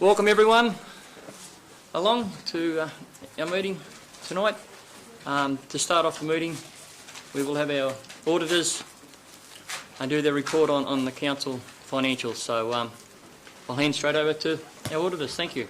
Welcome everyone along to our meeting tonight. To start off the meeting, we will have our auditors do their report on the council financials. So I'll hand straight over to our auditors. Thank you.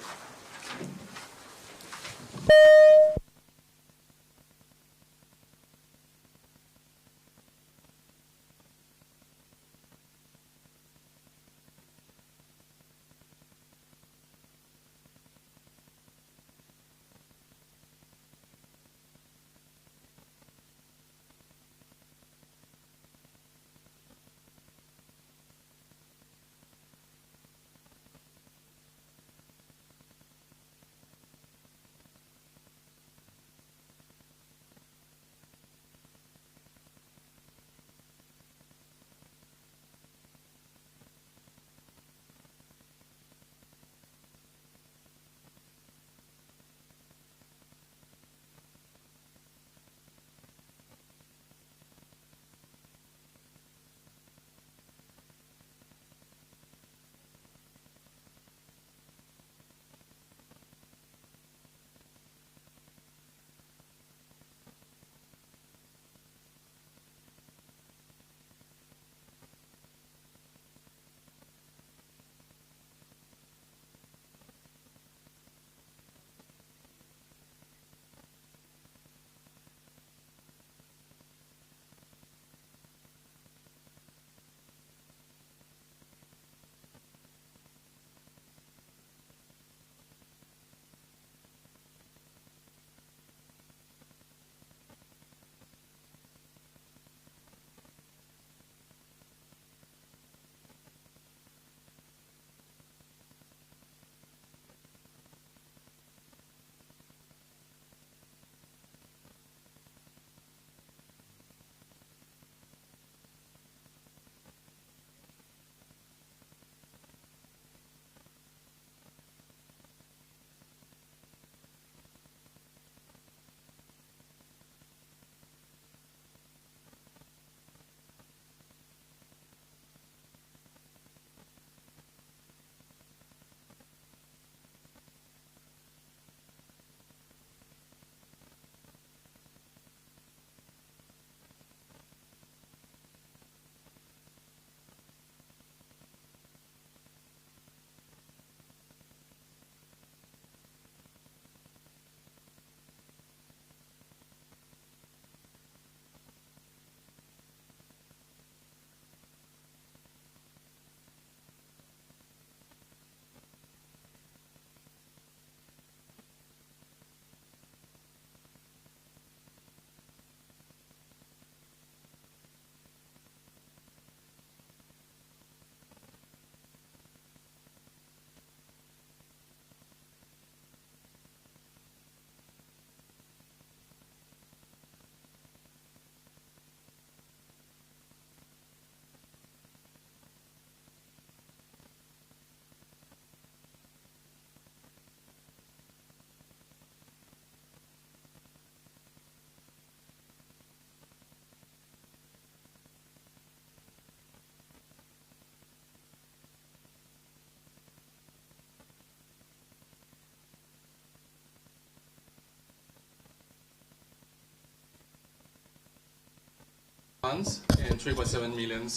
Funds and 3.7 million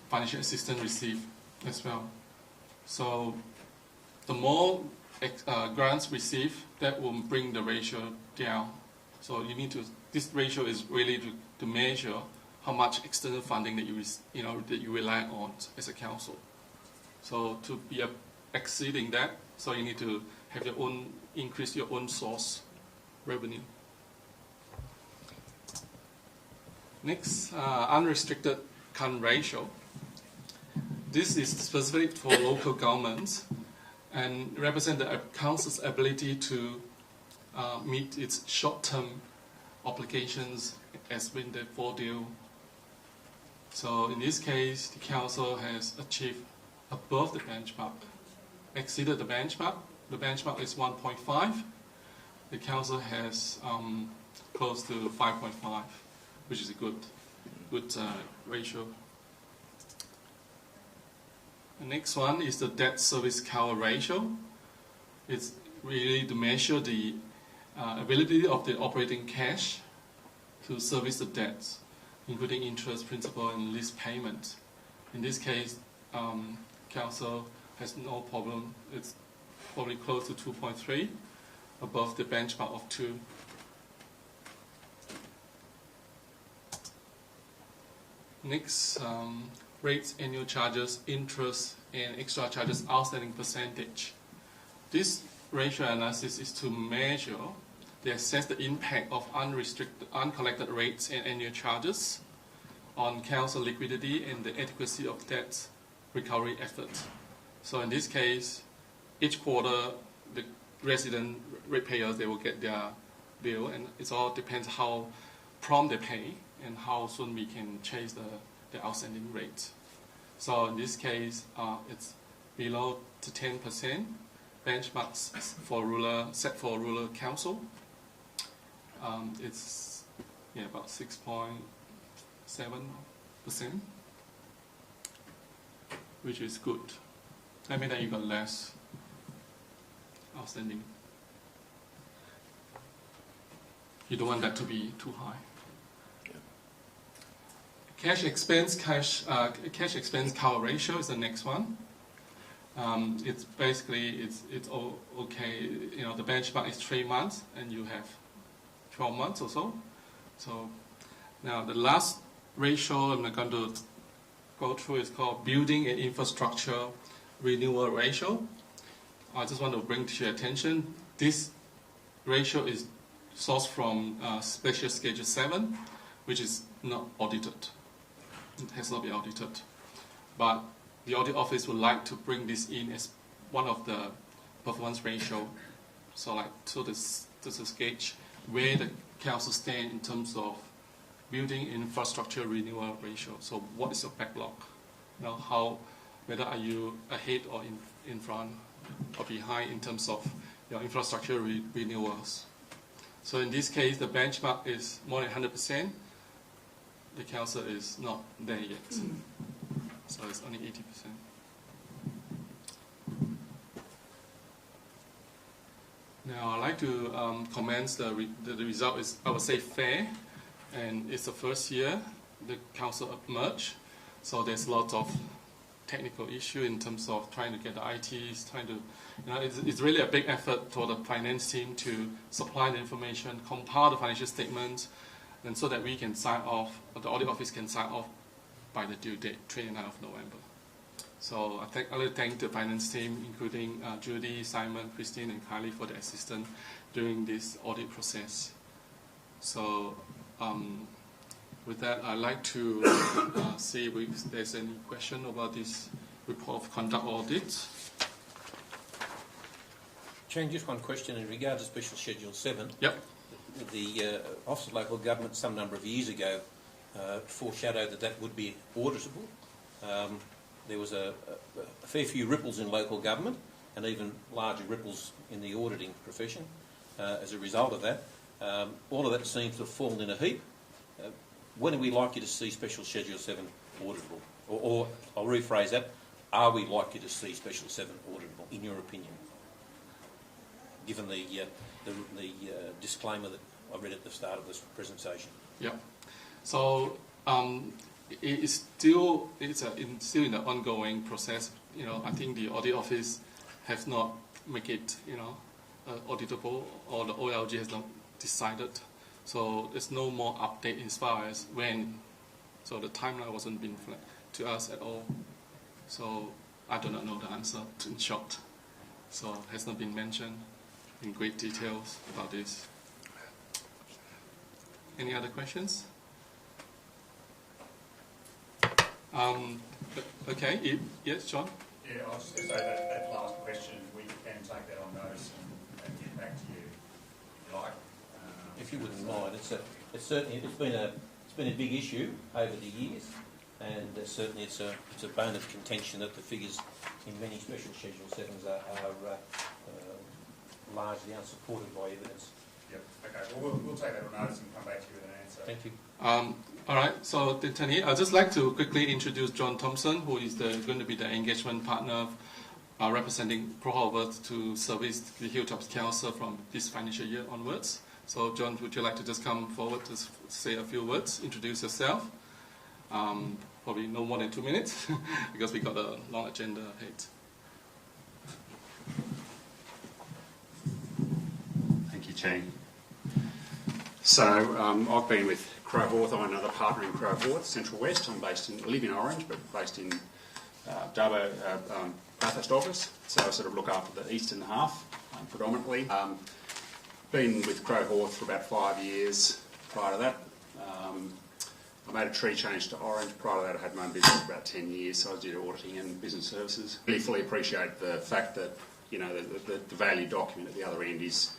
financial assistance received as well. So the more grants received, that will bring the ratio down. So you need to, this ratio is really to measure how much external funding that you rely on as a council. So to be exceeding that, so you need to have your own, increase your own source revenue. Next, unrestricted current ratio. This is specific for local governments and represent the council's ability to meet its short-term obligations as when the 4 deal. So in this case, the council has achieved above the benchmark, exceeded the benchmark. The benchmark is 1.5. The council has close to 5.5. Which is a good ratio. The next one is the debt service cover ratio. It's really to measure the ability of the operating cash to service the debts, including interest, principal, and lease payment. In this case, Council has no problem. It's probably close to 2.3, above the benchmark of 2. Next, rates, annual charges, interest, and extra charges outstanding percentage. This ratio analysis is to measure, they assess the impact of uncollected rates and annual charges on Council liquidity and the adequacy of debt recovery efforts. So in this case, each quarter, the resident ratepayers, they will get their bill, and it all depends how prompt they pay and how soon we can change the outstanding rate. So in this case, it's below to 10%. Benchmarks for set for rural council. It's about 6.7%, which is good. That means that you got less outstanding. You don't want that to be too high. Cash expense cover ratio is the next one. It's basically it's all okay. You know, the benchmark is 3 months, and you have 12 months or so. So now the last ratio I'm going to go through is called Building and Infrastructure Renewal Ratio. I just want to bring to your attention, this ratio is sourced from Special Schedule 7, which is not audited. It has not been audited. But the audit office would like to bring this in as one of the performance ratio. So this is gauge where the council stand in terms of building infrastructure renewal ratio. So what is your backlog? You know, whether are you ahead or in front or behind in terms of your infrastructure renewals. So in this case, the benchmark is more than 100%. The council is not there yet. So it's only 80%. Now I'd like to comment the result is, I would say, fair, and it's the first year the council merged, so there's lots of technical issue in terms of trying to get the ITs, it's really a big effort for the finance team to supply the information, compile the financial statements, and so that we can sign off, or the audit office can sign off by the due date, 29th of November. So I'd like to thank the finance team, including Judy, Simon, Christine, and Kylie for the assistance during this audit process. So with that, I'd like to see if there's any question about this report of conduct audit. Chairman, just one question in regard to Special Schedule 7. Yep. The Office of Local Government some number of years ago foreshadowed that would be auditable. There was a fair few ripples in local government and even larger ripples in the auditing profession as a result of that. All of that seems to have fallen in a heap. When are we likely to see Special Schedule 7 auditable? Or I'll rephrase that, are we likely to see Special 7 auditable, in your opinion? Given the disclaimer that I read at the start of this presentation. Yeah. So it's still in the ongoing process. You know, I think the audit office has not make it auditable, or the OLG has not decided. So there's no more update as far as when. So the timeline wasn't being flagged to us at all. So I do not know the answer, in short. So it has not been mentioned in great details about this. Any other questions? Okay, yes, John? Yeah, I was just going to say that last question, we can take that on notice and get back to you if you like. If you wouldn't mind, it's certainly been a big issue over the years, and certainly it's a bone of contention that the figures in many Special Schedule 7s are largely unsupported by evidence. Yep, okay, well, we'll take that on notice and come back to you with an answer. Thank you. All right, so Tony, I'd just like to quickly introduce John Thompson, who is going to be the engagement partner representing PRECINCT to service the Hilltops Council from this financial year onwards. So, John, would you like to just come forward to say a few words, introduce yourself? Probably no more than 2 minutes, because we got a long agenda ahead. Thank you, Chang. So I've been with Crowhawth. I'm another partner in Crowhawth, Central West. I live in Orange, but based in Dubbo, Bathurst office. So I sort of look after the eastern half predominantly. Been with Crowhawth for about 5 years. Prior to that, I made a tree change to Orange. Prior to that, I had my own business for about 10 years, so I did auditing and business services. Really fully appreciate the fact that, you know, the value document at the other end is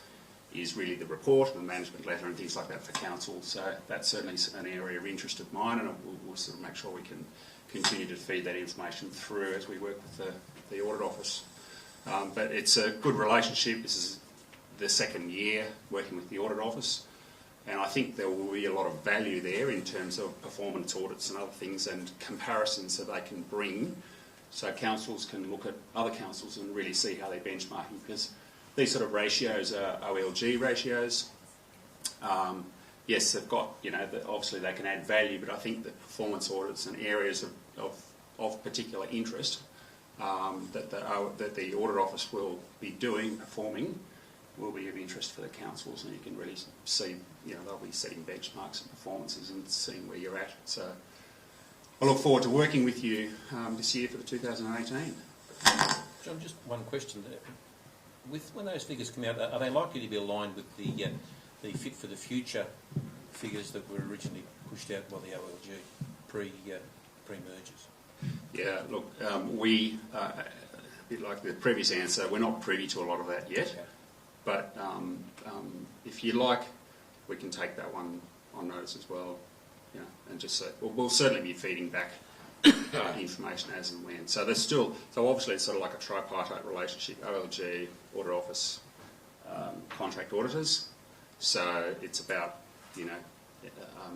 really the report and the management letter and things like that for council. So that's certainly an area of interest of mine, and we'll sort of make sure we can continue to feed that information through as we work with the audit office. But it's a good relationship. This is the second year working with the audit office, and I think there will be a lot of value there in terms of performance audits and other things and comparisons that they can bring, so councils can look at other councils and really see how they're benchmarking, because these sort of ratios are OLG ratios. Yes, they've got, you know, obviously they can add value, but I think that performance audits and areas of particular interest that the audit office will be performing, will be of interest for the councils, and you can really see, you know, they'll be setting benchmarks and performances and seeing where you're at. So I look forward to working with you this year for the 2018. John, just one question there. When those figures come out, are they likely to be aligned with the Fit for the Future figures that were originally pushed out by the OLG pre-mergers? Yeah, look, we, a bit like the previous answer, we're not privy to a lot of that yet. Okay. But if you like, we can take that one on notice as well, you know, and just say, we'll certainly be feeding back information as and when. So there's still, so obviously it's sort of like a tripartite relationship, OLG, audit office, contract auditors. So it's about, you know,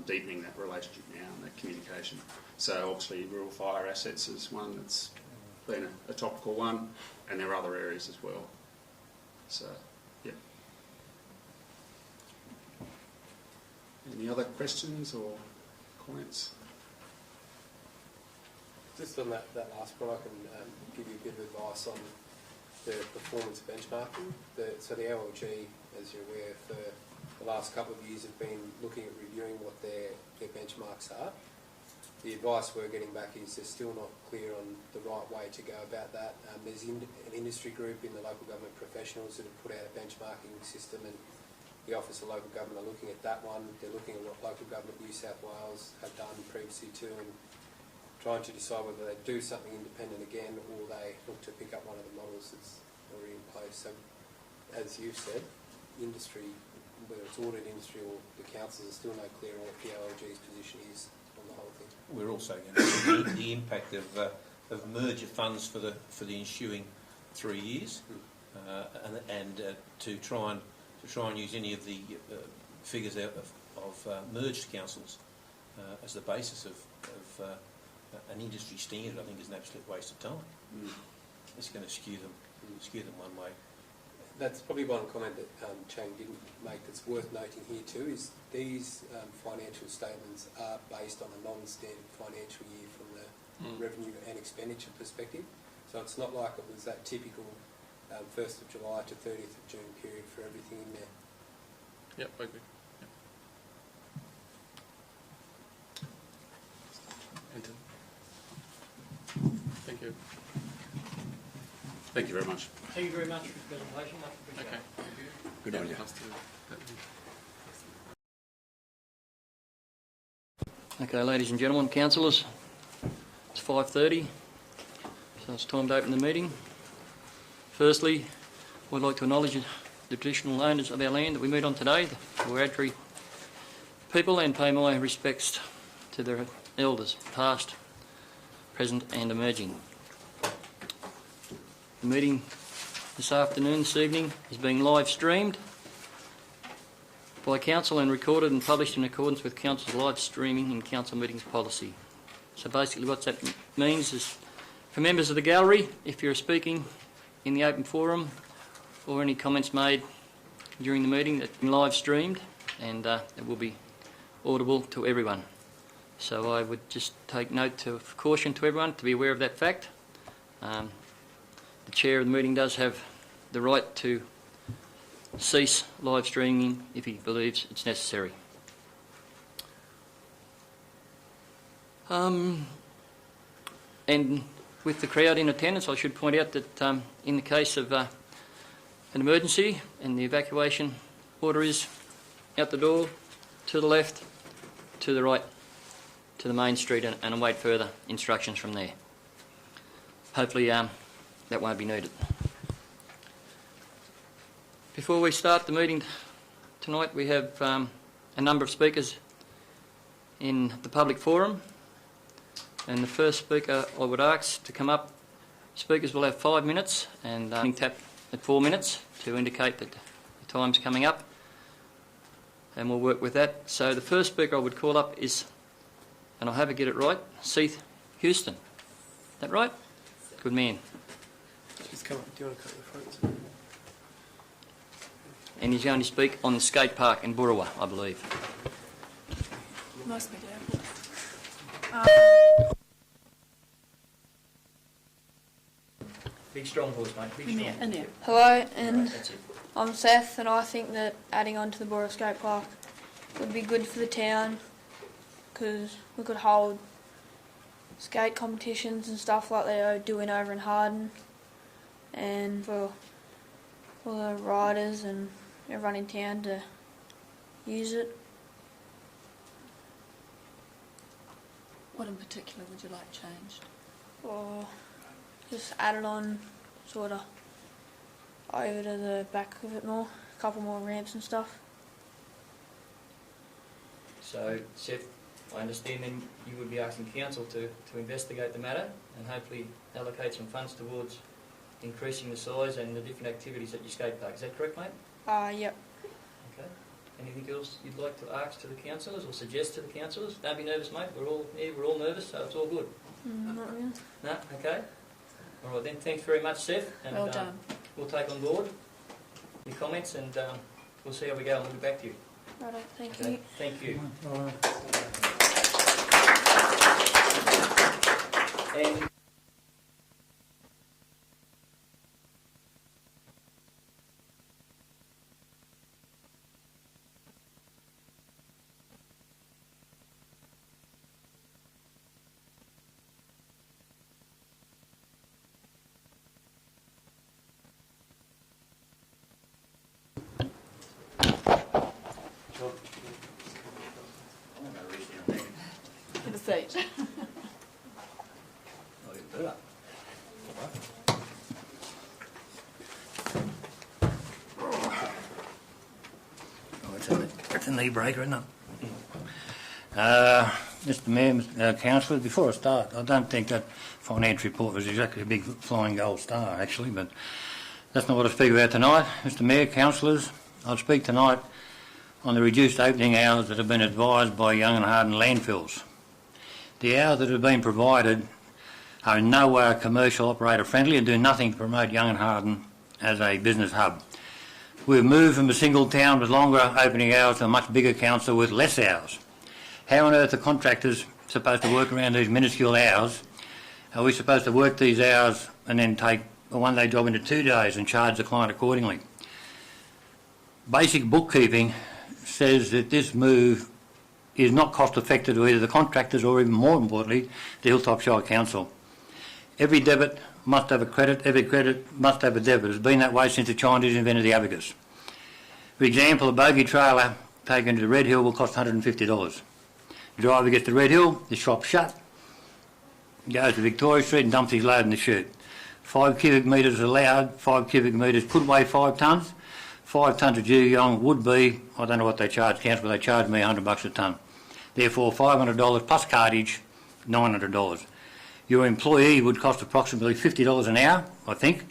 deepening that relationship now and that communication. So obviously rural fire assets is one that's been a topical one, and there are other areas as well. So, yeah. Any other questions or comments? Just on that last point, I can give you a bit of advice on the performance benchmarking. So the OLG, as you're aware, for the last couple of years have been looking at reviewing what their benchmarks are. The advice we're getting back is they're still not clear on the right way to go about that. There's an industry group in the local government professionals that have put out a benchmarking system, and the Office of Local Government are looking at that one. They're looking at what Local Government New South Wales have done previously too, and trying to decide whether they do something independent again or they look to pick up one of the models that's already in place. So, as you've said, industry, whether it's audit industry or the councils, are still no clear on what the OLG's position is on the whole thing. We're also going to see the impact of merger funds for the ensuing 3 years, and to try and use any of the figures out of merged councils as the basis of an industry standard, I think, is an absolute waste of time. It's going to skew them one way. That's probably one comment that Chang didn't make that's worth noting here too, is these financial statements are based on a non-standard financial year from the revenue and expenditure perspective. So it's not like it was that typical 1st of July to 30th of June period for everything in there. Yep, I agree. Yep. Thank you. Thank you very much. Thank you very much for the presentation. Much appreciated. Okay. Thank you. Good on you. Okay, ladies and gentlemen, councillors, it's 5:30, so it's time to open the meeting. Firstly, we'd like to acknowledge the traditional owners of our land that we meet on today, the Wiradjuri people, and pay my respects to their elders, past, present and emerging. The meeting this evening is being live streamed by Council and recorded and published in accordance with Council's live streaming and Council meetings policy. So basically what that means is for members of the gallery, if you're speaking in the open forum or any comments made during the meeting that's been live streamed, and it will be audible to everyone. So I would just take note of caution to everyone to be aware of that fact. The chair of the meeting does have the right to cease live streaming if he believes it's necessary. And with the crowd in attendance, I should point out that in the case of an emergency and the evacuation order is out the door, to the left, to the right, to the main street, and await further instructions from there. Hopefully that won't be needed. Before we start the meeting tonight, we have a number of speakers in the public forum, and the first speaker I would ask to come up. Speakers will have 5 minutes, and tap at 4 minutes to indicate that the time's coming up, and we'll work with that. So the first speaker I would call up is, and I'll have to get it right, Seth Houston. Is that right? Good man. Just come up. Do you want to cut the front? And he's going to speak on the skate park in BOOROWA, I believe. Must be down. Big strong voice, mate. Big strong. In there. Hello, and Right, that's it. I'm Seth, and I think that adding on to the BOOROWA skate park would be good for the town, because we could hold skate competitions and stuff like they are doing over in Harden, and for the riders and everyone in town to use it. What in particular would you like changed? Or just add it on sort of over to the back of it more, a couple more ramps and stuff. So, Seth, I understand then you would be asking Council to investigate the matter and hopefully allocate some funds towards increasing the size and the different activities at your skate park. Is that correct, mate? Yep. Okay. Anything else you'd like to ask to the councillors or suggest to the councillors? Don't be nervous, mate. We're all here, we're all nervous, so it's all good. Not really. No? Okay. All right then, thanks very much, Seth. And, Well done. We'll take on board your comments and we'll see how we go and we'll get back to you. Righto, thank Okay. you. Thank you. And Have a seat. It's a knee breaker, isn't it? Mr Mayor, Councillors, before I start, I don't think that financial report was exactly a big flying gold star, actually, but that's not what I speak about tonight. Mr Mayor, Councillors, I'll speak tonight on the reduced opening hours that have been advised by Young and Harden landfills. The hours that have been provided are in no way commercial operator friendly and do nothing to promote Young and Harden as a business hub. We've moved from a single town with longer opening hours to a much bigger council with less hours. How on earth are contractors supposed to work around these minuscule hours? Are we supposed to work these hours and then take a one-day job into 2 days and charge the client accordingly? Basic bookkeeping says that this move is not cost-effective to either the contractors or, even more importantly, the Hilltops Shire Council. Every debit must have a credit, every credit must have a debit. It's been that way since the Chinese invented the abacus. For example, a bogey trailer taken to the Red Hill will cost $150. The driver gets to Red Hill, the shop's shut, goes to Victoria Street and dumps his load in the chute. 5 cubic metres allowed, 5 cubic metres could weigh 5 tonnes. 5 tonnes of JUGIONG would be, I don't know what they charge council, but they charge me $100 a tonne. Therefore, $500 plus cartage, $900. Your employee would cost approximately $50 an hour, I think.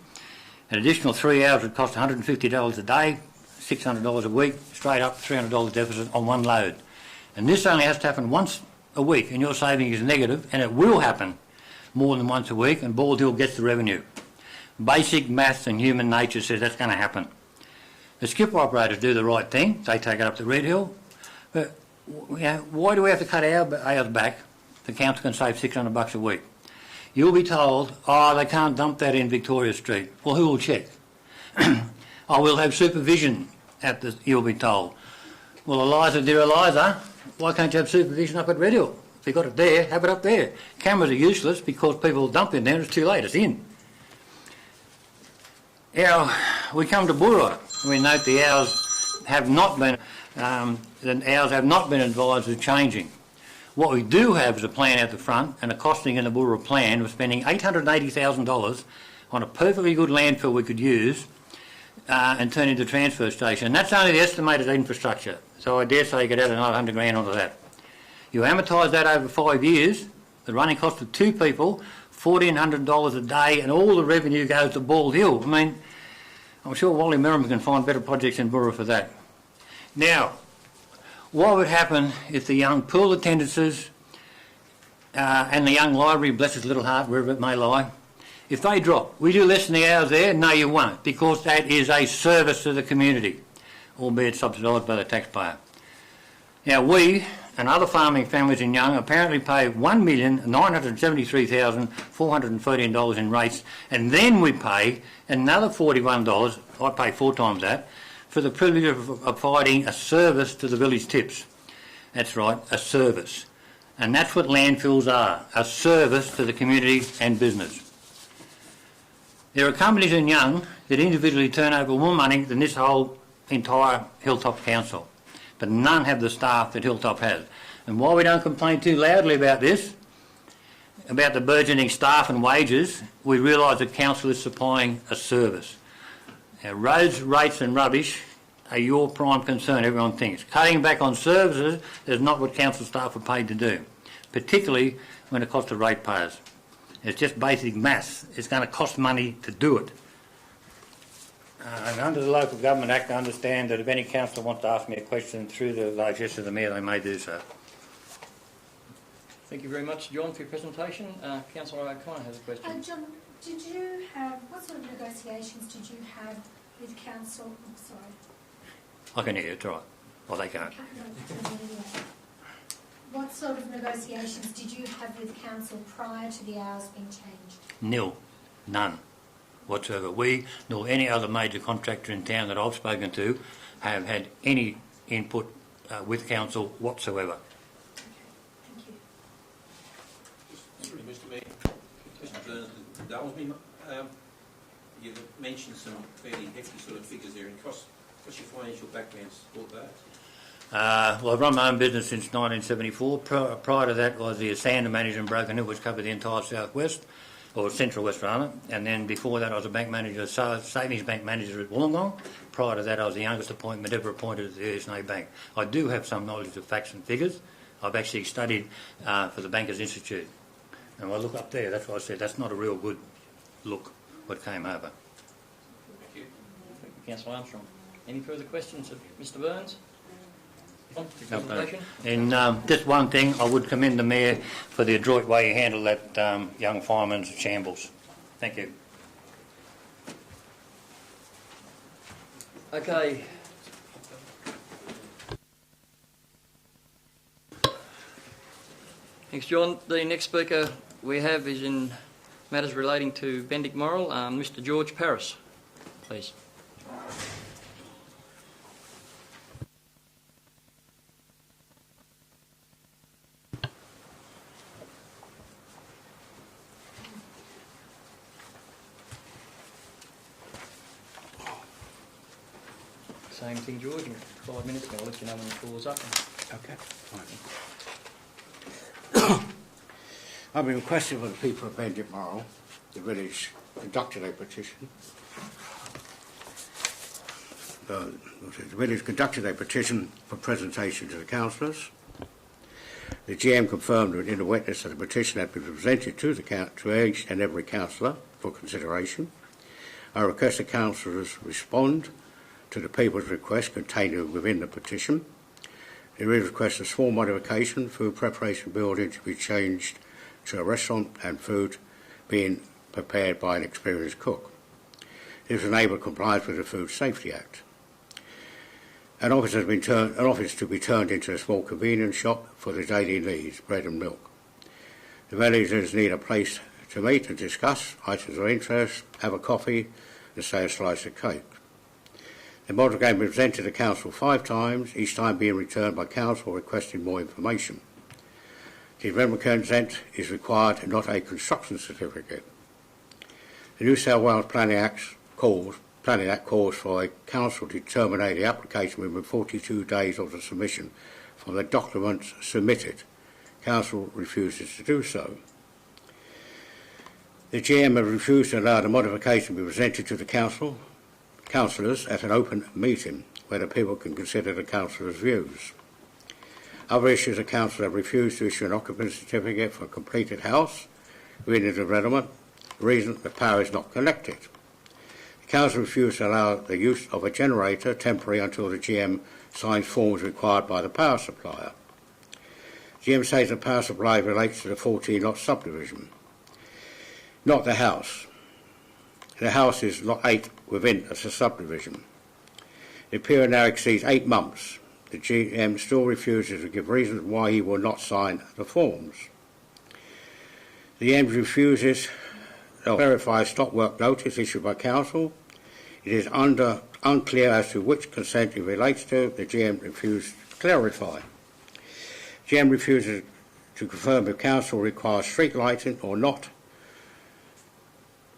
An additional 3 hours would cost $150 a day, $600 a week, straight up $300 deficit on one load. And this only has to happen once a week, and your saving is negative, and it will happen more than once a week, and Bald Hill gets the revenue. Basic maths and human nature says that's going to happen. The skipper operators do the right thing. They take it up to Red Hill. But why do we have to cut our hours back? The council can save $600 a week. You'll be told, oh, they can't dump that in Victoria Street. Well, who will check? Oh, we'll have supervision at the, you'll be told. Well, Eliza, dear Eliza, why can't you have supervision up at Red Hill? If you've got it there, have it up there. Cameras are useless because people dump in there and it's too late, it's in. Now, we come to BOOROWA. We note the hours have not been advised of changing. What we do have is a plan at the front and a costing in the BOOROWA plan of spending $880,000 on a perfectly good landfill we could use and turn into a transfer station. And that's only the estimated infrastructure. So I dare say you could add another $100,000 onto that. You amortise that over 5 years, the running cost of 2 people, $1,400 a day, and all the revenue goes to Bald Hill. I mean, I'm sure Wally Merrim can find better projects in BOOROWA for that. Now, what would happen if the young pool attendances and the young library, bless his little heart, wherever it may lie, if they drop, we do less than the hours there? No, you won't, because that is a service to the community, albeit subsidised by the taxpayer. Now, we and other farming families in Young apparently pay $1,973,413 in rates, and then we pay another $41, I pay 4 times that, for the privilege of providing a service to the village tips. That's right, a service. And that's what landfills are, a service to the community and business. There are companies in Young that individually turn over more money than this whole entire Hilltop Council, but none have the staff that Hilltop has. And while we don't complain too loudly about this, about the burgeoning staff and wages, we realise that council is supplying a service. Now, roads, rates and rubbish are your prime concern, everyone thinks. Cutting back on services is not what council staff are paid to do, particularly when it costs the ratepayers. It's just basic maths. It's going to cost money to do it. And under the Local Government Act, I understand that if any councillor wants to ask me a question through the largesse of the Mayor, they may do so. Thank you very much, John, for your presentation. Councillor O'Connor has a question. John, did you have, what sort of negotiations did you have with council? I'm sorry. I can hear you, it's all right. Well, they can't. What sort of negotiations did you have with council prior to the hours being changed? Nil. None whatsoever. We, nor any other major contractor in town that I've spoken to, have had any input with council whatsoever. Thank you. Sorry, Mr. Mayor. Mr. Burns, indulge me. You've mentioned some fairly hefty sort of figures there in costs. What's your financial background to support that? Well, I've run my own business since 1974. Prior to that was the Sander manager in Broken Hill, which covered the entire southwest, or central west rather. And then before that I was a bank manager, savings bank manager at Wollongong. Prior to that I was the youngest appointment ever appointed at the ESNA Bank. I do have some knowledge of facts and figures. I've actually studied for the Bankers Institute. And I look up there, that's why I said that's not a real good look what came over. Thank you. Thank you, Councillor Armstrong. Any further questions of Mr. Burns? No. And just one thing, I would commend the Mayor for the adroit way he handled that young fireman's shambles. Thank you. Okay. Thanks, John. The next speaker we have is in matters relating to Bendick Moral, Mr. George Paris, please. Same thing, George, in 5 minutes. I'll let you know when the floor's up. Okay, fine. I've been requesting for the people of Bendick Moral, the village, conducted a petition. The village conducted a petition for presentation to the councillors. The GM confirmed in the witness that the petition had been presented to each and every councillor for consideration. I request the councillors respond to the people's request contained within the petition. There is a request of small modification, food preparation building to be changed to a restaurant and food being prepared by an experienced cook. This will enable compliance with the Food Safety Act. An office to be turned into a small convenience shop for the daily needs, bread and milk. The villagers need a place to meet and discuss items of interest, have a coffee, and say a slice of cake. The model can be presented to Council 5 times, each time being returned by Council requesting more information. The environmental consent is required and not a construction certificate. The New South Wales Planning Act calls for a Council to terminate the application within 42 days of the submission from the documents submitted. Council refuses to do so. The GM has refused to allow the modification to be presented to the councillors at an open meeting where the people can consider the councillors' views. Other issues, the council have refused to issue an occupancy certificate for a completed house within the development. The reason the power is not connected. The council refused to allow the use of a generator temporary until the GM signs forms required by the power supplier. GM says the power supply relates to the 14-lot subdivision, not the house. The house is lot 8 within a subdivision. The period now exceeds 8 months. The GM still refuses to give reasons why he will not sign the forms. The GM refuses to verify a stop work notice issued by Council. It is unclear as to which consent it relates to. The GM refused to clarify. GM refuses to confirm if Council requires street lighting or not.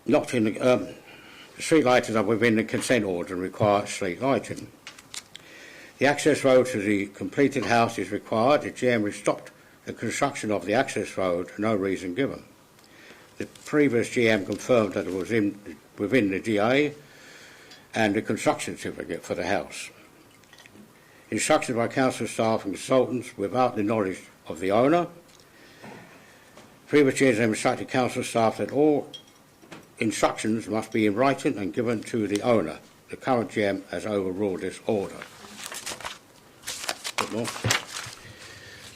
The street lightings are within the consent order and require street lighting. The access road to the completed house is required. The GM has stopped the construction of the access road, no reason given. The previous GM confirmed that it was within the DA and the construction certificate for the house. Instructions by council staff and consultants without the knowledge of the owner. Previous GMs have instructed council staff that all instructions must be in writing and given to the owner. The current GM has overruled this order. A bit more.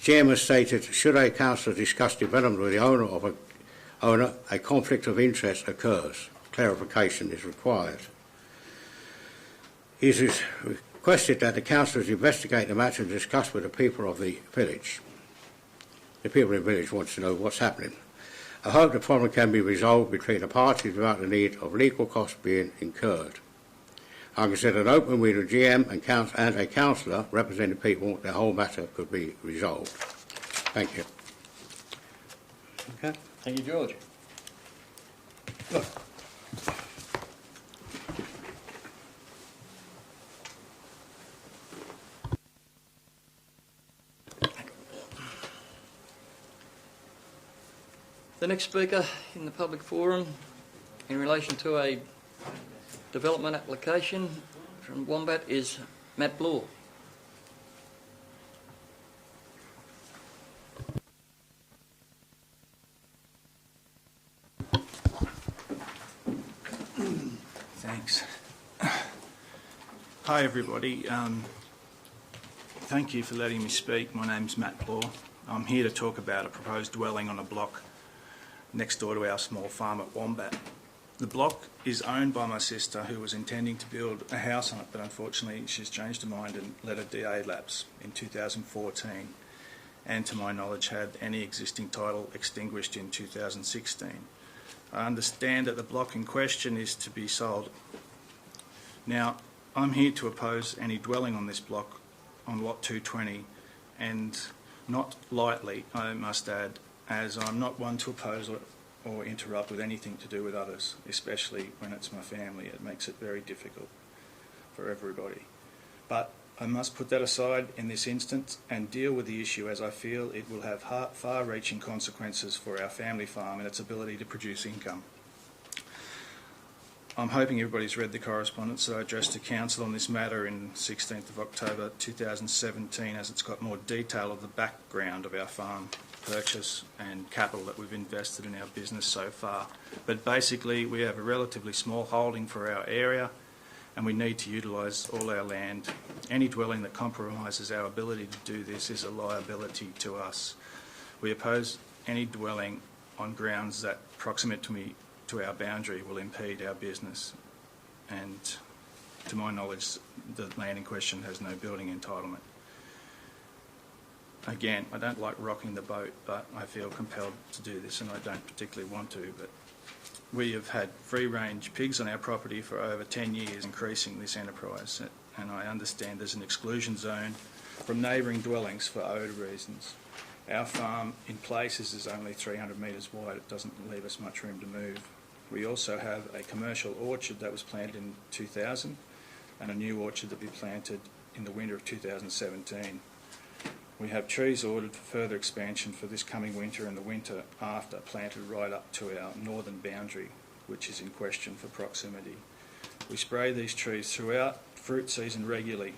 GM has stated, should a councillor discuss development with the owner, a conflict of interest occurs. Clarification is required. It is requested that the councillors investigate the matter and discuss with the people of the village. The people in the village want to know what's happening. I hope the problem can be resolved between the parties without the need of legal costs being incurred. I consider an open with a GM and a councillor representing people, the whole matter could be resolved. Thank you. Okay. Thank you, George. Look. The next speaker in the public forum in relation to a development application from Wombat is Matt Bloor. Thanks. Hi everybody. Thank you for letting me speak. My name's Matt Bloor. I'm here to talk about a proposed dwelling on a block next door to our small farm at Wombat. The block is owned by my sister, who was intending to build a house on it, but unfortunately she's changed her mind and let her DA lapse in 2014, and to my knowledge had any existing title extinguished in 2016. I understand that the block in question is to be sold. Now, I'm here to oppose any dwelling on this block on lot 220, and not lightly, I must add, as I'm not one to oppose or interrupt with anything to do with others, especially when it's my family. It makes it very difficult for everybody. But I must put that aside in this instance and deal with the issue as I feel it will have far-reaching consequences for our family farm and its ability to produce income. I'm hoping everybody's read the correspondence that I addressed to Council on this matter in 16th of October 2017, as it's got more detail of the background of our farm purchase and capital that we've invested in our business so far. But basically we have a relatively small holding for our area, and we need to utilise all our land. Any dwelling that compromises our ability to do this is a liability to us. We oppose any dwelling on grounds that proximity to our boundary will impede our business, and to my knowledge the land in question has no building entitlement. Again, I don't like rocking the boat, but I feel compelled to do this, and I don't particularly want to, but we have had free-range pigs on our property for over 10 years, increasing this enterprise, and I understand there's an exclusion zone from neighbouring dwellings for odour reasons. Our farm in places is only 300 metres wide. It doesn't leave us much room to move. We also have a commercial orchard that was planted in 2000 and a new orchard that will be planted in the winter of 2017. We have trees ordered for further expansion for this coming winter and the winter after, planted right up to our northern boundary, which is in question for proximity. We spray these trees throughout fruit season regularly,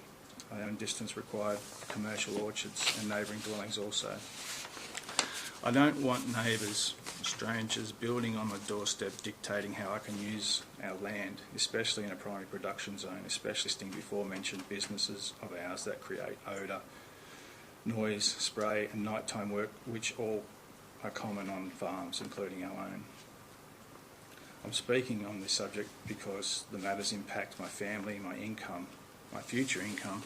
and distance required for commercial orchards and neighbouring dwellings also. I don't want neighbours, strangers, building on my doorstep dictating how I can use our land, especially in a primary production zone, especially listing before mentioned businesses of ours that create odour, noise, spray and nighttime work, which all are common on farms, including our own. I'm speaking on this subject because the matters impact my family, my income, my future income,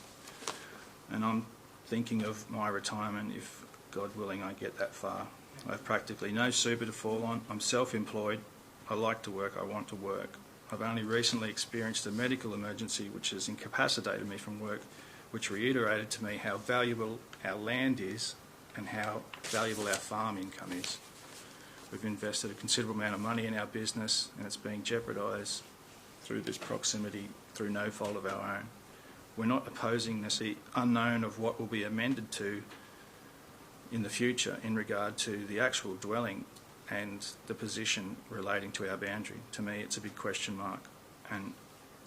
and I'm thinking of my retirement if, God willing, I get that far. I have practically no super to fall on. I'm self-employed. I like to work. I want to work. I've only recently experienced a medical emergency which has incapacitated me from work, which reiterated to me how valuable our land is and how valuable our farm income is. We've invested a considerable amount of money in our business, and it's being jeopardised through this proximity through no fault of our own. We're not opposing the unknown of what will be amended to in the future in regard to the actual dwelling and the position relating to our boundary. To me, it's a big question mark. And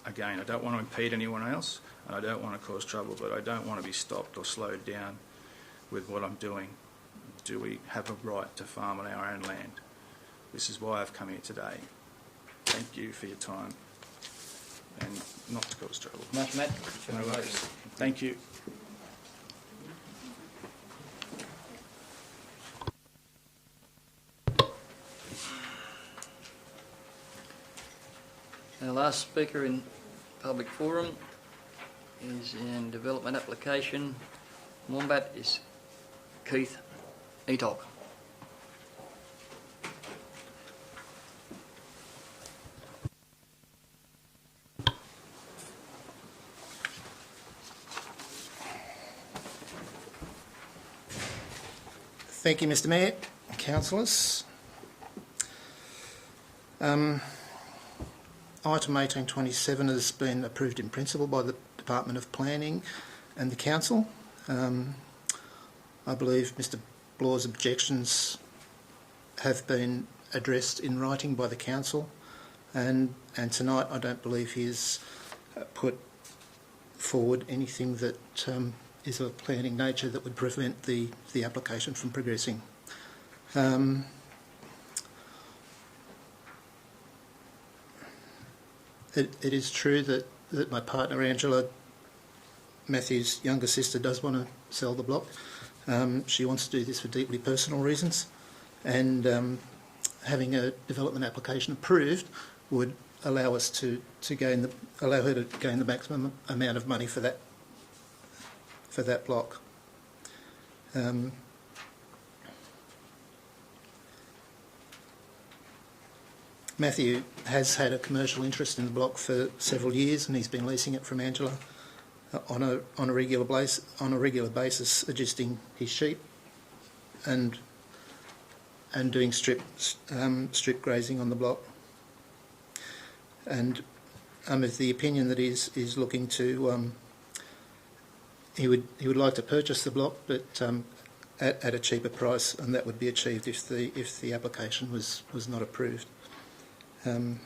again, I don't want to impede anyone else, and I don't want to cause trouble, but I don't want to be stopped or slowed down with what I'm doing. Do we have a right to farm on our own land? This is why I've come here today. Thank you for your time, and not to cause trouble. Much, Matt. No worries. Thank you. Our last speaker in public forum is in development application. Wombat is Keith Etok. Thank you, Mr. Mayor, councillors. Item 1827 has been approved in principle by the Department of Planning and the Council. I believe Mr. Blaw's objections have been addressed in writing by the Council, and tonight I don't believe he has put forward anything that is of a planning nature that would prevent the application from progressing. It is true that my partner Angela, Matthew's younger sister, does want to sell the block. She wants to do this for deeply personal reasons, and having a development application approved would allow us to allow her to gain the maximum amount of money for that block. Matthew has had a commercial interest in the block for several years, and he's been leasing it from Angela on a regular basis, adjusting his sheep and doing strip grazing on the block. And I'm of the opinion that he's looking to he would like to purchase the block, but at a cheaper price, and that would be achieved if the application was not approved. And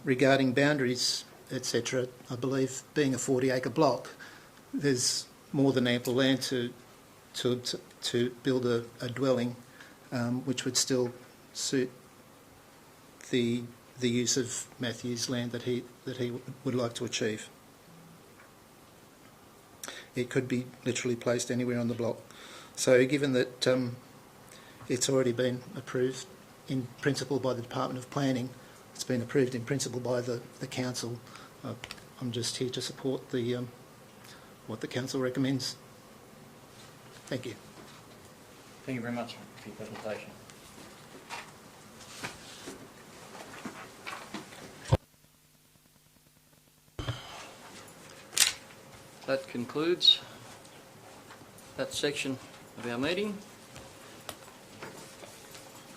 regarding boundaries, etc., I believe being a 40-acre block, there's more than ample land to build a dwelling, which would still suit the the use of Matthew's land that he would like to achieve. It could be literally placed anywhere on the block. So given that it's already been approved in principle by the Department of Planning, it's been approved in principle by the Council, I'm just here to support the what the Council recommends. Thank you. Thank you very much for your presentation. That concludes that section of our meeting.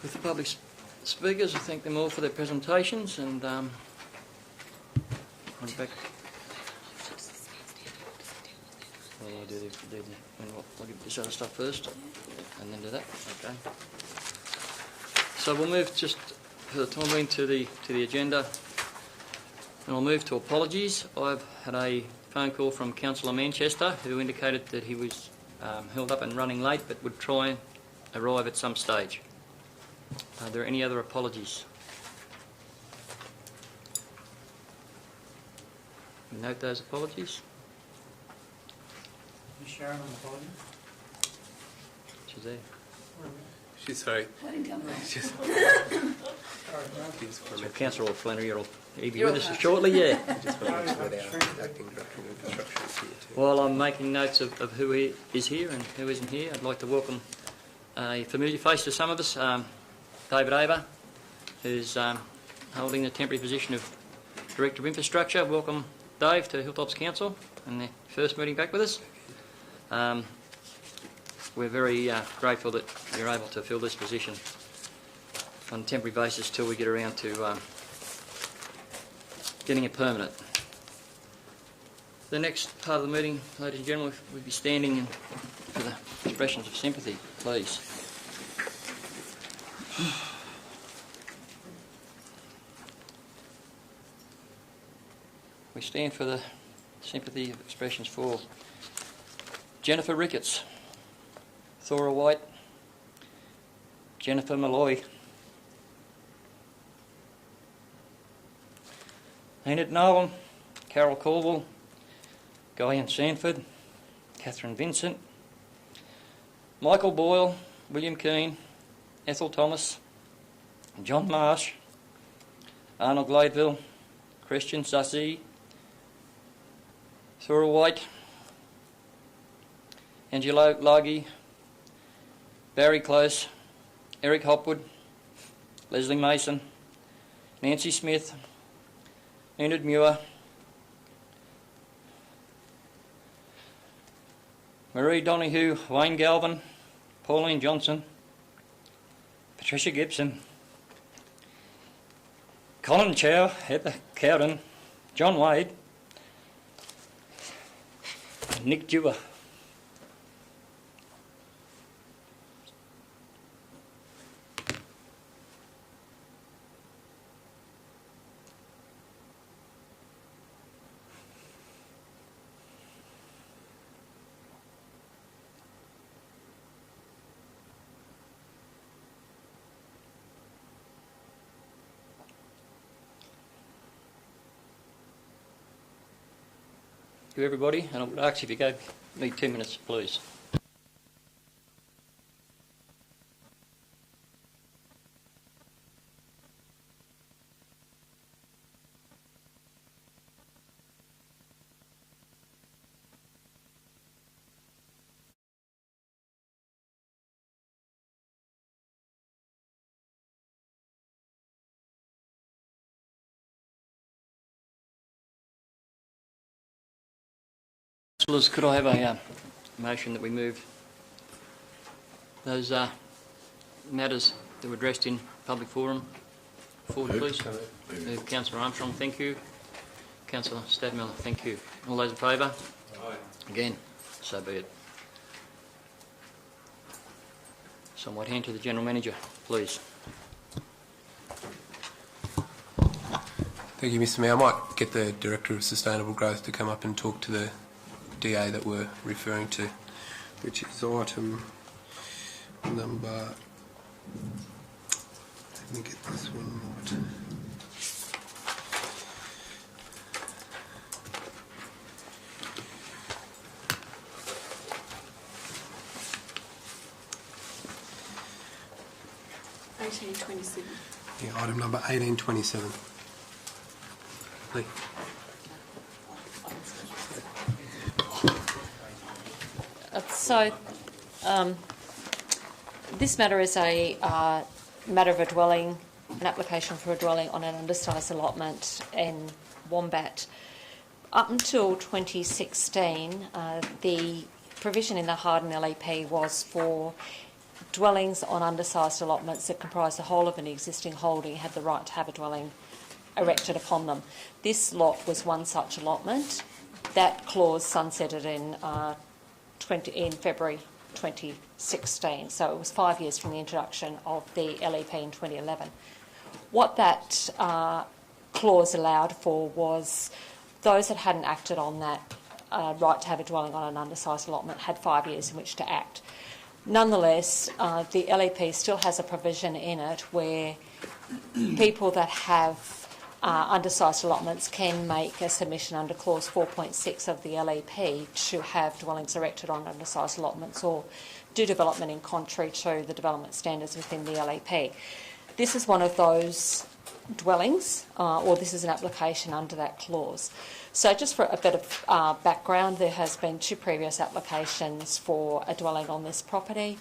With the public speakers, I thank them all for their presentations, and I'll back. Well, I'll give this other stuff first, and then do that. Okay. So we'll move just for the time being to the agenda, and I'll move to apologies. I've had a phone call from Councillor Manchester, who indicated that he was held up and running late, but would try and arrive at some stage. Are there any other apologies? We note those apologies. Is Sharon on the podium? She's there. She's sorry. I didn't come back. So Councillor Flannery will be with us shortly, yeah. While I'm making notes of who is here and who isn't here, I'd like to welcome a familiar face to some of us, David Aver, who's holding the temporary position of Director of Infrastructure. Welcome, Dave, to Hilltops Council and their first meeting back with us. We're very grateful that you're able to fill this position on a temporary basis till we get around to getting it permanent. The next part of the meeting, ladies and gentlemen, we'll be standing for the expressions of sympathy, please. We stand for the sympathy of expressions for Jennifer Ricketts, Thora White, Jennifer Malloy, Enid Nolan, Carol Caldwell, Guyan Sanford, Catherine Vincent, Michael Boyle, William Keane, Ethel Thomas, John Marsh, Arnold Gladeville, Christian Sussie, Thora White, Angelo Laghi, Barry Close, Eric Hopwood, Leslie Mason, Nancy Smith, Enid Muir, Marie Donahue, Wayne Galvin, Pauline Johnson, Patricia Gibson, Colin Chow, Heather Cowden, John Wade, and Nick Dewar. To everybody, and I would ask if you gave me 2 minutes, please. Councillors, could I have a motion that we move those matters that were addressed in public forum forward, please? Move Councillor Armstrong, thank you. Councillor Stadmiller, thank you. All those in favour? Aye. Again, so be it. So I might hand to the General Manager, please. Thank you, Mr Mayor. I might get the Director of Sustainable Growth to come up and talk to the DA that we're referring to, which is item number, let me get this one right. 1827. Yeah, item number 1827. Lee. This matter is a matter of a dwelling, an application for a dwelling on an undersized allotment in Wombat. Up until 2016, the provision in the Harden LEP was for dwellings on undersized allotments that comprise the whole of an existing holding had the right to have a dwelling erected upon them. This lot was one such allotment. That clause sunsetted in February 2016, so it was 5 years from the introduction of the LEP in 2011. What that clause allowed for was those that hadn't acted on that right to have a dwelling on an undersized allotment had 5 years in which to act. Nonetheless, the LEP still has a provision in it where people that have undersized allotments can make a submission under clause 4.6 of the LEP to have dwellings erected on undersized allotments or do development in contrary to the development standards within the LEP. This is one of those dwellings, or this is an application under that clause. So just for a bit of background, there has been 2 previous applications for a dwelling on this property,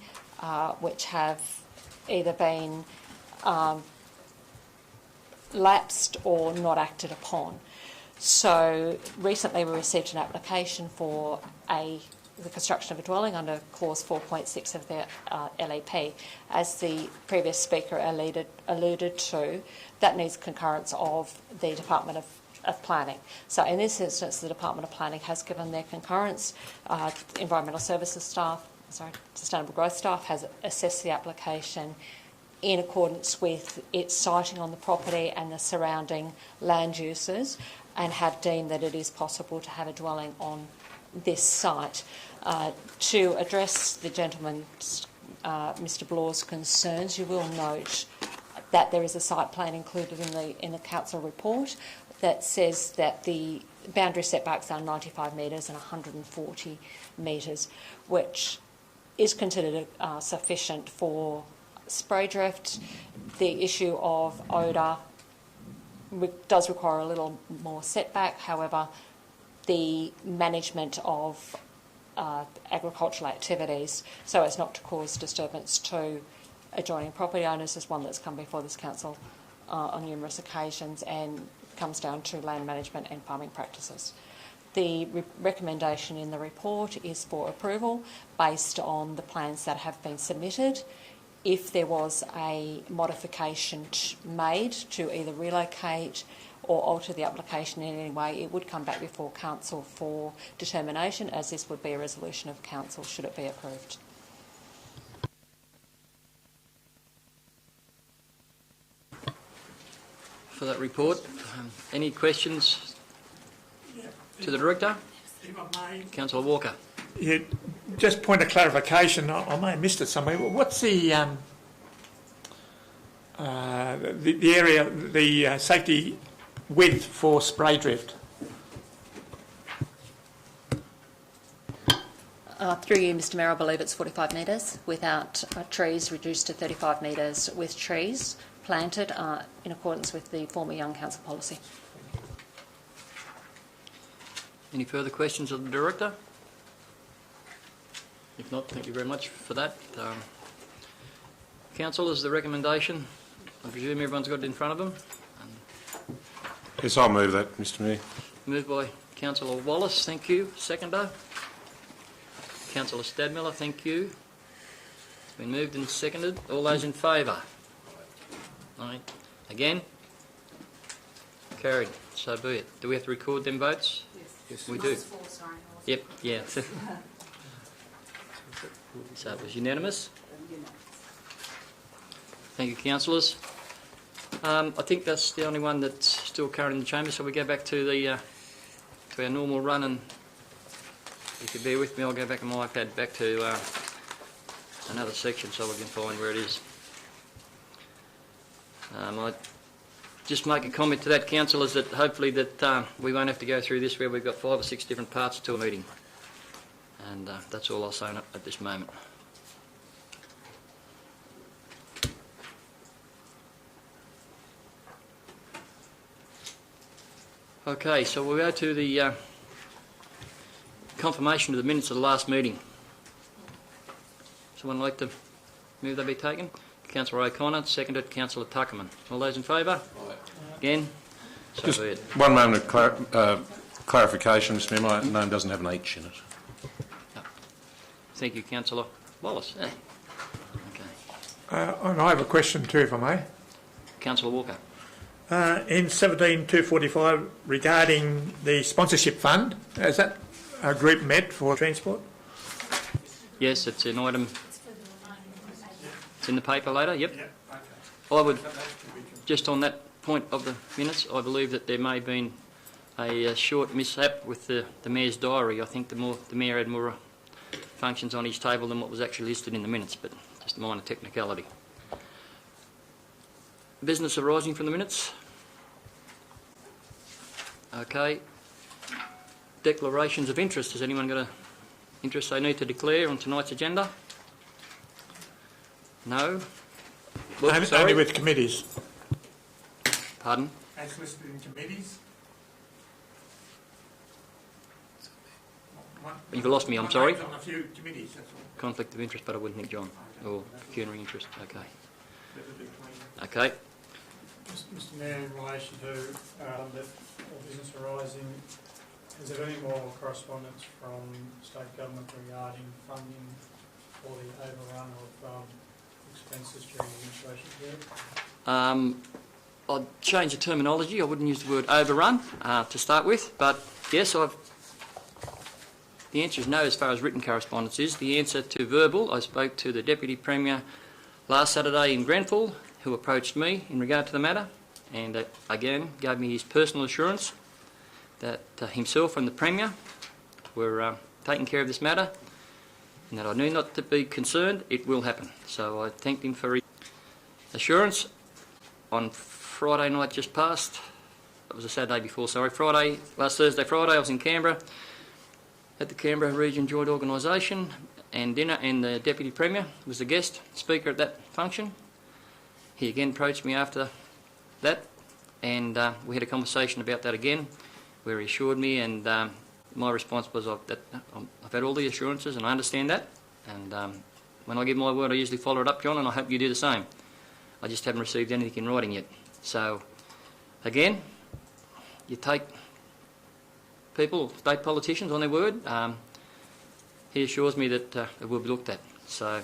which have either been lapsed or not acted upon. So recently we received an application for the construction of a dwelling under clause 4.6 of the LEP. As the previous speaker alluded to, that needs concurrence of the Department of Planning. So in this instance, the Department of Planning has given their concurrence. Environmental Services staff, Sustainable Growth staff has assessed the application in accordance with its siting on the property and the surrounding land uses, and have deemed that it is possible to have a dwelling on this site. To address the gentleman, Mr. Blaw's concerns, you will note that there is a site plan included in the council report that says that the boundary setbacks are 95 metres and 140 metres, which is considered sufficient for spray drift. The issue of odour does require a little more setback. However, the management of agricultural activities so as not to cause disturbance to adjoining property owners is one that's come before this council on numerous occasions and comes down to land management and farming practices. The recommendation in the report is for approval based on the plans that have been submitted. If there was a modification made to either relocate or alter the application in any way, it would come back before council for determination, as this would be a resolution of council should it be approved. For that report, any questions to the Director? Councillor Walker. Yeah, just point of clarification, I may have missed it somewhere. What's the area, the safety width for spray drift? Through you, Mr Mayor, I believe it's 45 metres without trees, reduced to 35 metres with trees planted in accordance with the former Young Council policy. Any further questions of the Director? If not, thank you very much for that. Councillors, the recommendation, I presume everyone's got it in front of them. Yes, I'll move that, Mr Mayor. Moved by Councillor Wallace, thank you. Seconder. Councillor Stadmiller, thank you. It's been moved and seconded. All those in favour? Aye. Again? Carried. So be it. Do we have to record them votes? Yes. We do. Yep, yeah. So it was unanimous. Thank you, councillors. I think that's the only one that's still current in the chamber, so we go back to our normal run, and if you bear with me, I'll go back on my iPad back to another section so we can find where it is. I just make a comment to that, councillors, that hopefully that we won't have to go through this where we've got 5 or 6 different parts to a meeting. And that's all I'll say at this moment. Okay, so we'll go to the confirmation of the minutes of the last meeting. Someone like to move they be taken? Councillor O'Connor, seconded Councillor Tuckerman. All those in favour? Again? So Just be it. one moment of clarification, Mr Mayor. My name doesn't have an H in it. Thank you, Councillor Wallace. Okay. And I have a question too, if I may. Councillor Walker. In 17.245, regarding the sponsorship fund, has that group met for transport? Yes, it's an item. It's in the paper later, yep. I would, just on that point of the minutes, I believe that there may have been a short mishap with the Mayor's diary. I think the Mayor had more functions on his table than what was actually listed in the minutes, but just a minor technicality. Business arising from the minutes? Okay. Declarations of interest. Has anyone got an interest they need to declare on tonight's agenda? No? Only with committees. Pardon? As listed in committees. You've lost me, I'm sorry. On a few committees, that's all. Conflict of interest, but I wouldn't think John. Or pecuniary interest. Okay. Okay. Mr Mayor, in relation to the business arising, has there been any more correspondence from state government regarding funding for the overrun of expenses during the administration period? I'd change the terminology. I wouldn't use the word overrun to start with, but yes, the answer is no as far as written correspondence is. The answer to verbal, I spoke to the Deputy Premier last Saturday in Grenfell, who approached me in regard to the matter, and again gave me his personal assurance that himself and the Premier were taking care of this matter, and that I knew not to be concerned. It will happen. So I thanked him for his assurance. On Friday night just past, it was a Saturday before, sorry, last Thursday, Friday, I was in Canberra at the Canberra Region Joint Organisation and dinner, and the Deputy Premier was the guest speaker at that function. He again approached me after that, and we had a conversation about that again, where he assured me, and my response was that I've had all the assurances and I understand that, and when I give my word I usually follow it up, John, and I hope you do the same. I just haven't received anything in writing yet. So, again, you take people, state politicians, on their word. He assures me that it will be looked at. So,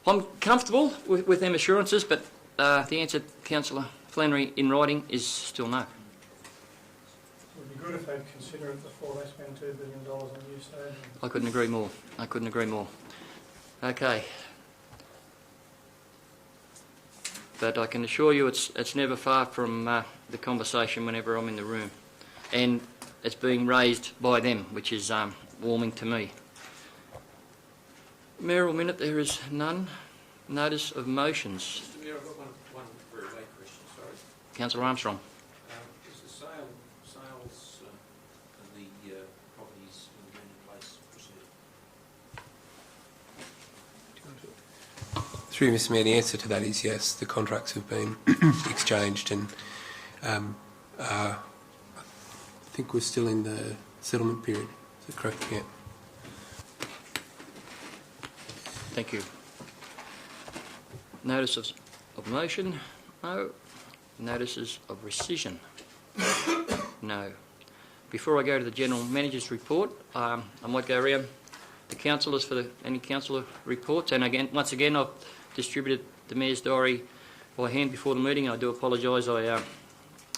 I'm comfortable with them assurances, but the answer, Councillor Flannery, in writing is still no. It would be good if they'd consider it before they spend $2 billion on new stadium. I couldn't agree more. I couldn't agree more. Okay. But I can assure you it's never far from the conversation whenever I'm in the room. And it's being raised by them, which is warming to me. Mayoral minute, there is none. Notice of motions. Mr Mayor, I've got one very late question, sorry. Councillor Armstrong. Is the sales of the properties in Green Place proceeding? Through Mr Mayor, the answer to that is yes. The contracts have been exchanged, and I think we're still in the settlement period. Is that correct? Yeah. Thank you. Notice of motion? No. Notices of rescission? No. Before I go to the General Manager's report, I might go around the councillors for any councillor reports. And again, once again, I've distributed the Mayor's diary by hand before the meeting. I do apologise. I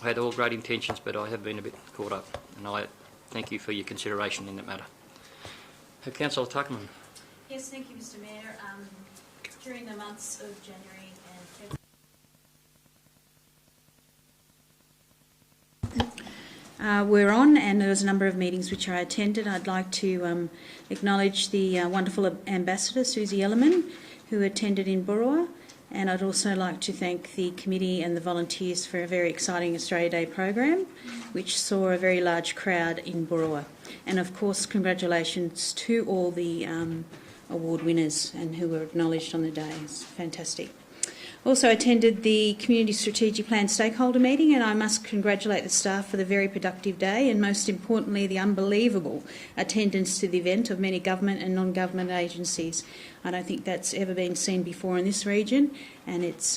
had all great intentions, but I have been a bit caught up. And I thank you for your consideration in that matter. Councillor Tuckerman. Yes, thank you, Mr Mayor. During the months of January and February, we're on, and there was a number of meetings which I attended. I'd like to acknowledge the wonderful Ambassador, Susie Ellerman, who attended in BOOROWA, and I'd also like to thank the committee and the volunteers for a very exciting Australia Day program, which saw a very large crowd in BOOROWA. And of course, congratulations to all the award winners and who were acknowledged on the day. It's fantastic. Also attended the Community Strategic Plan stakeholder meeting, and I must congratulate the staff for the very productive day and most importantly the unbelievable attendance to the event of many government and non-government agencies. I don't think that's ever been seen before in this region, and it's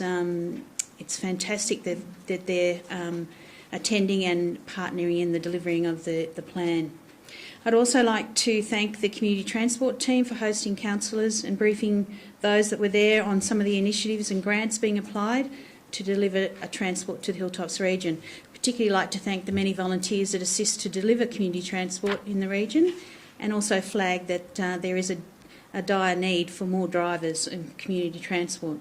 fantastic that they're attending and partnering in the delivering of the plan. I'd also like to thank the Community Transport team for hosting councillors and briefing those that were there on some of the initiatives and grants being applied to deliver a transport to the Hilltops region. Particularly like to thank the many volunteers that assist to deliver community transport in the region, and also flag that there is a dire need for more drivers in community transport.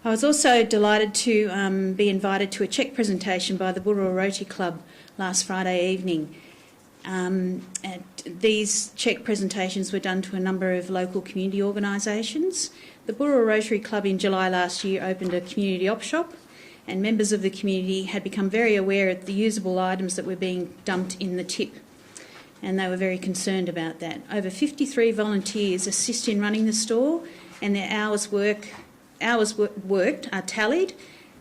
I was also delighted to be invited to a cheque presentation by the BOOROWA Rotary Club last Friday evening. And these cheque presentations were done to a number of local community organisations. The BOOROWA Rotary Club in July last year opened a community op shop, and members of the community had become very aware of the usable items that were being dumped in the tip, and they were very concerned about that. Over 53 volunteers assist in running the store, and their hours worked are tallied,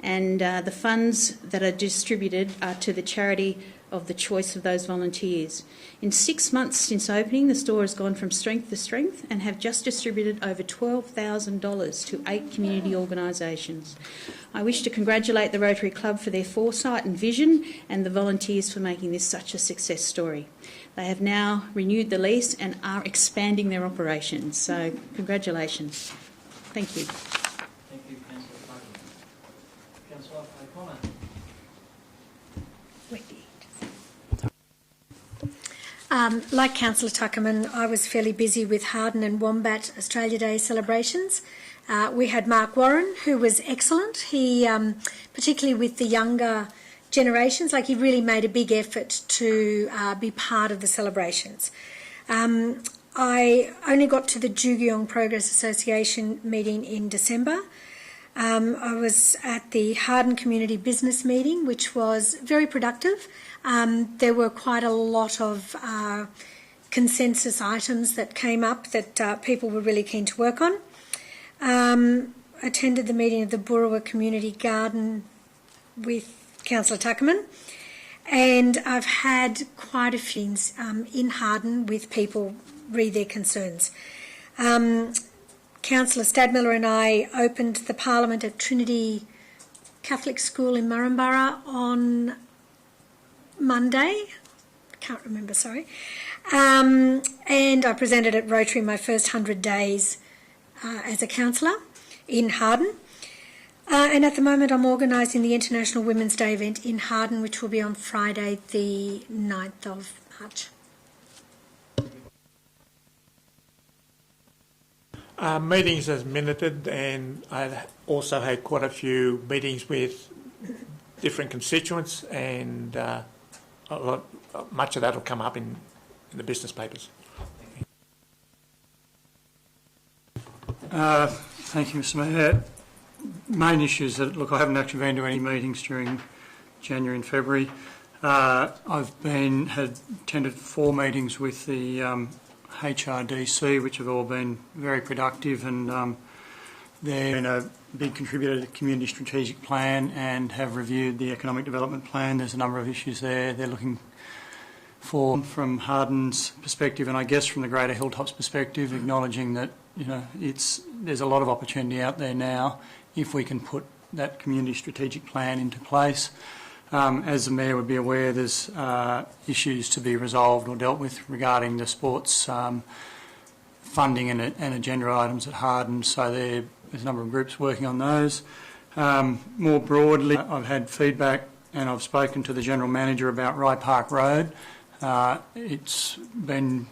and the funds that are distributed are to the charity of the choice of those volunteers. In 6 months since opening, the store has gone from strength to strength and have just distributed over $12,000 to 8 community organisations. I wish to congratulate the Rotary Club for their foresight and vision, and the volunteers for making this such a success story. They have now renewed the lease and are expanding their operations, so congratulations. Thank you. Thank you, Councillor Tuckman. Councillor O'Connor. Like Councillor Tuckerman, I was fairly busy with Harden and Wombat Australia Day celebrations. We had Mark Warren, who was excellent. He, particularly with the younger generations, he really made a big effort to be part of the celebrations. I only got to the JUGIONG Progress Association meeting in December. I was at the Harden Community Business meeting, which was very productive. There were quite a lot of consensus items that came up that people were really keen to work on. Attended the meeting of the BOOROWA Community Garden with Councillor Tuckerman, and I've had quite a few things in Harden with people re their concerns. Councillor Stadmiller and I opened the Parliament at Trinity Catholic School in Murrumburrah on Monday. Can't remember, sorry. And I presented at Rotary my first 100 days as a councillor in Harden. And at the moment I'm organising the International Women's Day event in Harden, which will be on Friday the 9th of March. Meetings as minuted, and I also had quite a few meetings with different constituents, and much of that will come up in the business papers. Thank you, Mr Mayor. Main issues that, look, I haven't actually been to any meetings during January and February. I've attended 4 meetings with the HRDC, which have all been very productive, and they've been a big contributor to the Community Strategic Plan and have reviewed the Economic Development Plan. There's a number of issues there. They're looking for, from Harden's perspective, and I guess from the greater Hilltops perspective, acknowledging that there's a lot of opportunity out there now if we can put that Community Strategic Plan into place. As the Mayor would be aware, there's issues to be resolved or dealt with regarding the sports funding and agenda items at Harden, so there's a number of groups working on those. More broadly, I've had feedback and I've spoken to the General Manager about Rye Park Road. It's been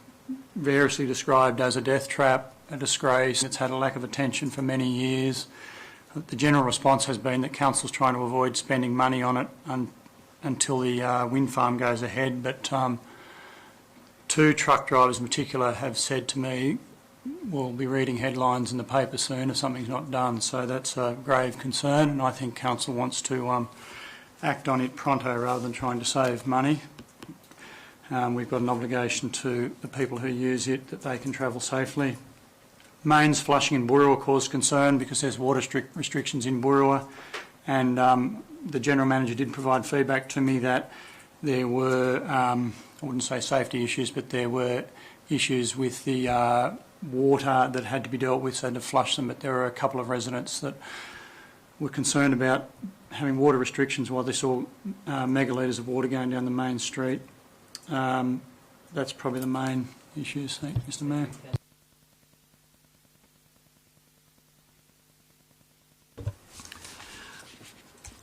variously described as a death trap, a disgrace. It's had a lack of attention for many years. The general response has been that Council's trying to avoid spending money on it until the wind farm goes ahead, but 2 truck drivers in particular have said to me, we'll be reading headlines in the paper soon if something's not done, so that's a grave concern, and I think Council wants to act on it pronto rather than trying to save money. We've got an obligation to the people who use it that they can travel safely. mains flushing in Boorowa caused concern because there's water restrictions in Boorowa, and the General Manager did provide feedback to me that there were, I wouldn't say safety issues, but there were issues with the water that had to be dealt with, so to flush them, but there were a couple of residents that were concerned about having water restrictions while they saw megalitres of water going down the main street. That's probably the main issues. Thank you, Mr. Mayor.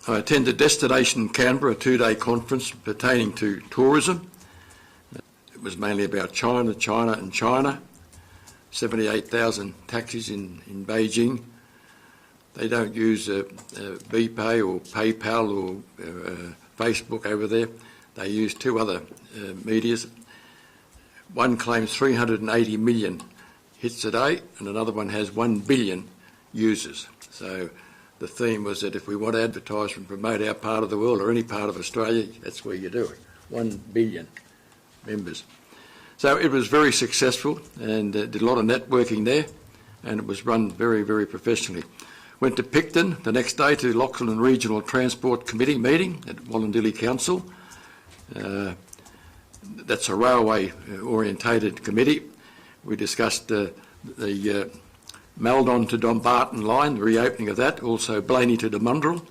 I attended Destination Canberra, a 2-day conference pertaining to tourism. It was mainly about China, China and China. 78,000 taxis in Beijing. They don't use BPay or PayPal or Facebook over there. They use 2 other medias. One claims 380 million hits a day, and another one has 1 billion users. So the theme was that if we want to advertise and promote our part of the world or any part of Australia, that's where you do it. 1 billion members. So it was very successful, and did a lot of networking there, and it was run very, very professionally. Went to Picton the next day to Lachlan Regional Transport Committee meeting at Wallandilly Council. That's a railway-orientated committee. We discussed the Maldon to Dumbarton line, the reopening of that, also Blaney to Dumundrel,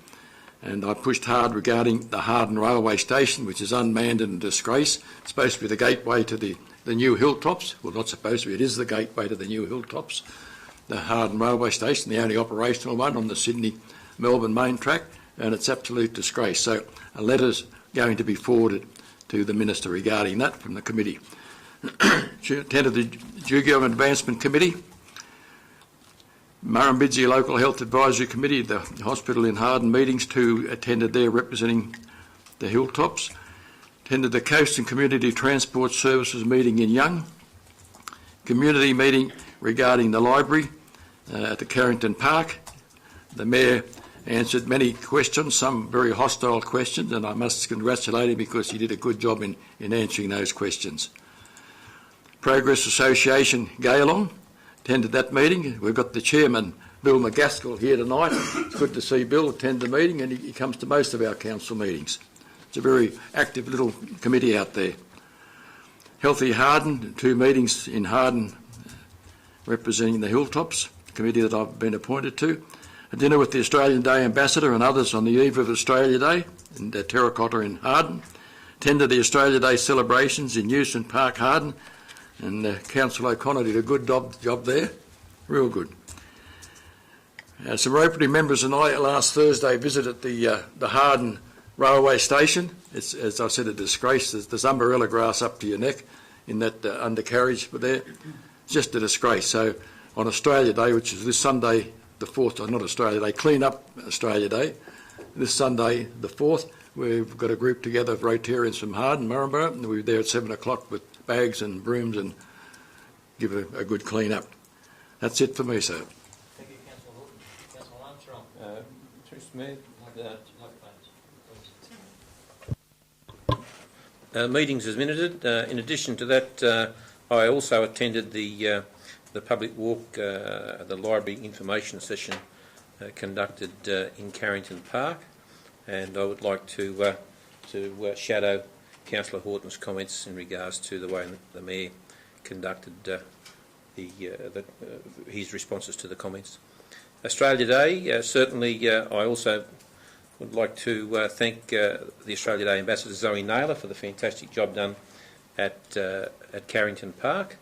and I pushed hard regarding the Harden Railway Station, which is unmanned and a disgrace. It's supposed to be the gateway to the new Hilltops. Well, not supposed to be, it is the gateway to the new Hilltops. The Harden Railway Station, the only operational one on the Sydney-Melbourne main track, and it's absolute disgrace. So a letter's going to be forwarded to the Minister regarding that from the committee. She attended the JUGIONG Advancement Committee, Murrumbidgee Local Health Advisory Committee, the hospital in Harden meetings, 2 attended there representing the Hilltops. Attended the Coast and Community Transport Services meeting in Young. Community meeting regarding the library at the Carrington Park. The Mayor answered many questions, some very hostile questions, and I must congratulate him because he did a good job in answering those questions. Progress Association Gaylong, attended that meeting. We've got the Chairman, Bill McGaskill, here tonight. It's good to see Bill attend the meeting, and he comes to most of our council meetings. It's a very active little committee out there. Healthy Harden, 2 meetings in Harden representing the Hilltops, committee that I've been appointed to. A dinner with the Australian Day Ambassador and others on the eve of Australia Day in Terracotta in Harden. Attended the Australia Day celebrations in Newson Park, Harden, and Councillor O'Connor did a good job there, real good. Some Rotary members and I last Thursday visited the Harden railway station. It's, as I said, a disgrace. There's umbrella grass up to your neck in that undercarriage, but there, it's just a disgrace. So on Australia Day, which is this Sunday, the 4th, not Australia Day, Clean Up Australia Day, this Sunday, the 4th, we've got a group together of Rotarians from Harden, Murrumburrah, and we're there at 7 o'clock with bags and brooms and give a good clean up. That's it for me, sir. Thank you, Councillor Horton. Councillor Armstrong. Mr. Mayor, meetings as minuted. In addition to that, I also attended the public walk, the library information session conducted in Carrington Park, and I would like to shadow Councillor Horton's comments in regards to the way the Mayor conducted his responses to the comments. Australia Day, certainly I also would like to thank the Australia Day Ambassador Zoe Naylor for the fantastic job done at Carrington Park,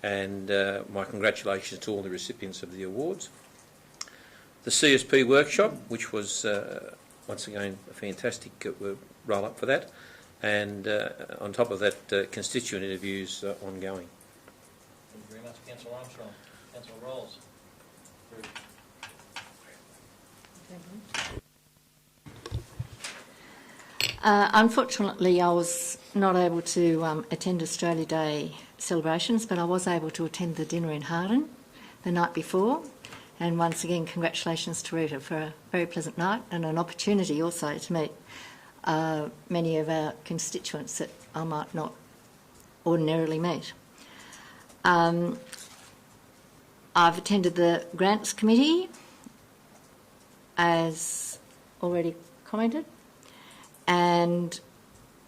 and my congratulations to all the recipients of the awards. The CSP workshop, which was once again a fantastic roll-up for that, and on top of that, constituent interviews ongoing. Thank you very much, Councillor Armstrong. Councillor Rolls. Unfortunately, I was not able to attend Australia Day celebrations, but I was able to attend the dinner in Harden the night before. And once again, congratulations to Rita for a very pleasant night and an opportunity also to meet many of our constituents that I might not ordinarily meet. I've attended the Grants Committee, as already commented, and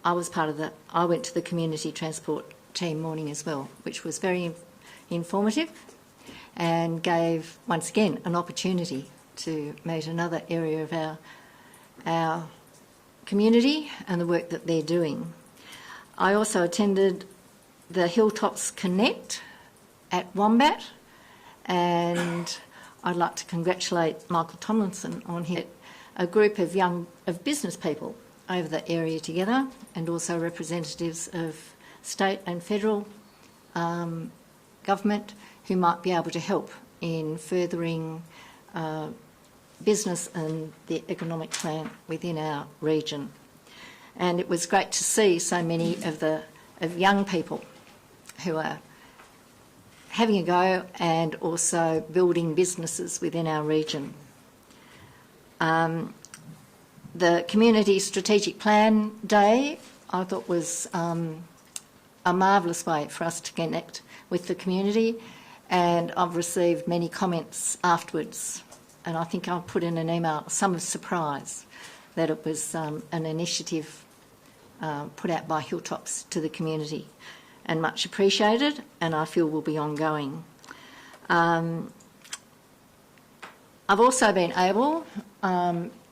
I was part of I went to the Community Transport Team morning as well, which was very informative and gave, once again, an opportunity to meet another area of our community and the work that they're doing. I also attended the Hilltops Connect at Wombat, and I'd like to congratulate Michael Tomlinson on a group of business people over that area together, and also representatives of state and federal government who might be able to help in furthering business and the economic plan within our region. And it was great to see so many of young people who are having a go and also building businesses within our region. The Community Strategic Plan Day, I thought, was a marvellous way for us to connect with the community, and I've received many comments afterwards, and I think I'll put in an email, some of surprise, that it was an initiative put out by Hilltops to the community, and much appreciated, and I feel will be ongoing. I've also been able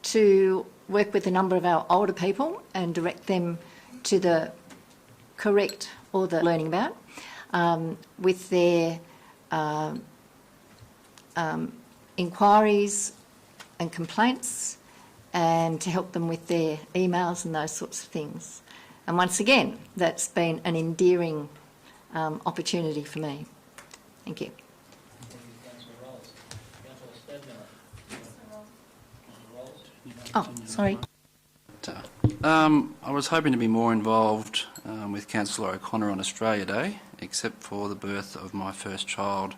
to work with a number of our older people and direct them to the correct, or the learning about, with their inquiries and complaints, and to help them with their emails and those sorts of things. And once again, that's been an endearing opportunity for me. Thank you. Oh, sorry. I was hoping to be more involved with Councillor O'Connor on Australia Day, except for the birth of my first child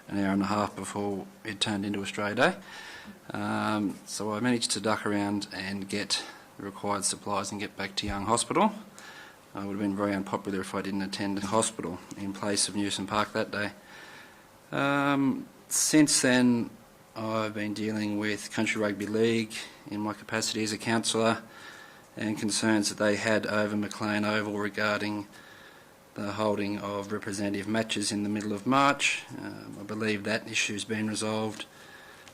an hour and a half before it turned into Australia Day. So I managed to duck around and get the required supplies and get back to Young Hospital. It would have been very unpopular if I didn't attend the hospital in place of Newsom Park that day. Since then, I've been dealing with Country Rugby League in my capacity as a councillor, and concerns that they had over McLean Oval regarding the holding of representative matches in the middle of March. I believe that issue has been resolved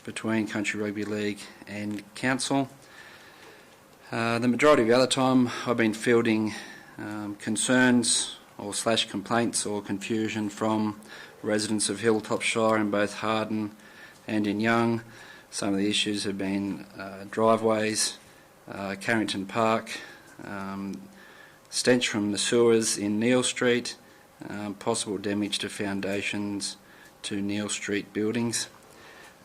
between Country Rugby League and Council. The majority of the other time I've been fielding concerns or / complaints or confusion from residents of Hilltops Shire in both Harden and in Young. Some of the issues have been driveways, Carrington Park, stench from the sewers in Neil Street, possible damage to foundations to Neil Street buildings.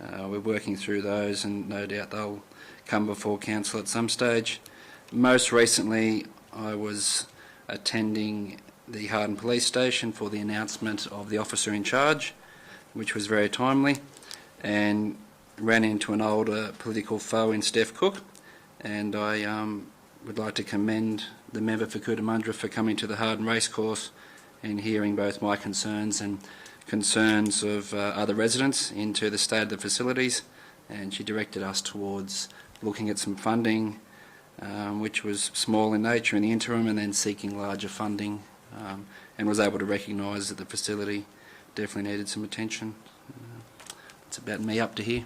We're working through those, and no doubt they'll come before Council at some stage. Most recently, I was attending the Harden Police Station for the announcement of the officer in charge, which was very timely, and ran into an older political foe in Steph Cook, and I would like to commend the member for Cootamundra for coming to the Harden Racecourse and hearing both my concerns and concerns of other residents into the state of the facilities, and she directed us towards looking at some funding, which was small in nature in the interim, and then seeking larger funding, and was able to recognise that the facility definitely needed some attention. It's about me up to here.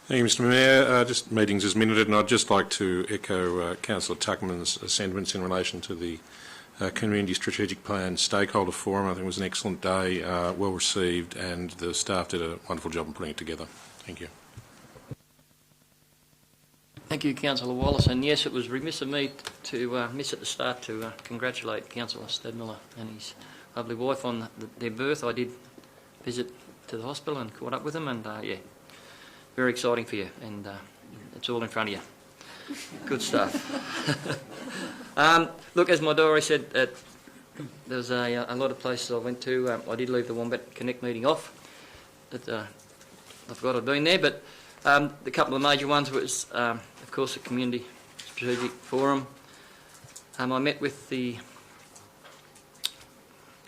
Thank you, Mr Mayor. Just meetings as minuted, and I'd just like to echo Councillor Tuckman's sentiments in relation to the Community Strategic Plan Stakeholder Forum. I think it was an excellent day, well received, and the staff did a wonderful job in putting it together. Thank you. Thank you, Councillor Wallace. And yes, it was remiss of me to miss at the start to congratulate Councillor Stedmiller and his lovely wife on their birth. I did visit to the hospital and caught up with them, and yeah, very exciting for you, and it's all in front of you. Good stuff. Look, as my diary said, there's a lot of places I went to. I did leave the Wombat Connect meeting off. I forgot I'd been there, but the couple of major ones was, of course, the Community Strategic Forum. I met with the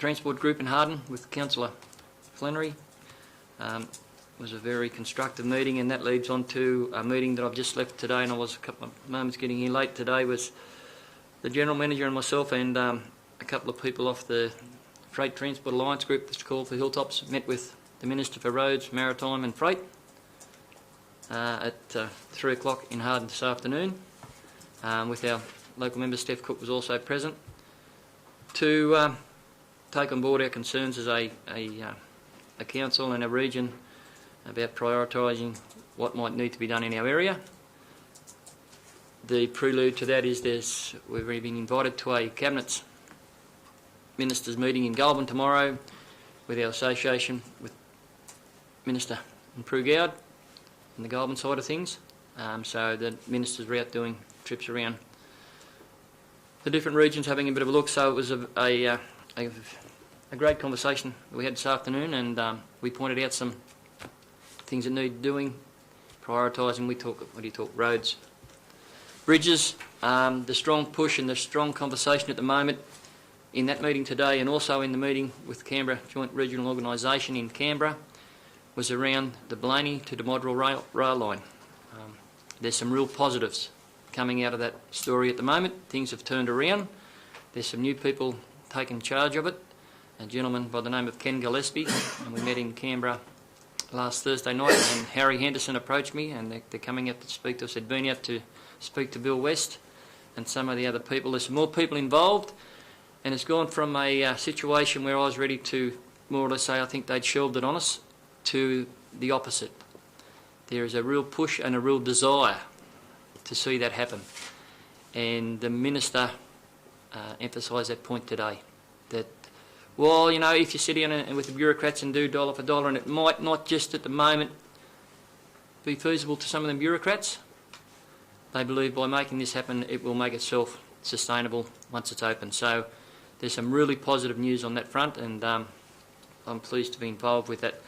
Transport Group in Harden with Councillor Flannery. It was a very constructive meeting, and that leads on to a meeting that I've just left today, and I was a couple of moments getting here late today, was the General Manager and myself and a couple of people off the Freight Transport Alliance group that's called for Hilltops, met with the Minister for Roads, Maritime and Freight at 3 o'clock in Harden this afternoon, with our local member Steph Cook was also present, to take on board our concerns as a council and a region about prioritising what might need to be done in our area. The prelude to that is we've been invited to a Cabinet Ministers meeting in Goulburn tomorrow with our association with Minister Prugowd on the Goulburn side of things. So the ministers were out doing trips around the different regions having a bit of a look. So it was a great conversation we had this afternoon, and we pointed out some things that need doing, prioritising. We talk roads, bridges, the strong push and the strong conversation at the moment in that meeting today, and also in the meeting with Canberra Joint Regional Organisation in Canberra, was around the Blaney to Demodral rail line. There's some real positives coming out of that story at the moment. Things have turned around. There's some new people taking charge of it. A gentleman by the name of Ken Gillespie, and we met in Canberra last Thursday night, and Harry Henderson approached me, and they're coming out to speak to us. They'd been out to speak to Bill West and some of the other people. There's some more people involved, and it's gone from a situation where I was ready to more or less say I think they'd shelved it on us, to the opposite. There is a real push and a real desire to see that happen, and the Minister emphasised that point today, that, well, you know, if you sit down and with the bureaucrats and do dollar for dollar, and it might not just at the moment be feasible to some of them bureaucrats, they believe by making this happen it will make itself sustainable once it's open. So there's some really positive news on that front, and I'm pleased to be involved with that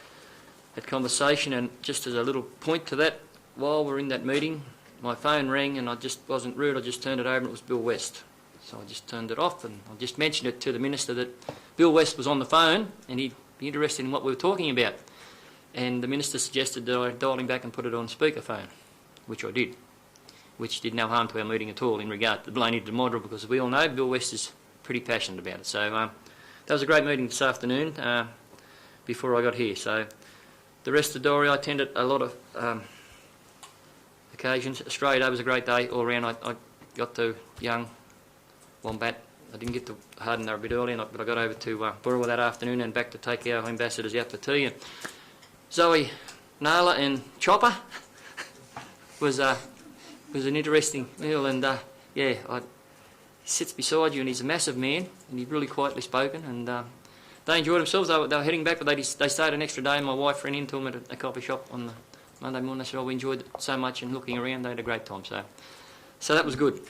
conversation. And just as a little point to that, while we're in that meeting, my phone rang, and I just wasn't rude, I just turned it over and it was Bill West. So I just turned it off, and I just mentioned it to the Minister that Bill West was on the phone and he'd be interested in what we were talking about. And the Minister suggested that I dial him back and put it on speakerphone, which I did, which did no harm to our meeting at all in regard to Blaney to Demodral, because we all know Bill West is pretty passionate about it. So that was a great meeting this afternoon before I got here. So the rest of the diary, I attended a lot of occasions. Australia Day was a great day all around. I got to Young, Wombat. I didn't get to Harden there a bit early, but I got over to BOOROWA that afternoon and back to take our ambassadors out for tea. And Zoe, Nala and Chopper was an interesting meal, and yeah, he sits beside you and he's a massive man and he's really quietly spoken, and they enjoyed themselves. They were heading back, but they stayed an extra day, and my wife ran into them at a coffee shop on the Monday morning. They said, oh, we enjoyed it so much, and looking around they had a great time, so that was good.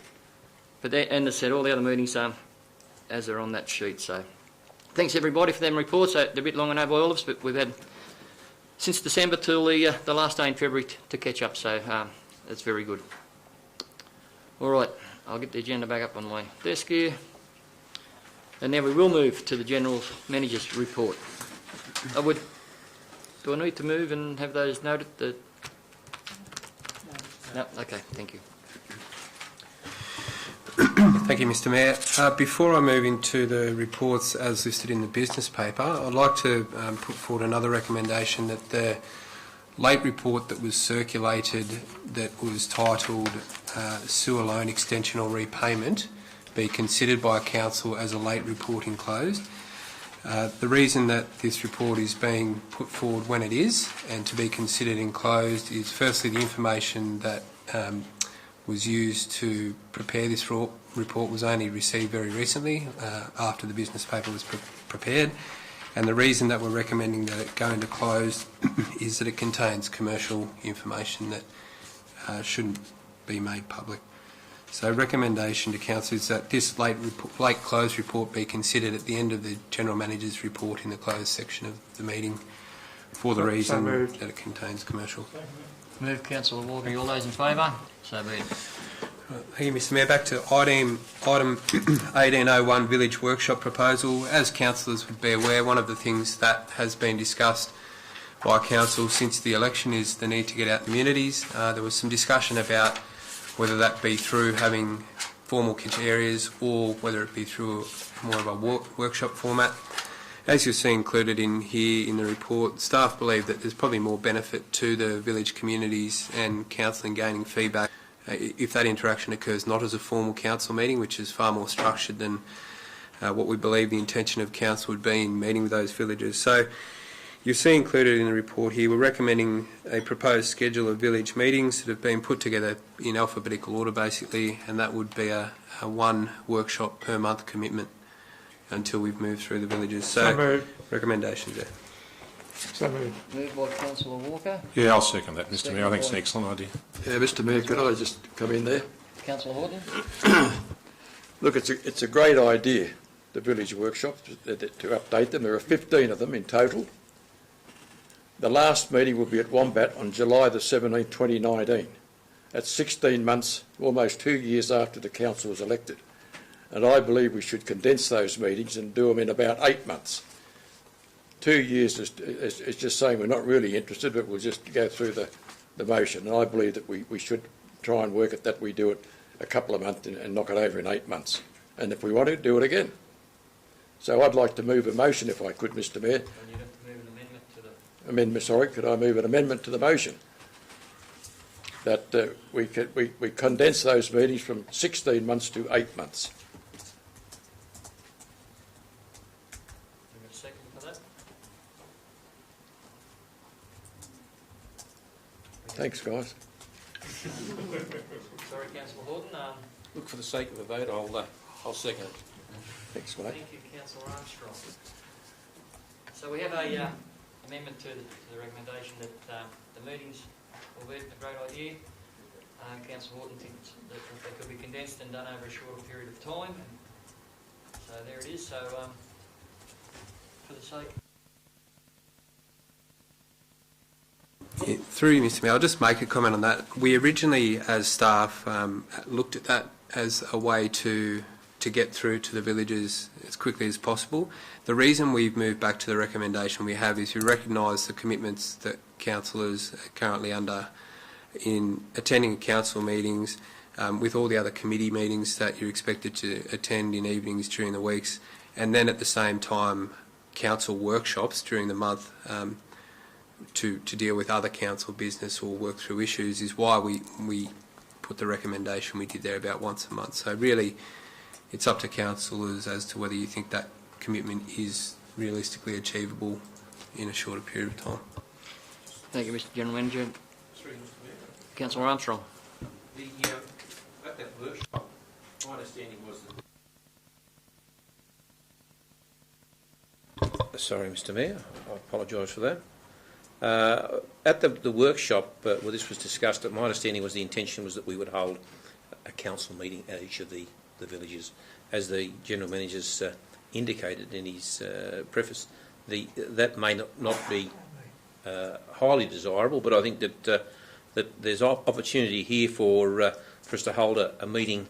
But and as I said, all the other meetings as are on that sheet. So thanks everybody for them reports. They're a bit long and over all of us, but we've had since December till the last day in February to catch up, so that's very good. All right, I'll get the agenda back up on my desk here. And now we will move to the General Manager's report. Do I need to move and have those noted? No? Okay, thank you. Thank you, Mr. Mayor. Before I move into the reports as listed in the business paper, I'd like to put forward another recommendation that the late report that was circulated that was titled Sewer Loan Extension or Repayment be considered by Council as a late report enclosed. The reason that this report is being put forward when it is and to be considered enclosed is firstly the information that was used to prepare this report was only received very recently after the business paper was prepared, and the reason that we're recommending that it go into closed is that it contains commercial information that shouldn't be made public. So recommendation to Council is that this late closed report be considered at the end of the General Manager's report in the closed section of the meeting for the reason that it contains commercial. Move, Councillor Walker. All those in favour? So be it. Thank you, Mr Mayor. Back to item 1801, Village Workshop Proposal. As councillors would be aware, one of the things that has been discussed by council since the election is the need to get out communities. There was some discussion about whether that be through having formal kitchen areas or whether it be through more of a workshop format. As you'll see included in here in the report, staff believe that there's probably more benefit to the village communities and council in gaining feedback if that interaction occurs not as a formal council meeting, which is far more structured than what we believe the intention of council would be in meeting with those villagers. So you'll see included in the report here, we're recommending a proposed schedule of village meetings that have been put together in alphabetical order basically, and that would be a one workshop per month commitment until we've moved through the villages. So recommendations there. So moved. Moved by Councillor Walker. Yeah, I'll second that, Mr Mayor. I think it's an excellent idea. Yeah, Mr Mayor, could I just come in there? Councillor Horton. Look, it's a great idea, the village workshops, to update them. There are 15 of them in total. The last meeting will be at Wombat on July the 17th, 2019. That's 16 months, almost 2 years after the council was elected. And I believe we should condense those meetings and do them in about 8 months. 2 years is just saying we're not really interested, but we'll just go through the motion. And I believe that we should try and work at that. We do it a couple of months and knock it over in 8 months. And if we want to, do it again. So I'd like to move a motion, if I could, Mr Mayor. And you'd have to move an amendment to the... Amendment, sorry, could I move an amendment to the motion? That we condense those meetings from 16 months to 8 months. Thanks, guys. Sorry, Councillor Horton. Look, for the sake of a vote, I'll second it. Thanks, mate. Thank you, Councillor Armstrong. So we have a amendment to the recommendation that the meetings will be a great idea. Councillor Horton thinks that they could be condensed and done over a shorter period of time. So there it is. So for the sake... Through you, Mr Mayor, I'll just make a comment on that. We originally, as staff, looked at that as a way to get through to the villages as quickly as possible. The reason we've moved back to the recommendation we have is we recognise the commitments that councillors are currently under in attending council meetings, with all the other committee meetings that you're expected to attend in evenings during the weeks, and then at the same time council workshops during the month to deal with other council business or work through issues, is why we put the recommendation we did there about once a month. So really it's up to councillors as to whether you think that commitment is realistically achievable in a shorter period of time. Thank you, Mr General Manager. Councillor Armstrong. At that workshop, my understanding was that... Sorry, Mr Mayor, I apologise for that. At the workshop where this was discussed, my understanding was the intention was that we would hold a council meeting at each of the villages. As the General Manager's indicated in his preface, that may not be highly desirable, but I think that there's opportunity here for us to hold a meeting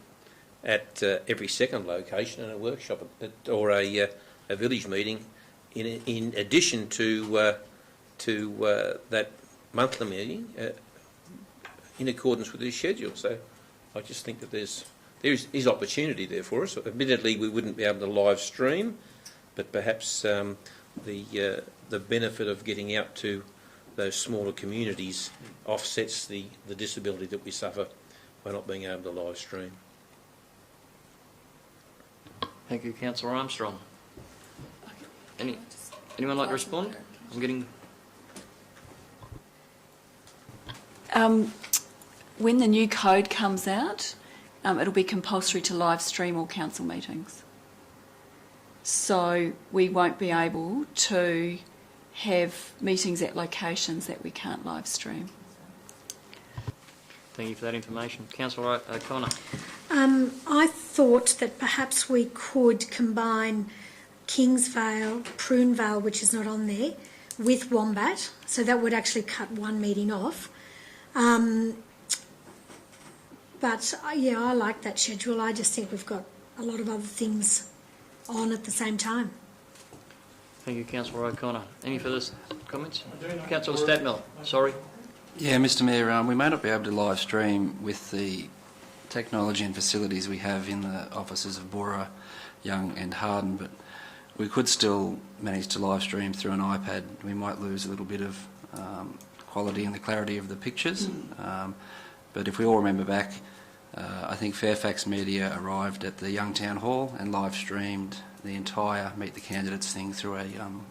at every second location and a workshop or a village meeting in addition to that monthly meeting in accordance with this schedule. So I just think that there is opportunity there for us. Admittedly, we wouldn't be able to live stream, but perhaps the benefit of getting out to those smaller communities offsets the disability that we suffer by not being able to live stream. Thank you, Councillor Armstrong. Anyone like to respond? I'm getting... When the new code comes out, it'll be compulsory to live stream all council meetings. So we won't be able to have meetings at locations that we can't live stream. Thank you for that information. Councillor O'Connor. I thought that perhaps we could combine Kingsvale, Prunevale, which is not on there, with Wombat, so that would actually cut one meeting off. but yeah, I like that schedule. I just think we've got a lot of other things on at the same time. Thank you, Councillor O'Connor. Any further comments? Councillor Statmel, sorry. Yeah, Mr Mayor, we may not be able to live stream with the technology and facilities we have in the offices of BOOROWA, Young and Harden, but we could still manage to live stream through an iPad. We might lose a little bit of quality and the clarity of the pictures, but if we all remember back, I think Fairfax Media arrived at the Young Town Hall and live streamed the entire Meet the Candidates thing through an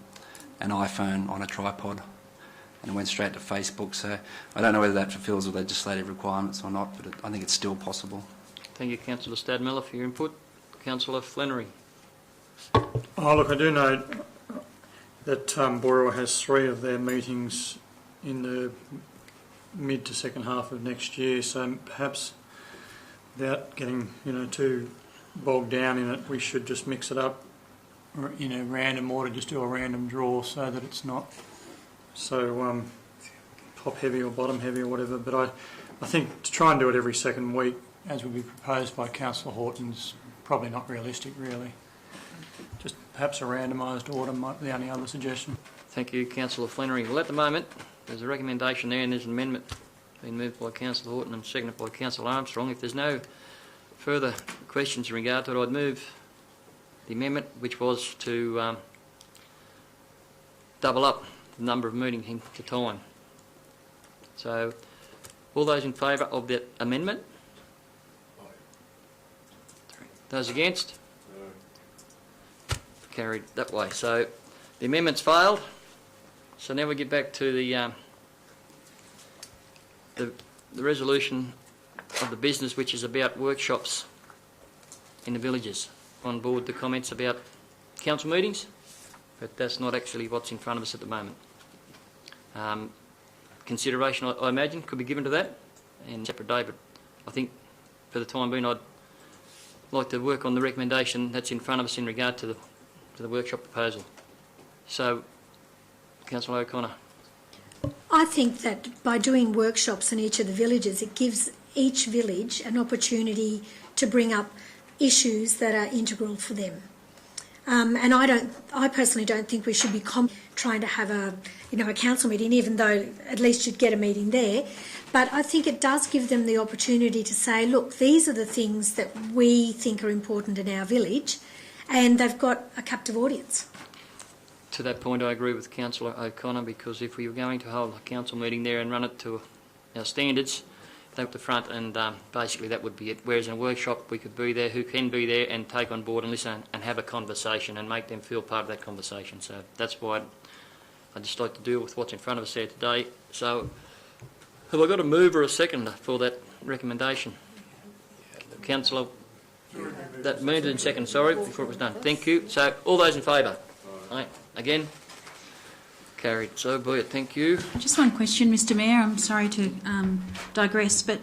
iPhone on a tripod, and it went straight to Facebook. So I don't know whether that fulfils the legislative requirements or not, but I think it's still possible. Thank you, Councillor Stadmiller, for your input. Councillor Flannery. Oh, look, I do know that BOOROWA has 3 of their meetings in the mid to second half of next year, so perhaps without getting too bogged down in it, we should just mix it up in a random order, just do a random draw so that it's not so top heavy or bottom heavy or whatever. But I think to try and do it every second week, as would be proposed by Councillor Horton's, probably not realistic, really. Just perhaps a randomised order might be the only other suggestion. Thank you, Councillor Flannery. Well, at the moment, there's a recommendation there and there's an amendment being moved by Councillor Horton and seconded by Councillor Armstrong. If there's no further questions in regard to it, I'd move the amendment, which was to double up the number of meetings into time. So, all those in favour of that amendment? Those against? No. Carried that way. So, the amendment's failed. So now we get back to the resolution of the business, which is about workshops in the villages. On board the comments about council meetings, but that's not actually what's in front of us at the moment. Consideration, I imagine, could be given to that in a separate day, but I think for the time being I'd like to work on the recommendation that's in front of us in regard to the workshop proposal. So, Councillor O'Connor. I think that by doing workshops in each of the villages, it gives each village an opportunity to bring up issues that are integral for them. And I personally don't think we should be trying to have a council meeting, even though at least you'd get a meeting there. But I think it does give them the opportunity to say, look, these are the things that we think are important in our village, and they've got a captive audience. To that point, I agree with Councillor O'Connor, because if we were going to hold a council meeting there and run it to our standards, they up the front, and basically that would be it. Whereas in a workshop, we could be there, who can be there, and take on board and listen and have a conversation and make them feel part of that conversation. So that's why I'd just like to deal with what's in front of us here today. So have I got a move or a second for that recommendation? Councillor, that moved in second, sorry, before it was done. Thank you. So all those in favour? Aye. Again? Carried. So be it. Thank you. Just one question, Mr Mayor. I'm sorry to digress, but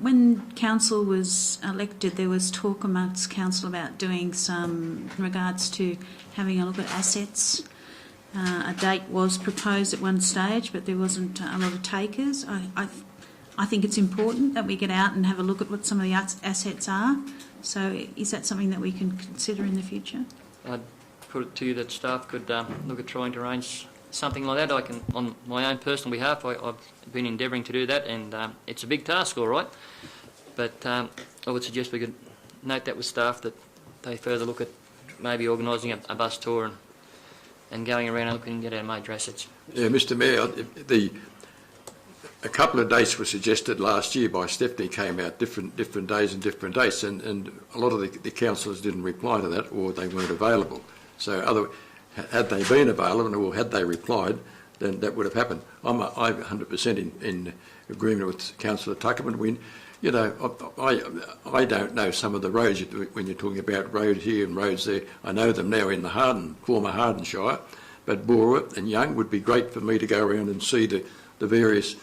when council was elected, there was talk amongst council about doing some in regards to having a look at assets. A date was proposed at one stage, but there wasn't a lot of takers. I think it's important that we get out and have a look at what some of the assets are. So is that something that we can consider in the future? I'd put it to you that staff could look at trying to arrange something like that. I can, on my own personal behalf, I've been endeavouring to do that, and it's a big task, all right. But I would suggest we could note that with staff, that they further look at maybe organising a bus tour and going around and looking at our major assets. Yeah, Mr Mayor, a couple of dates were suggested last year by Stephanie, came out different days and different dates, and a lot of the councillors didn't reply to that, or they weren't available. So had they been available, or had they replied, then that would have happened. I'm 100% in agreement with Councillor Tuckerman. I don't know some of the roads when you're talking about roads here and roads there. I know them now in the former Harden Shire, but BOOROWA and Young would be great for me to go around and see the various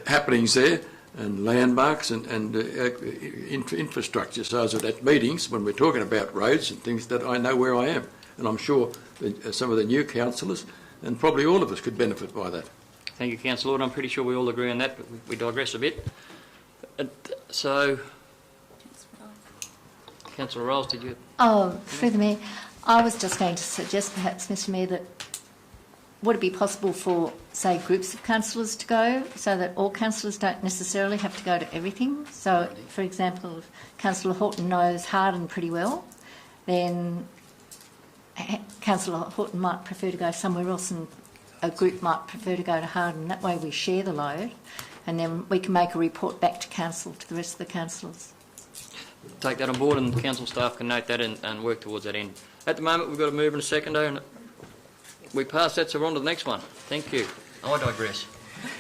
happenings there, and landmarks and infrastructure, so that at meetings, when we're talking about roads and things, that I know where I am. And I'm sure that some of the new councillors, and probably all of us, could benefit by that. Thank you, Councillor Lord. I'm pretty sure we all agree on that, but we digress a bit. So, Councillor Rolls, did you? Oh, through the Mayor, I was just going to suggest perhaps, Mr Mayor, that would it be possible for, say, groups of councillors to go so that all councillors don't necessarily have to go to everything? So, for example, if Councillor Horton knows Harden pretty well, then Councillor Horton might prefer to go somewhere else and a group might prefer to go to Harden. That way we share the load and then we can make a report back to council, to the rest of the councillors. Take that on board and the council staff can note that and work towards that end. At the moment we've got a mover and a seconder and we pass that, so we're on to the next one. Thank you. I digress.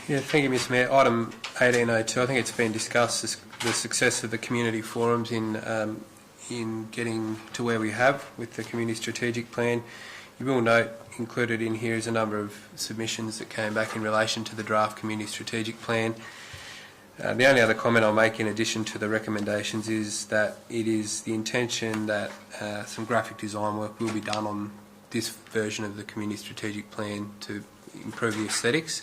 Yeah, thank you, Mr Mayor. Item 1802, I think it's been discussed, the success of the community forums in getting to where we have with the community strategic plan. You will note included in here is a number of submissions that came back in relation to the draft community strategic plan. The only other comment I'll make in addition to the recommendations is that it is the intention that some graphic design work will be done on this version of the community strategic plan to improve the aesthetics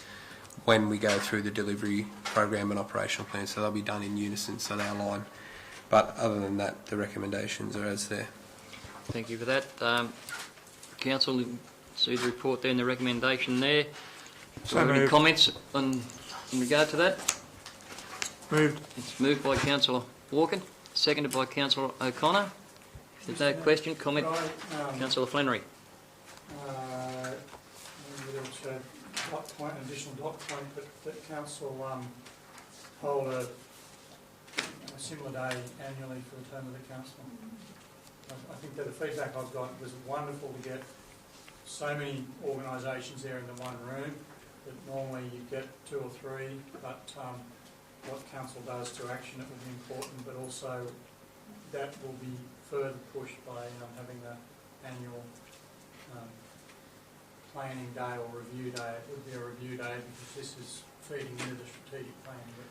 when we go through the delivery program and operational plan. So they'll be done in unison, so they align. But other than that, the recommendations are as there. Thank you for that. Council, see the report there and the recommendation there. So any comments in regard to that? Moved. It's moved by Councillor Walken, seconded by Councillor O'Connor. If there's no question, comment, Councillor Flannery. An additional dot point that council hold a similar day annually for the term of the council. I think that the feedback I've got was wonderful to get so many organisations there in the one room, that normally you get 2 or 3, but what council does to action it will be important, but also that will be further pushed by having the annual planning day or review day. It would be a review day because this is feeding into the strategic plan, but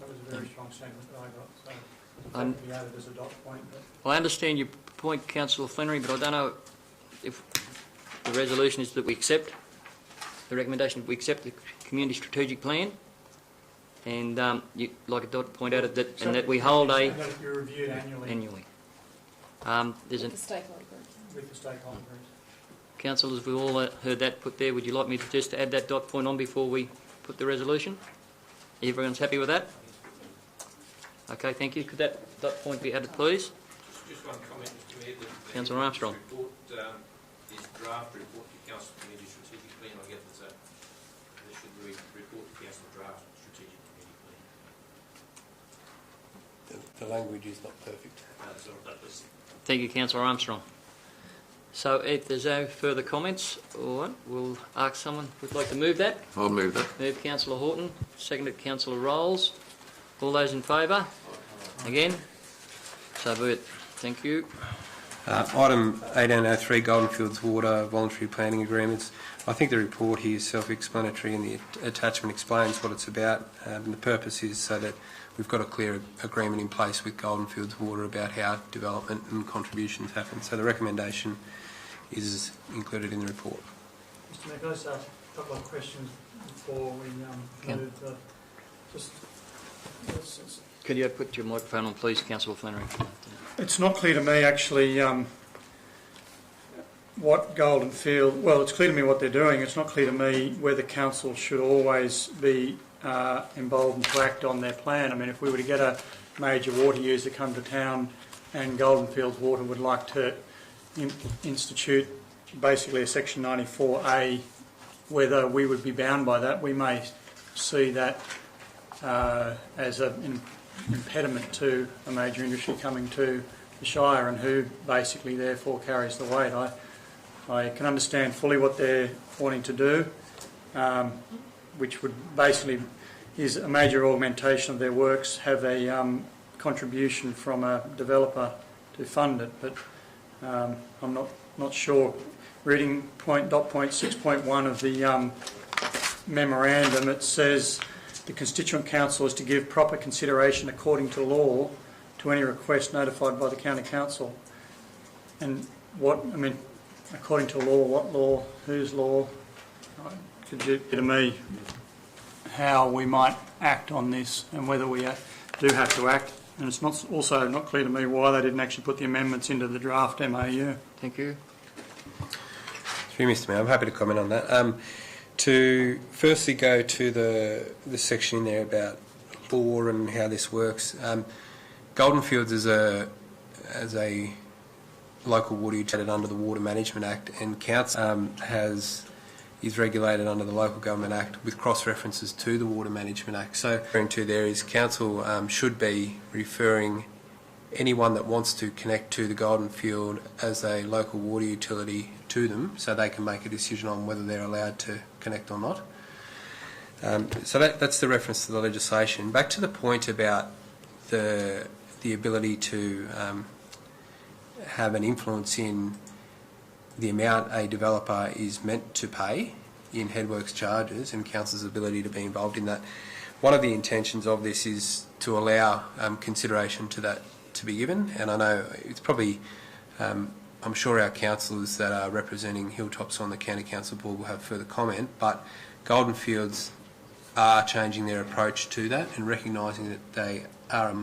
that was a very strong statement that I got, so it could be added as a dot point. But I understand your point, Councillor Flannery, but I don't know if the resolution is that we accept the recommendation that we accept the community strategic plan, and you, like a dot point added that, and that we hold a that it be reviewed annually. There's with the stakeholder groups. With the stakeholder groups. Councillors, we've all heard that put there. Would you like me to just add that dot point on before we put the resolution? Everyone's happy with that? Okay, thank you. Could that dot point be added, please? Just one comment, Mr Mayor. Councillor Armstrong. Report, this draft report to Council Community Strategic Plan, I get that there should be report to Council draft strategic community plan. The language is not perfect. Thank you, Councillor Armstrong. So if there's no further comments, all right, we'll ask someone who'd like to move that. I'll move that. Move Councillor Horton, seconded Councillor Rolls. All those in favour? Again? So be it. Thank you. Item 1803, Goldenfields Water Voluntary Planning Agreements. I think the report here is self-explanatory and the attachment explains what it's about. And the purpose is so that we've got a clear agreement in place with Goldenfields Water about how development and contributions happen. So the recommendation is included in the report. Mr Mayor, can I just ask a couple of questions before we move the... Could you put your microphone on, please, Councillor Flannery? It's not clear to me, actually, what Goldenfield... Well, it's clear to me what they're doing. It's not clear to me whether council should always be involved to act on their plan. I mean, if we were to get a major water user come to town and Goldenfields Water would like to institute basically a Section 94A, whether we would be bound by that, we may see that as an impediment to a major industry coming to the Shire and who basically therefore carries the weight. I can understand fully what they're wanting to do, which would basically is a major augmentation of their works, have a contribution from a developer to fund it, but I'm not sure. Reading dot point 6.1 of the memorandum, it says the constituent council is to give proper consideration according to law to any request notified by the county council. And according to law, what law, whose law? Could you to me how we might act on this and whether we do have to act. And it's also not clear to me why they didn't actually put the amendments into the draft MAU. Thank you. Through Mr Mayor, I'm happy to comment on that. To firstly go to the section in there about law and how this works. Goldenfields as a local water utility under the Water Management Act, and council is regulated under the Local Government Act with cross-references to the Water Management Act. So referring to there is council should be referring anyone that wants to connect to the Goldenfield as a local water utility to them, so they can make a decision on whether they're allowed to connect or not. So that's the reference to the legislation. Back to the point about the ability to have an influence in the amount a developer is meant to pay in headworks charges and council's ability to be involved in that. One of the intentions of this is to allow consideration to that to be given, and I know it's probably, I'm sure our councillors that are representing Hilltops on the County Council Board will have further comment, but Goldenfields are changing their approach to that and recognising that they are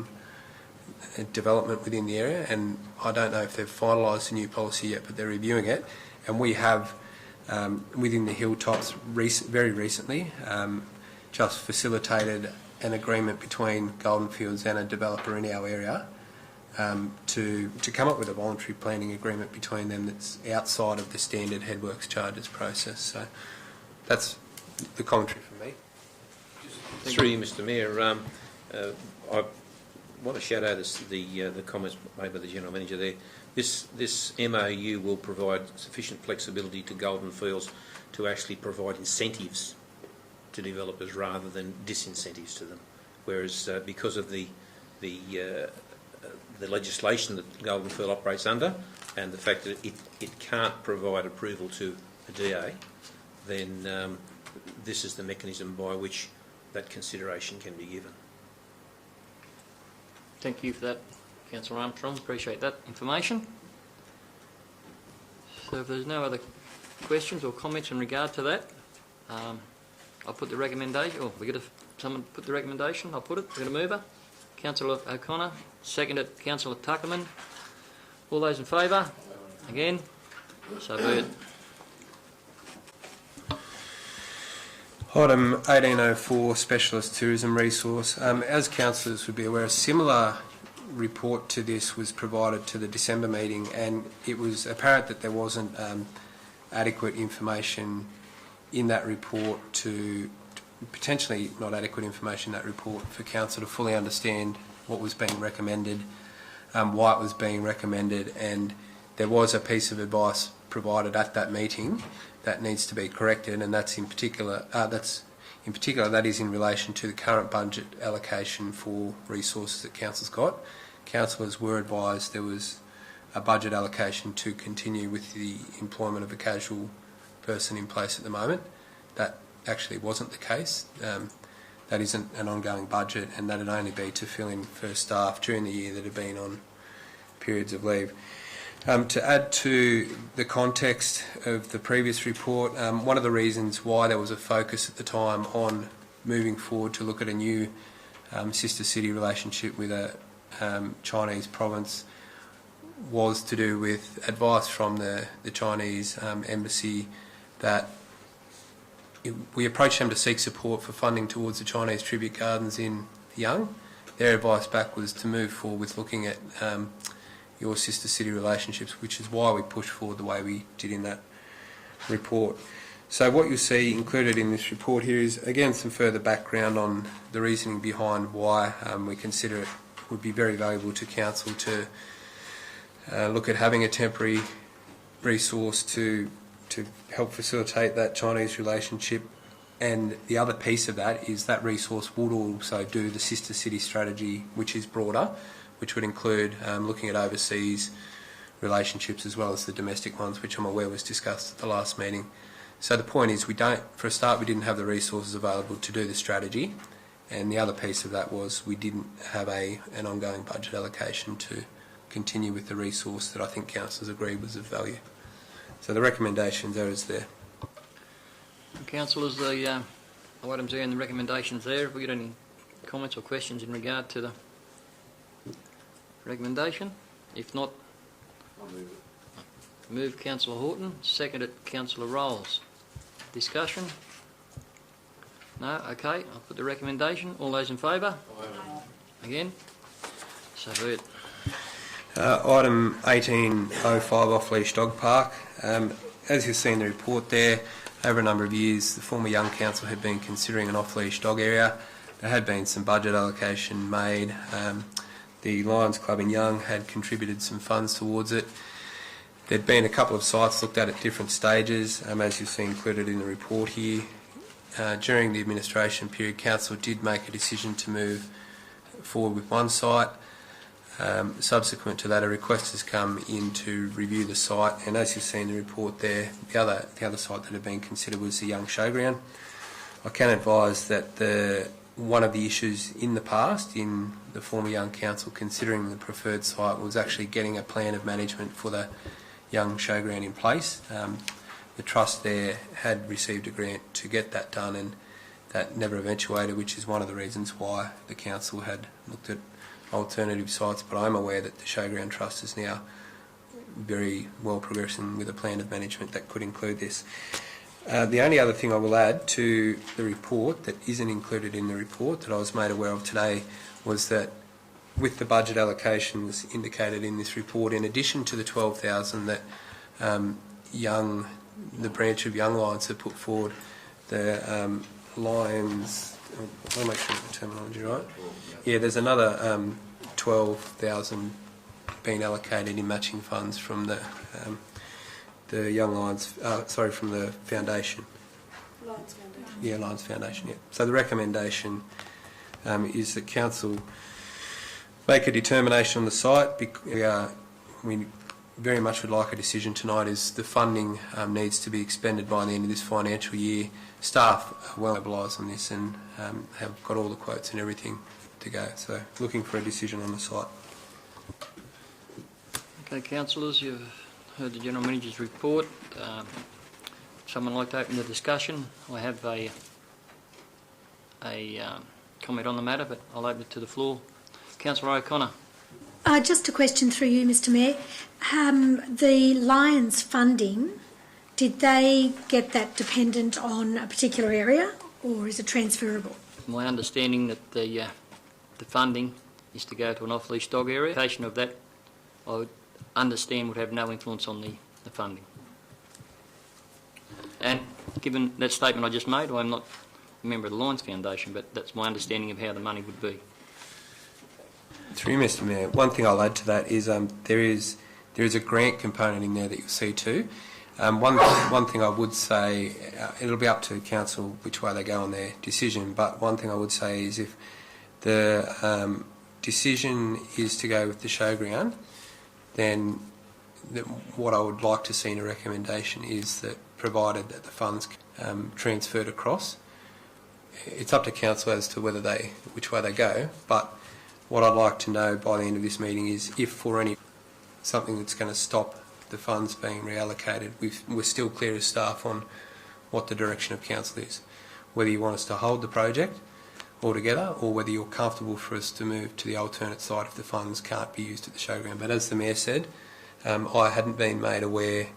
a development within the area, and I don't know if they've finalised the new policy yet, but they're reviewing it, and we have within the Hilltops very recently just facilitated an agreement between Goldenfields and a developer in our area to come up with a voluntary planning agreement between them that's outside of the standard headworks charges process. So that's the commentary from me. Through you, Mr Mayor, I want to shout out the comments made by the General Manager there. This MOU will provide sufficient flexibility to Goldenfields to actually provide incentives to developers rather than disincentives to them. Whereas because of the legislation that Goldenfield operates under and the fact that it can't provide approval to a DA, then this is the mechanism by which that consideration can be given. Thank you for that, Councillor Armstrong. Appreciate that information. So if there's no other questions or comments in regard to that, I'll put the recommendation. Oh, we get someone put the recommendation. I'll put it. We're going to move her. Councillor O'Connor, seconded Councillor Tuckerman. All those in favour? Again? So be it. Item 1804, Specialist Tourism Resource. As councillors would be aware, a similar report to this was provided to the December meeting, and it was apparent that there wasn't adequate information in that report potentially not adequate information in that report for council to fully understand what was being recommended, why it was being recommended, and there was a piece of advice provided at that meeting that needs to be corrected, and that's in particular that is in relation to the current budget allocation for resources that council's got. Councillors were advised there was a budget allocation to continue with the employment of a casual person in place at the moment. That actually wasn't the case. That isn't an ongoing budget, and that'd only be to fill in for staff during the year that have been on periods of leave. To add to the context of the previous report, one of the reasons why there was a focus at the time on moving forward to look at a new sister city relationship with a Chinese province was to do with advice from the Chinese embassy that we approached them to seek support for funding towards the Chinese tribute gardens in Young. Their advice back was to move forward with looking at your sister city relationships, which is why we pushed forward the way we did in that report. So what you'll see included in this report here is, again, some further background on the reasoning behind why we consider it would be very valuable to council to look at having a temporary resource to help facilitate that Chinese relationship. And the other piece of that is that resource would also do the sister city strategy, which is broader, which would include looking at overseas relationships as well as the domestic ones, which I'm aware was discussed at the last meeting. So the point is, for a start, we didn't have the resources available to do the strategy, and the other piece of that was we didn't have an ongoing budget allocation to continue with the resource that I think councillors agreed was of value. So the recommendations are as there. Councillors, the items there and the recommendations there. Have we got any comments or questions in regard to the recommendation? If not, move Councillor Horton, seconded Councillor Rolls. Discussion? No? Okay, I'll put the recommendation. All those in favour? Again? So be it. Item 1805, off-leash dog park. As you've seen in the report there, over a number of years, the former Young Council had been considering an off-leash dog area. There had been some budget allocation made. The Lions Club in Young had contributed some funds towards it. There'd been a couple of sites looked at different stages, as you see included in the report here. During the administration period, Council did make a decision to move forward with one site. Subsequent to that, a request has come in to review the site, and as you've seen in the report there, the other site that had been considered was the Young Showground. I can advise that one of the issues in the past in the former Young Council considering the preferred site was actually getting a plan of management for the Young Showground in place. The trust there had received a grant to get that done, and that never eventuated, which is one of the reasons why the council had looked at alternative sites. But I'm aware that the Showground Trust is now very well progressing with a plan of management that could include this. The only other thing I will add to the report that isn't included in the report that I was made aware of today was that with the budget allocations indicated in this report, in addition to the 12,000 that the branch of Young Lions have put forward, the Lions, I want to make sure the terminology right. Yeah, there's another 12,000 being allocated in matching funds from the Young Lions, from the foundation. Lions Foundation. Yeah, Lions Foundation, yeah. So the recommendation is that Council make a determination on the site. We very much would like a decision tonight is the funding needs to be expended by the end of this financial year. Staff are well mobilised on this and have got all the quotes and everything to go. So looking for a decision on the site. Okay, councillors, you've heard the General Manager's report. Someone like to open the discussion? I have a comment on the matter, but I'll open it to the floor. Councillor O'Connor. Just a question through you, Mr Mayor. The Lions funding, did they get that dependent on a particular area, or is it transferable? My understanding that the funding is to go to an off-leash dog area. The of that, I would understand, would have no influence on the funding. And given that statement I just made, I'm not a member of the Lions Foundation, but that's my understanding of how the money would be. Through you, Mr Mayor, one thing I'll add to that is there is a grant component in there that you'll see too. One thing I would say, it'll be up to Council which way they go on their decision, but one thing I would say is if the decision is to go with the showground, then what I would like to see in a recommendation is that provided that the funds transferred across, it's up to Council as to which way they go, but what I'd like to know by the end of this meeting is if for something that's going to stop the funds being reallocated, we're still clear as staff on what the direction of Council is. Whether you want us to hold the project altogether or whether you're comfortable for us to move to the alternate site if the funds can't be used at the showground. But as the Mayor said, I hadn't been made aware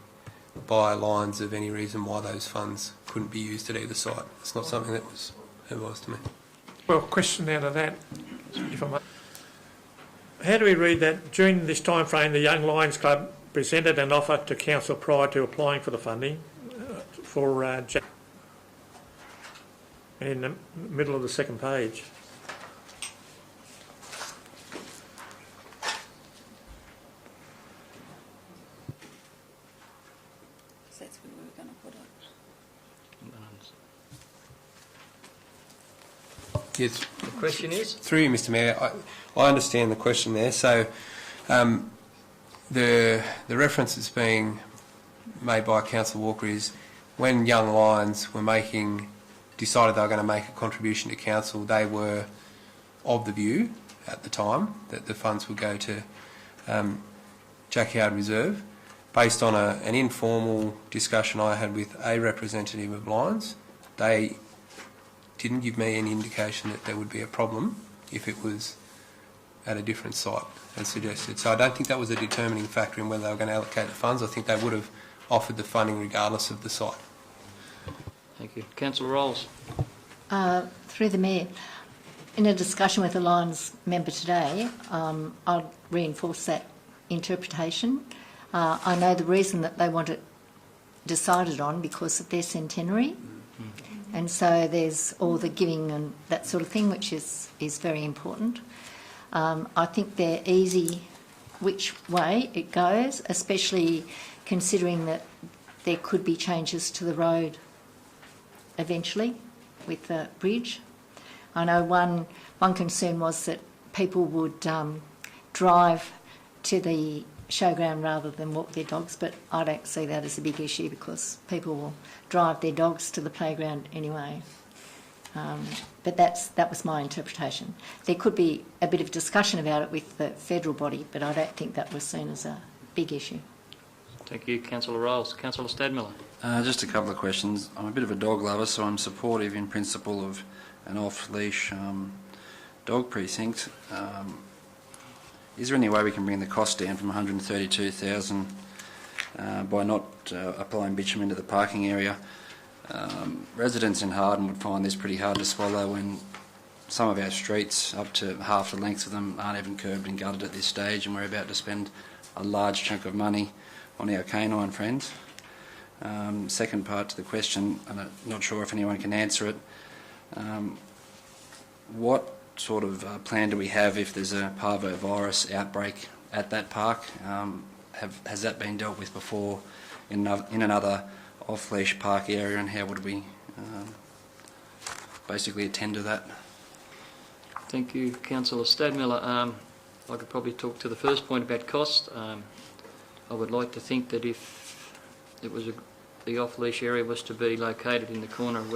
by Lions of any reason why those funds couldn't be used at either site. It's not something that was advised to me. Well, question out of that, if I may. How do we read that? During this time frame, the Young Lions Club presented an offer to Council prior to applying for the funding for in the middle of the second page. That's where we were going to put it. Yes. The question is? Through you, Mr Mayor, I understand the question there. So the reference that's being made by Councillor Walker is when Young Lions were decided they were going to make a contribution to Council, they were of the view at the time that the funds would go to Jack Howard Reserve. Based on an informal discussion I had with a representative of Lions, they didn't give me any indication that there would be a problem if it was at a different site as suggested. So I don't think that was a determining factor in whether they were going to allocate the funds. I think they would have offered the funding regardless of the site. Thank you. Councillor Rolls. Through the Mayor, in a discussion with the Lions member today, I'll reinforce that interpretation. I know the reason that they want it decided on because of their centenary, and so there's all the giving and that sort of thing, which is very important. I think they're easy which way it goes, especially considering that there could be changes to the road eventually with the bridge. I know one concern was that people would drive to the showground rather than walk their dogs, but I don't see that as a big issue because people will drive their dogs to the playground anyway. But that was my interpretation. There could be a bit of discussion about it with the federal body, but I don't think that was seen as a big issue. Thank you, Councillor Rolls. Councillor Stadmiller. Just a couple of questions. I'm a bit of a dog lover, so I'm supportive in principle of an off-leash dog precinct. Is there any way we can bring the cost down from $132,000 by not applying bitumen to the parking area? Residents in Harden would find this pretty hard to swallow when some of our streets, up to half the length of them, aren't even curbed and gutted at this stage, and we're about to spend a large chunk of money on our canine friends. Second part to the question, and I'm not sure if anyone can answer it, what sort of plan do we have if there's a parvovirus outbreak at that park? Has that been dealt with before in another off-leash park area, and how would we basically attend to that? Thank you, Councillor Stadmiller. I could probably talk to the first point about cost. I would like to think that if it was the off-leash area was to be located in the corner of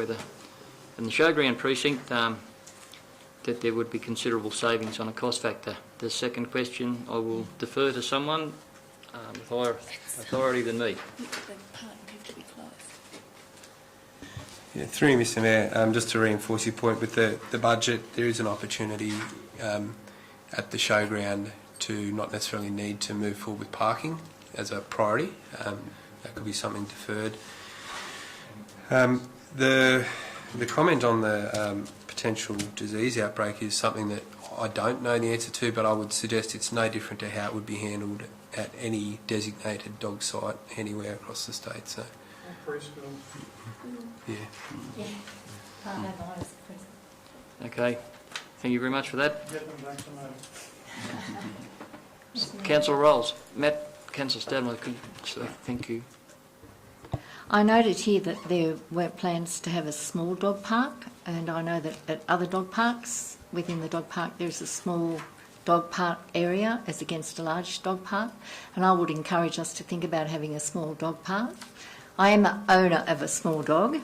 in the showground precinct, that there would be considerable savings on a cost factor. The second question I will defer to someone with higher authority than me. Yeah, through you, Mr Mayor, just to reinforce your point with the budget, there is an opportunity at the showground to not necessarily need to move forward with parking as a priority. That could be something deferred. The comment on the potential disease outbreak is something that I don't know the answer to, but I would suggest it's no different to how it would be handled at any designated dog site anywhere across the state. So, yeah. Okay, thank you very much for that. Councillor Rolls. Councillor Stadmiller, could you say thank you? I noted here that there weren't plans to have a small dog park, and I know that at other dog parks, within the dog park, there's a small dog park area as against a large dog park, and I would encourage us to think about having a small dog park. I am the owner of a small dog,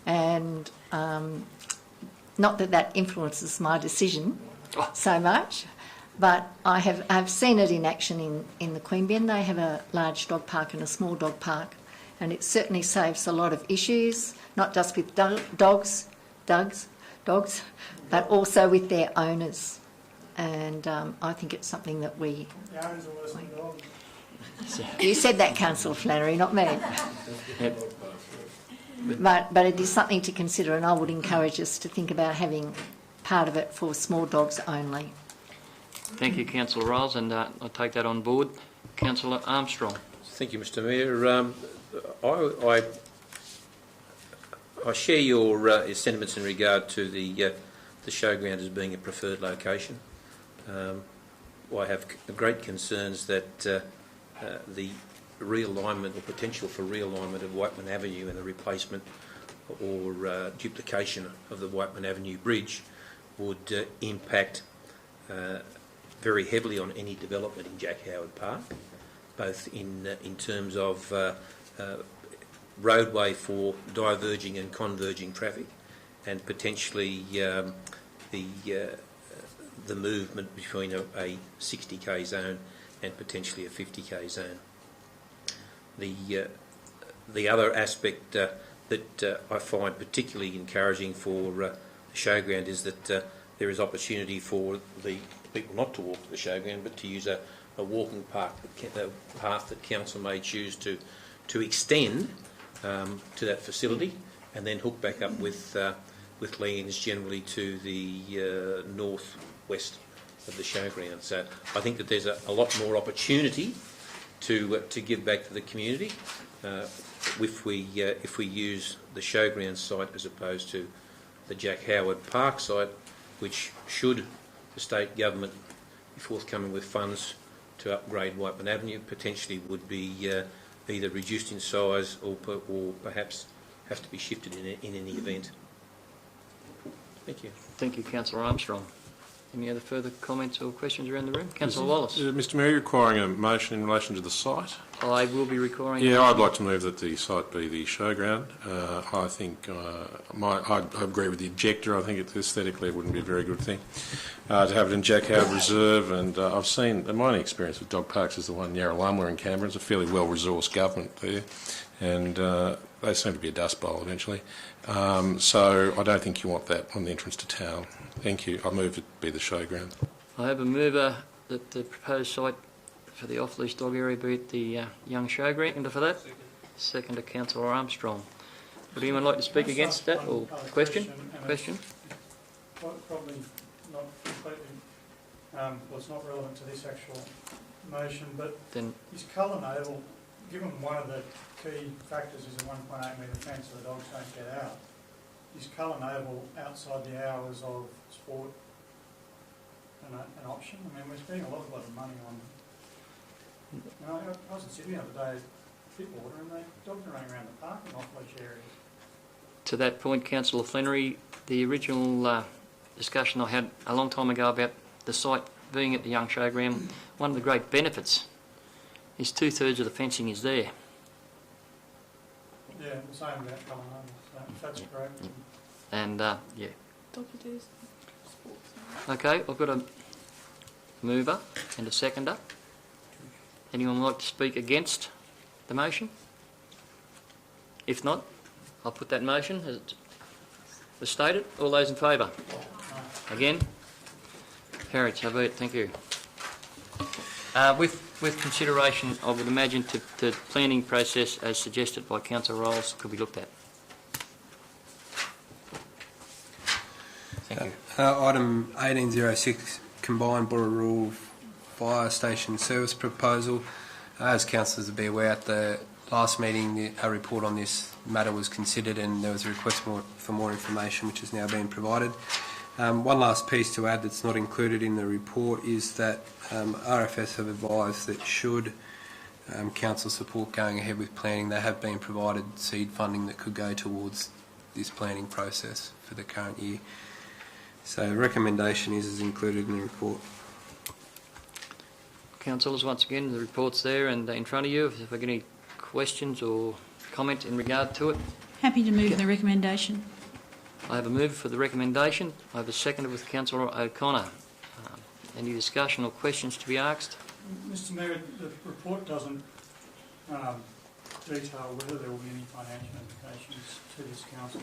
and not that that influences my decision so much, but I've seen it in action in the Queanbeyan. They have a large dog park and a small dog park, and it certainly saves a lot of issues, not just with dogs, but also with their owners. And I think it's something that we... The owners are worse than dogs. You said that, Councillor Flannery, not me. But it is something to consider, and I would encourage us to think about having part of it for small dogs only. Thank you, Councillor Rolls, and I'll take that on board. Councillor Armstrong. Thank you, Mr Mayor. I share your sentiments in regard to the showground as being a preferred location. I have great concerns that the realignment or potential for realignment of Whiteman Avenue and the replacement or duplication of the Whiteman Avenue bridge would impact very heavily on any development in Jack Howard Park, both in terms of roadway for diverging and converging traffic, and potentially the movement between a 60k zone and potentially a 50k zone. The other aspect that I find particularly encouraging for showground is that there is opportunity for the people not to walk to the showground, but to use a walking path that council may choose to extend to that facility, and then hook back up with lanes generally to the north-west of the showground. So I think that there's a lot more opportunity to give back to the community if we use the showground site as opposed to the Jack Howard Park site, which, should the state government be forthcoming with funds to upgrade Whiteman Avenue, potentially would be either reduced in size or perhaps have to be shifted in any event. Thank you. Thank you, Councillor Armstrong. Any other further comments or questions around the room? Councillor Wallace. Mr Mayor, you're requiring a motion in relation to the site? I will be requiring... Yeah, I'd like to move that the site be the showground. I think I agree with the objector. I think aesthetically it wouldn't be a very good thing to have it in Jack Howard Reserve. And I've seen, my only experience with dog parks is the one in Yarralumla in Canberra. It's a fairly well-resourced government there, and they seem to be a dust bowl eventually. So I don't think you want that on the entrance to town. Thank you. I move it be the showground. I have a mover that the proposed site for the off-leash dog area be at the Young Showground. For that? Second to Councillor Armstrong. Would anyone like to speak against that or question? Question? Probably not completely, well, it's not relevant to this actual motion, but then is colour naval, given one of the key factors is a 1.8 metre fence so the dogs don't get out, is colour naval outside the hours of sport an option? I mean, we're spending a lot of money on... You know, I was in Sydney the other day, Fitwater, and dogs are running around the park in off-leash areas. To that point, Councillor Flannery, the original discussion I had a long time ago about the site being at the Young Showground, one of the great benefits is 2/3 of the fencing is there. Yeah, the same about colour naval, so that's correct. And, yeah. Doggy doos. Okay, I've got a mover and a seconder. Anyone like to speak against the motion? If not, I'll put that motion as it was stated. All those in favour? Again? Carried, so be it. Thank you. With consideration, I would imagine the planning process as suggested by Councillor Rolls could be looked at. Thank you. Item 1806, combined Boorrowa Fire Station Service Proposal. As councillors will be aware, at the last meeting a report on this matter was considered and there was a request for more information which has now been provided. One last piece to add that's not included in the report is that RFS have advised that should council support going ahead with planning, they have been provided seed funding that could go towards this planning process for the current year. So the recommendation is included in the report. Councillors, once again, the report's there and in front of you. If I get any questions or comment in regard to it. Happy to move the recommendation. I have a move for the recommendation. I have a seconder with Councillor O'Connor. Any discussion or questions to be asked? Mr Mayor, the report doesn't detail whether there will be any financial implications to this council.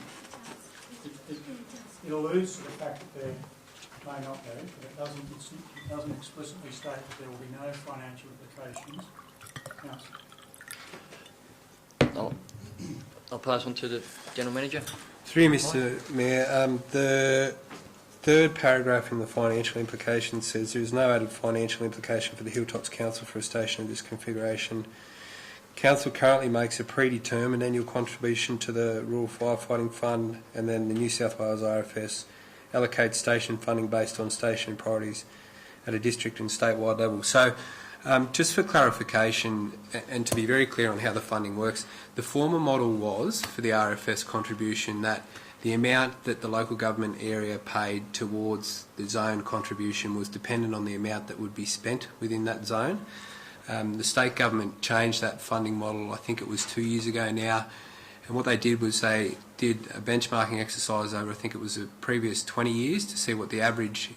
It alludes to the fact that there may not be, but it doesn't explicitly state that there will be no financial implications. I'll pass on to the General Manager. Through you, Mr Mayor, the third paragraph in the financial implication says there is no added financial implication for the Hilltops Council for a station of this configuration. Council currently makes a predetermined annual contribution to the Rural Firefighting Fund, and then the New South Wales RFS allocates station funding based on station priorities at a district and statewide level. So just for clarification and to be very clear on how the funding works, the former model was for the RFS contribution that the amount that the local government area paid towards the zone contribution was dependent on the amount that would be spent within that zone. The state government changed that funding model, I think it was 2 years ago now, and what they did was they did a benchmarking exercise over, I think it was the previous 20 years, to see what the average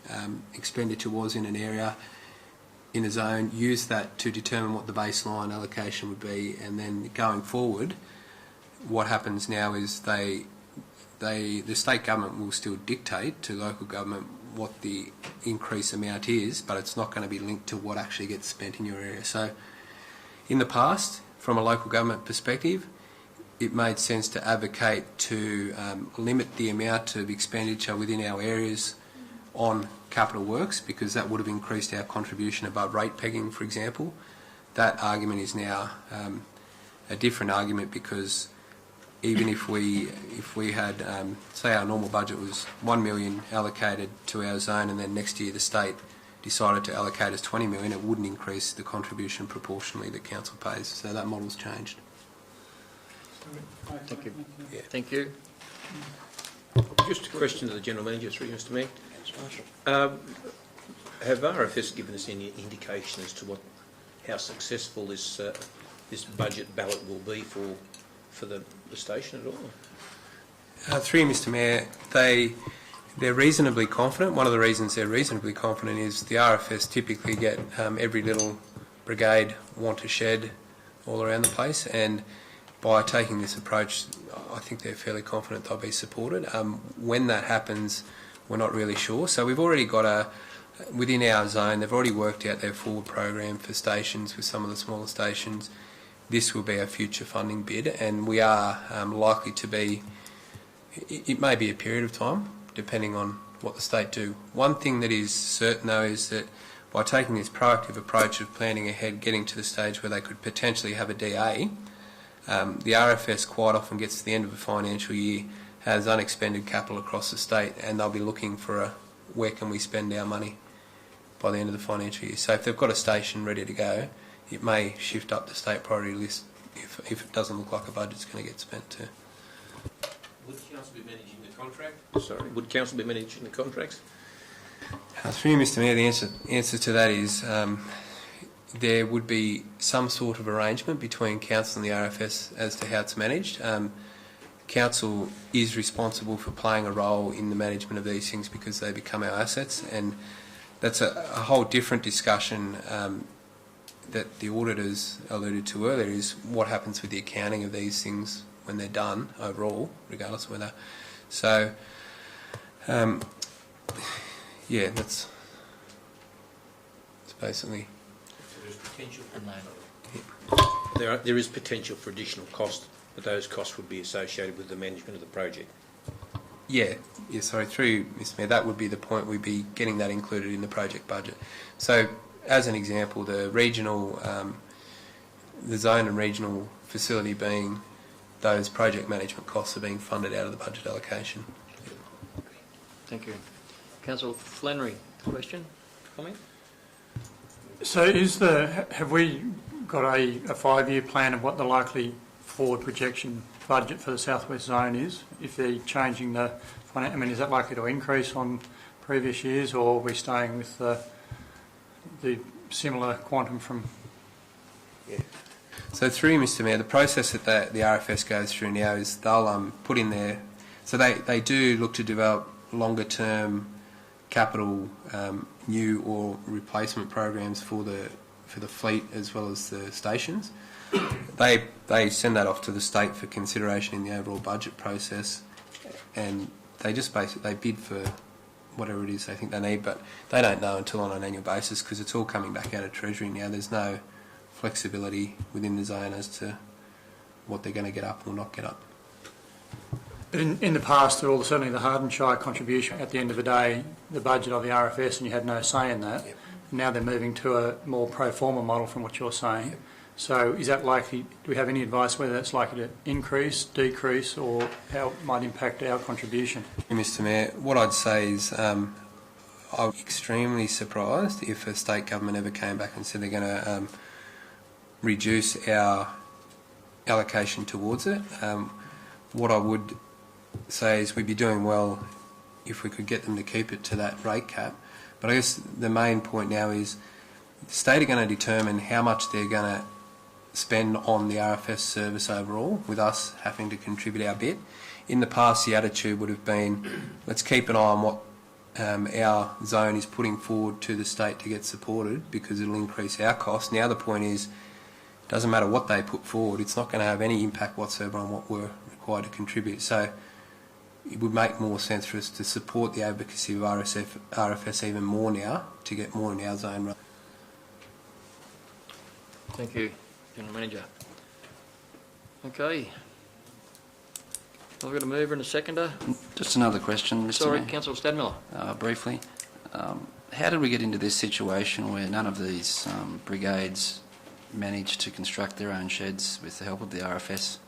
expenditure was in an area, in a zone, used that to determine what the baseline allocation would be, and then going forward, what happens now is they the state government will still dictate to local government what the increase amount is, but it's not going to be linked to what actually gets spent in your area. So in the past, from a local government perspective, it made sense to advocate to limit the amount of expenditure within our areas on capital works, because that would have increased our contribution above rate pegging, for example. That argument is now a different argument, because even if we had, say our normal budget was 1 million allocated to our zone, and then next year the state decided to allocate us 20 million, it wouldn't increase the contribution proportionally that council pays. So that model's changed. Thank you. Yeah. Thank you. Just a question to the General Manager, through you, Mr Mayor. Have RFS given us any indication as to how successful this budget ballot will be for the station at all? Through you, Mr Mayor, they're reasonably confident. One of the reasons they're reasonably confident is the RFS typically get every little brigade want a shed all around the place, and by taking this approach, I think they're fairly confident they'll be supported. When that happens, we're not really sure. So we've already got within our zone, they've already worked out their forward program for stations with some of the smaller stations. This will be a future funding bid, and we are likely to be, it may be a period of time, depending on what the state do. One thing that is certain, though, is that by taking this proactive approach of planning ahead, getting to the stage where they could potentially have a DA, the RFS quite often gets to the end of a financial year, has unexpended capital across the state, and they'll be looking for where can we spend our money by the end of the financial year. So if they've got a station ready to go, it may shift up the state priority list if it doesn't look like a budget's going to get spent too. Would council be managing the contract? Sorry, would council be managing the contracts? Through you, Mr Mayor, the answer to that is there would be some sort of arrangement between council and the RFS as to how it's managed. Council is responsible for playing a role in the management of these things because they become our assets, and that's a whole different discussion that the auditors alluded to earlier, is what happens with the accounting of these things when they're done overall, regardless of whether. So, yeah, that's basically. There is potential for additional cost, but those costs would be associated with the management of the project. Yeah, sorry, through Mr Mayor, that would be the point. We'd be getting that included in the project budget. So, as an example, the regional, the zone and regional facility being those project management costs are being funded out of the budget allocation. Thank you. Councillor Flannery, question, comment? So have we got a 5-year plan of what the likely forward projection budget for the Southwest Zone is? If they're changing the, I mean, is that likely to increase on previous years, or are we staying with the similar quantum from? Yeah. So through you, Mr Mayor, the process that the RFS goes through now is they'll put in there, so they do look to develop longer term capital new or replacement programs for the fleet as well as the stations. They send that off to the state for consideration in the overall budget process, and they just basically bid for whatever it is they think they need, but they don't know until on an annual basis because it's all coming back out of Treasury now. There's no flexibility within the zone as to what they're going to get up or not get up. But in the past, certainly the Hardenshire contribution, at the end of the day, the budget of the RFS, and you had no say in that. Yep. Now they're moving to a more pro forma model from what you're saying. Yep. So is that likely, do we have any advice whether that's likely to increase, decrease, or how it might impact our contribution? Mr Mayor, what I'd say is I'm extremely surprised if a state government ever came back and said they're going to reduce our allocation towards it. What I would say is we'd be doing well if we could get them to keep it to that rate cap. But I guess the main point now is the state are going to determine how much they're going to spend on the RFS service overall, with us having to contribute our bit. In the past, the attitude would have been, let's keep an eye on what our zone is putting forward to the state to get supported because it'll increase our costs. Now the point is, it doesn't matter what they put forward, it's not going to have any impact whatsoever on what we're required to contribute. So it would make more sense for us to support the advocacy of RFS even more now to get more in our zone. Thank you, General Manager. Okay. I've got a mover and a seconder. Just another question, Mr. Sorry, Mayor. Councillor Stadmiller. Briefly, how did we get into this situation where none of these brigades managed to construct their own sheds with the help of the RFS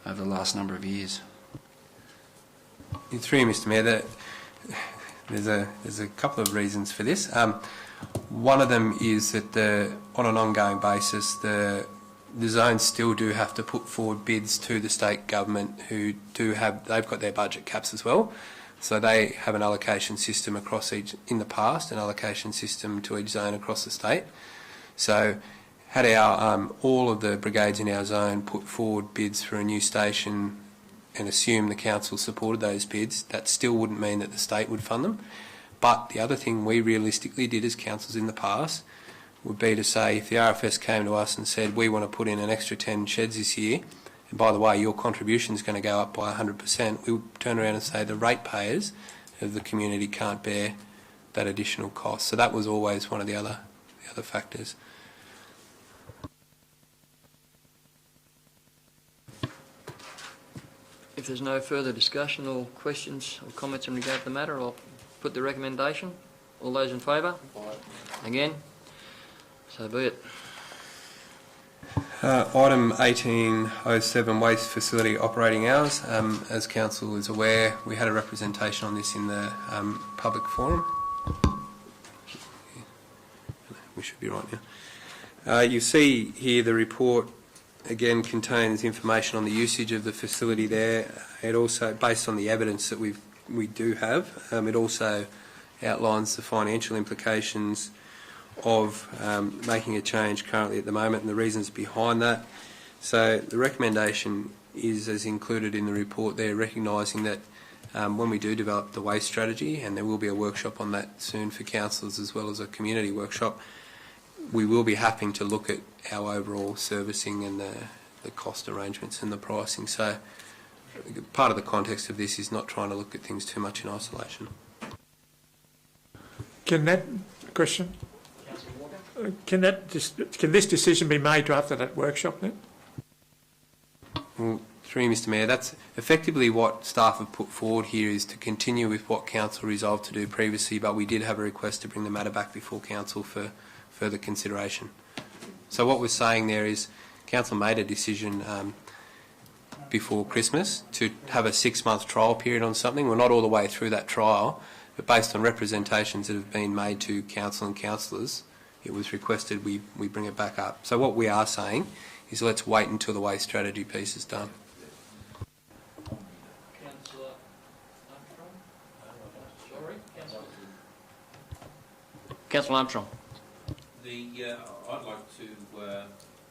over the last number of years? Through you, Mr. Mayor, there's a couple of reasons for this. One of them is that on an ongoing basis, the zones still do have to put forward bids to the state government, who they've got their budget caps as well. So they have an allocation system across each, in the past, an allocation system to each zone across the state. So had all of the brigades in our zone put forward bids for a new station and assume the council supported those bids, that still wouldn't mean that the state would fund them. But the other thing we realistically did as councils in the past would be to say, if the RFS came to us and said, we want to put in an extra 10 sheds this year, and by the way, your contribution is going to go up by 100%, we would turn around and say the ratepayers of the community can't bear that additional cost. So that was always one of the other factors. If there's no further discussion or questions or comments in regard to the matter, I'll put the recommendation. All those in favour? Again? So be it. Item 1807, waste facility operating hours. As council is aware, we had a representation on this in the public forum. We should be right now. You see here the report again contains information on the usage of the facility there. It also, based on the evidence that we do have, it also outlines the financial implications of making a change currently at the moment and the reasons behind that. So the recommendation is, as included in the report there, recognising that when we do develop the waste strategy, and there will be a workshop on that soon for councillors as well as a community workshop, we will be having to look at our overall servicing and the cost arrangements and the pricing. So part of the context of this is not trying to look at things too much in isolation. Can this decision be made after that workshop then? Well, through you, Mr. Mayor, that's effectively what staff have put forward here, is to continue with what council resolved to do previously, but we did have a request to bring the matter back before council for further consideration. So what we're saying there is council made a decision before Christmas to have a 6-month trial period on something. We're not all the way through that trial, but based on representations that have been made to council and councillors, it was requested we bring it back up. So what we are saying is let's wait until the waste strategy piece is done. Councillor Armstrong. I'd like to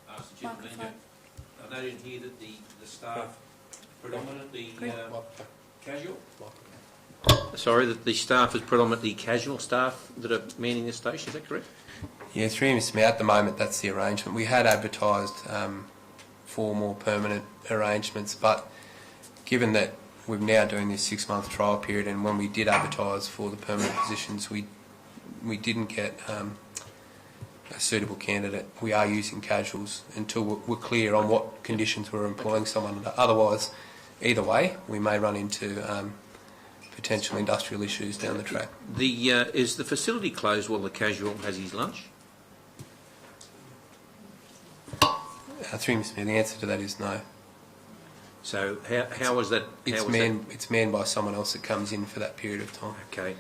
ask the General Manager. I noted here that the staff predominantly casual. Sorry, that the staff is predominantly casual staff that are manning the station. Is that correct? Yeah, through you, Mr. Mayor, at the moment that's the arrangement. We had advertised for more permanent arrangements, but given that we're now doing this 6-month trial period, and when we did advertise for the permanent positions, we didn't get a suitable candidate. We are using casuals until we're clear on what conditions we're employing someone under. Otherwise, either way, we may run into potential industrial issues down the track. Is the facility closed while the casual has his lunch? Through Mr. Mayor, the answer to that is no. So how was that? It's manned by someone else that comes in for that period of time. Okay.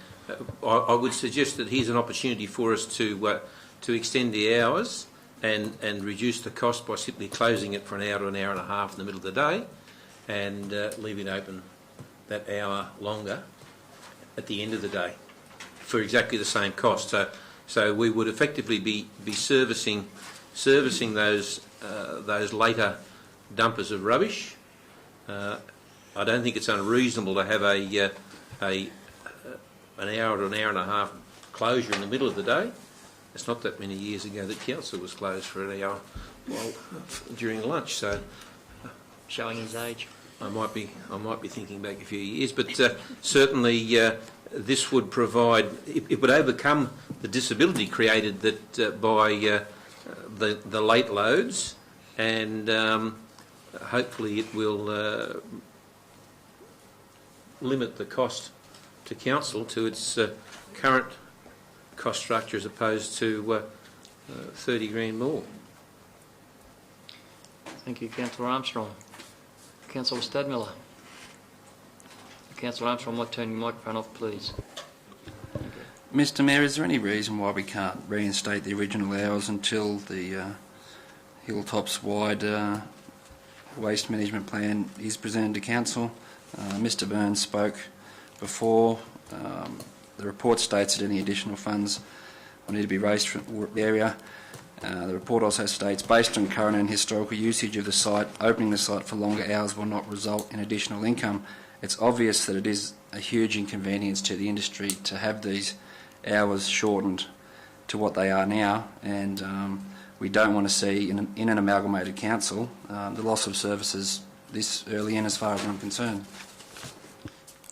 I would suggest that here's an opportunity for us to extend the hours and reduce the cost by simply closing it for an hour to an hour and a half in the middle of the day, and leaving it open that hour longer at the end of the day for exactly the same cost. So we would effectively be servicing those later dumpers of rubbish. I don't think it's unreasonable to have an hour to an hour and a half closure in the middle of the day. It's not that many years ago that council was closed for an hour during lunch. So showing his age. I might be thinking back a few years, but certainly this would provide. It would overcome the disability created by the late loads, and hopefully it will limit the cost to council to its current cost structure, as opposed to 30 grand more. Thank you, Councillor Armstrong. Councillor Stadmiller. Councillor Armstrong, I might turn your microphone off, please. Mr Mayor, is there any reason why we can't reinstate the original hours until the Hilltops wide waste management plan is presented to council? Mr Burns spoke before. The report states that any additional funds will need to be raised from the area. The report also states, based on current and historical usage of the site, opening the site for longer hours will not result in additional income. It's obvious that it is a huge inconvenience to the industry to have these hours shortened to what they are now, and we don't want to see in an amalgamated council the loss of services this early in, as far as I'm concerned.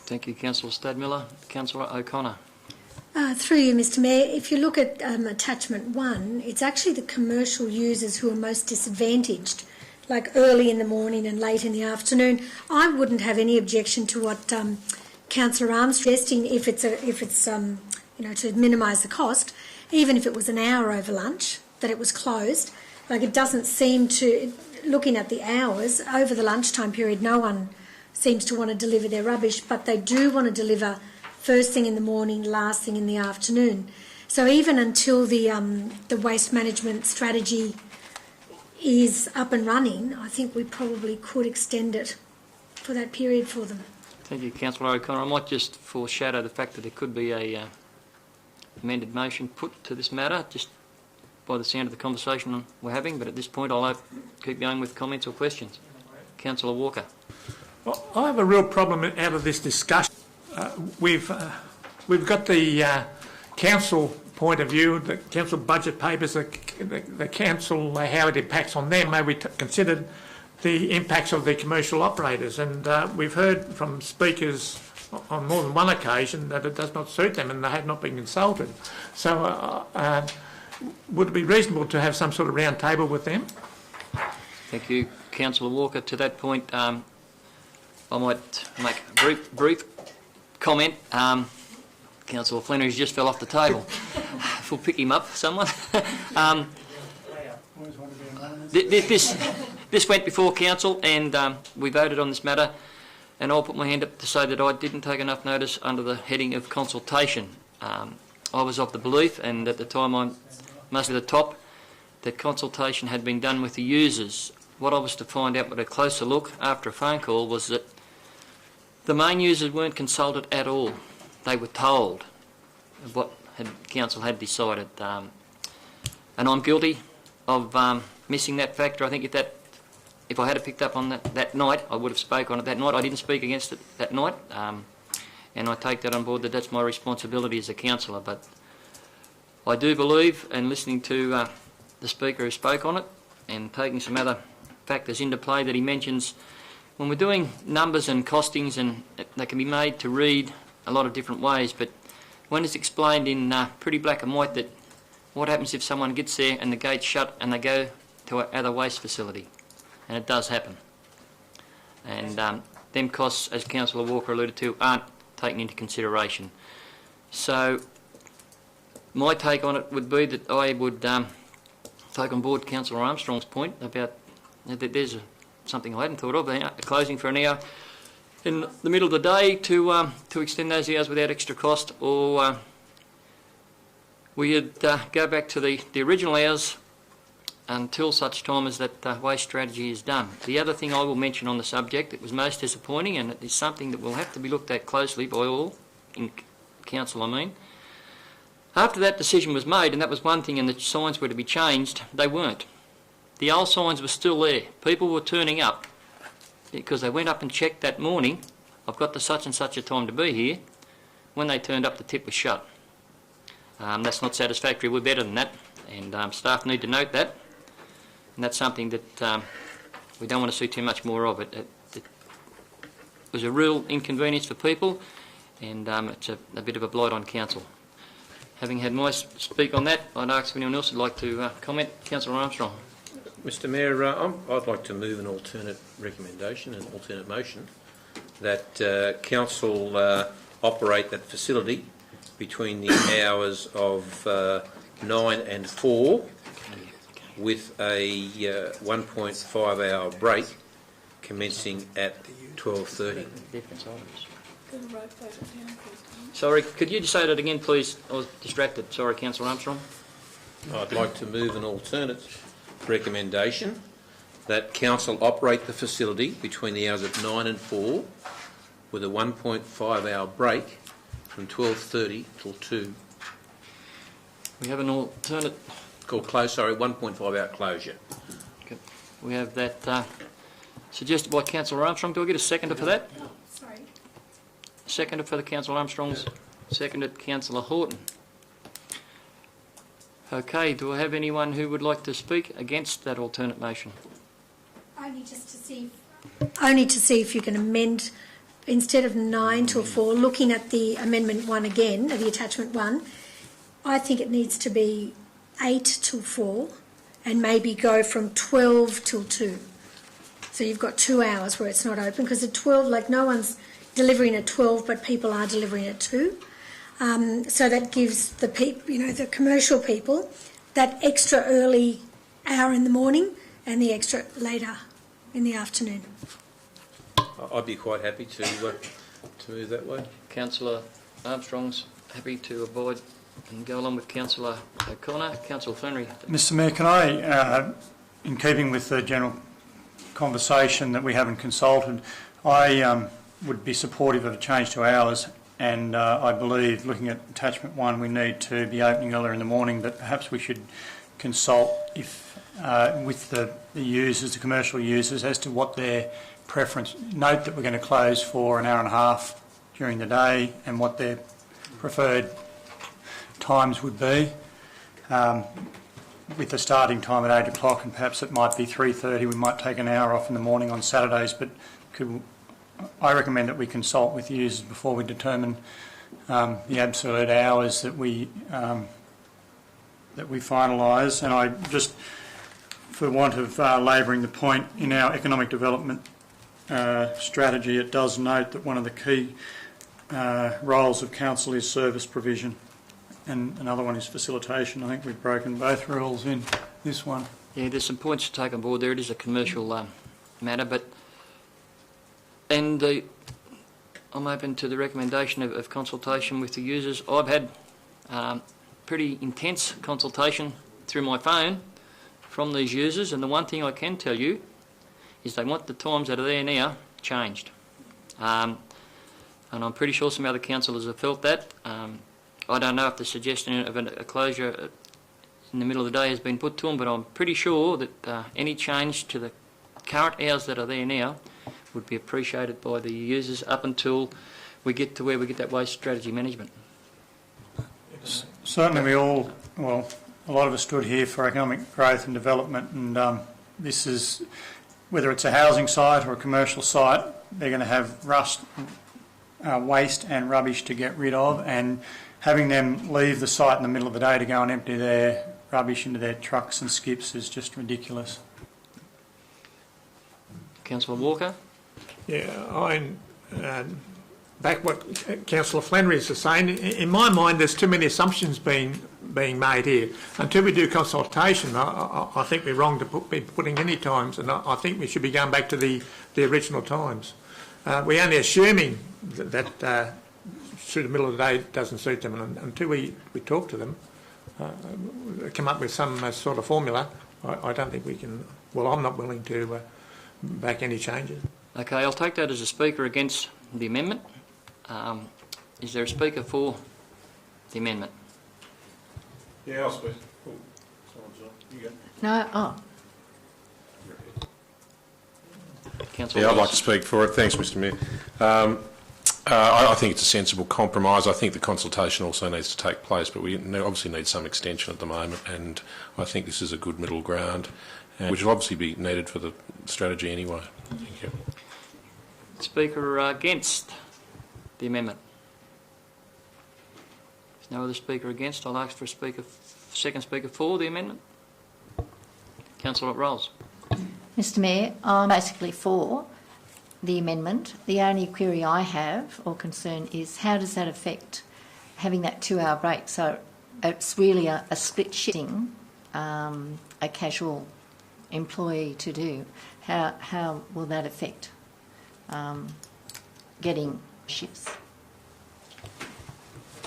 Thank you, Councillor Stadmiller. Councillor O'Connor. Through you, Mr Mayor, if you look at attachment 1, it's actually the commercial users who are most disadvantaged, like early in the morning and late in the afternoon. I wouldn't have any objection to what Councillor Armstrong suggesting if it's you know, to minimise the cost, even if it was an hour over lunch that it was closed. Like, it doesn't seem to, looking at the hours over the lunchtime period, no one seems to want to deliver their rubbish, but they do want to deliver first thing in the morning, last thing in the afternoon. So even until the waste management strategy is up and running, I think we probably could extend it for that period for them. Thank you, Councillor O'Connor. I might just foreshadow the fact that there could be a amended motion put to this matter, just by the sound of the conversation we're having, but at this point I'll keep going with comments or questions. Councillor Walker. Well, I have a real problem out of this discussion. We've got the council point of view, the council budget papers, the council, how it impacts on them. May we consider the impacts of the commercial operators? And we've heard from speakers on more than one occasion that it does not suit them and they have not been consulted. So would it be reasonable to have some sort of round table with them? Thank you, Councillor Walker. To that point, I might make a brief comment. Councillor Flannery's just fell off the table. If we'll pick him up, someone. This went before council, and we voted on this matter, and I'll put my hand up to say that I didn't take enough notice under the heading of consultation. I was of the belief, and at the time I must be the top, that consultation had been done with the users. What I was to find out with a closer look after a phone call was that the main users weren't consulted at all. They were told what council had decided, and I'm guilty of missing that factor. I think if I had picked up on that night, I would have spoke on it that night. I didn't speak against it that night, and I take that on board, that that's my responsibility as a councillor. But I do believe, and listening to the speaker who spoke on it, and taking some other factors into play that he mentions, when we're doing numbers and costings, and they can be made to read a lot of different ways, but when it's explained in pretty black and white that what happens if someone gets there and the gate's shut and they go to another waste facility, and it does happen. And them costs, as Councillor Walker alluded to, aren't taken into consideration. So my take on it would be that I would take on board Councillor Armstrong's point about that there's something I hadn't thought of, closing for an hour in the middle of the day to extend those hours without extra cost, or we'd go back to the original hours until such time as that waste strategy is done. The other thing I will mention on the subject that was most disappointing, and it is something that will have to be looked at closely by all, in council I mean, after that decision was made, and that was one thing, and the signs were to be changed, they weren't. The old signs were still there. People were turning up because they went up and checked that morning, I've got the such and such a time to be here. When they turned up, the tip was shut. That's not satisfactory. We're better than that, and staff need to note that. And that's something that we don't want to see too much more of. It was a real inconvenience for people, and it's a bit of a blight on council. Having had my speak on that, I'd ask if anyone else would like to comment. Councillor Armstrong. Mr Mayor, I'd like to move an alternate recommendation, an alternate motion, that Council operate that facility between the hours of 9 and 4 with a 1.5 hour break commencing at 12:30. Sorry, could you just say that again, please? I was distracted. Sorry, Councillor Armstrong. I'd like to move an alternate recommendation that Council operate the facility between the hours of 9 and 4 with a 1.5 hour break from 12:30 till 2. We have an alternate... Called close, sorry, 1.5 hour closure. Okay. We have that suggested by Councillor Armstrong. Do I get a seconder for that? Sorry. Seconder for the Councillor Armstrong's. Seconded Councillor Horton. Okay, do I have anyone who would like to speak against that alternate motion? Only to see if you can amend, instead of 9 till 4, looking at the Amendment 1 again, the Attachment 1, I think it needs to be 8 till 4 and maybe go from 12 till 2. So you've got 2 hours where it's not open, because at 12, like, no one's delivering at 12, but people are delivering at 2. So that gives the people, the commercial people, that extra early hour in the morning and the extra later in the afternoon. I'd be quite happy to move that way. Councillor Armstrong's happy to abide and go along with Councillor O'Connor. Councillor Flannery. Mr Mayor, can I, in keeping with the general conversation that we haven't consulted, I would be supportive of a change to hours, and I believe, looking at Attachment 1, we need to be opening earlier in the morning, but perhaps we should consult with the users, the commercial users, as to what their preference. Note that we're going to close for an hour and a half during the day and what their preferred times would be, with the starting time at 8 o'clock, and perhaps it might be 3:30. We might take an hour off in the morning on Saturdays, but I recommend that we consult with users before we determine the absolute hours that we finalise. And I just, for want of labouring the point, in our economic development strategy, it does note that one of the key roles of council is service provision, and another one is facilitation. I think we've broken both rules in this one. Yeah, there's some points to take on board there. It is a commercial matter, but I'm open to the recommendation of consultation with the users. I've had pretty intense consultation through my phone from these users, and the one thing I can tell you is they want the times that are there now changed. And I'm pretty sure some other councillors have felt that. I don't know if the suggestion of a closure in the middle of the day has been put to them, but I'm pretty sure that any change to the current hours that are there now would be appreciated by the users up until we get to where we get that waste strategy management. Certainly we all, well, a lot of us stood here for economic growth and development, and this is, whether it's a housing site or a commercial site, they're going to have waste and rubbish to get rid of, and having them leave the site in the middle of the day to go and empty their rubbish into their trucks and skips is just ridiculous. Councillor Walker? Yeah, I back what Councillor Flannery is saying. In my mind, there's too many assumptions being made here. Until we do consultation, I think we're wrong to be putting any times, and I think we should be going back to the original times. We're only assuming that through the middle of the day doesn't suit them, and until we talk to them, come up with some sort of formula, I don't think we can. Well, I'm not willing to back any changes. Okay, I'll take that as a speaker against the amendment. Is there a speaker for the amendment? Yeah, I'll speak. Oh, someone's on. You go. No, Councillor Yeah, I'd like to speak for it. Thanks, Mr Mayor. I think it's a sensible compromise. I think the consultation also needs to take place, but we obviously need some extension at the moment, and I think this is a good middle ground, which will obviously be needed for the strategy anyway. Thank you. speaker against the amendment? There's no other speaker against. I'll ask for a second speaker for the amendment. Councillor Rolls. Mr Mayor, I'm basically for the amendment. The only query I have or concern is how does that affect having that 2-hour break? So it's really a split shifting a casual employee to do. How will that affect getting shifts?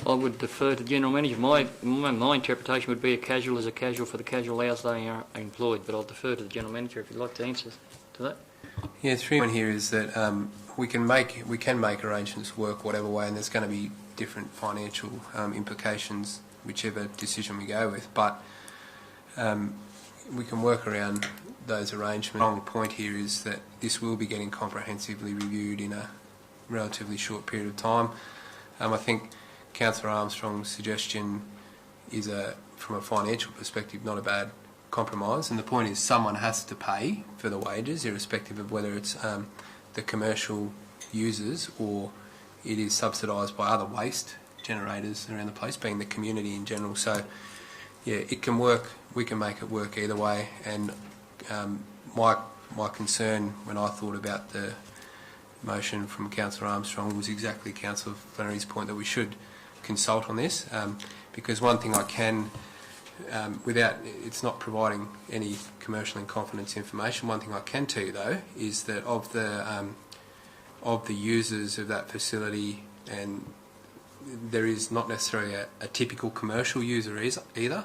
I would defer to the General Manager. My interpretation would be a casual is a casual for the casual hours they are employed, but I'll defer to the General Manager if you'd like to answer to that. Yeah, the point here is that we can make arrangements work whatever way, and there's going to be different financial implications whichever decision we go with, but we can work around those arrangements. The wrong point here is that this will be getting comprehensively reviewed in a relatively short period of time. I think Councillor Armstrong's suggestion is, from a financial perspective, not a bad compromise, and the point is someone has to pay for the wages, irrespective of whether it's the commercial users or it is subsidised by other waste generators around the place, being the community in general. So, yeah, it can work. We can make it work either way. And my concern when I thought about the motion from Councillor Armstrong was exactly Councillor Flannery's point that we should consult on this, because one thing I can, without it's not providing any commercial in confidence information, one thing I can tell you though is that of the users of that facility, and there is not necessarily a typical commercial user either.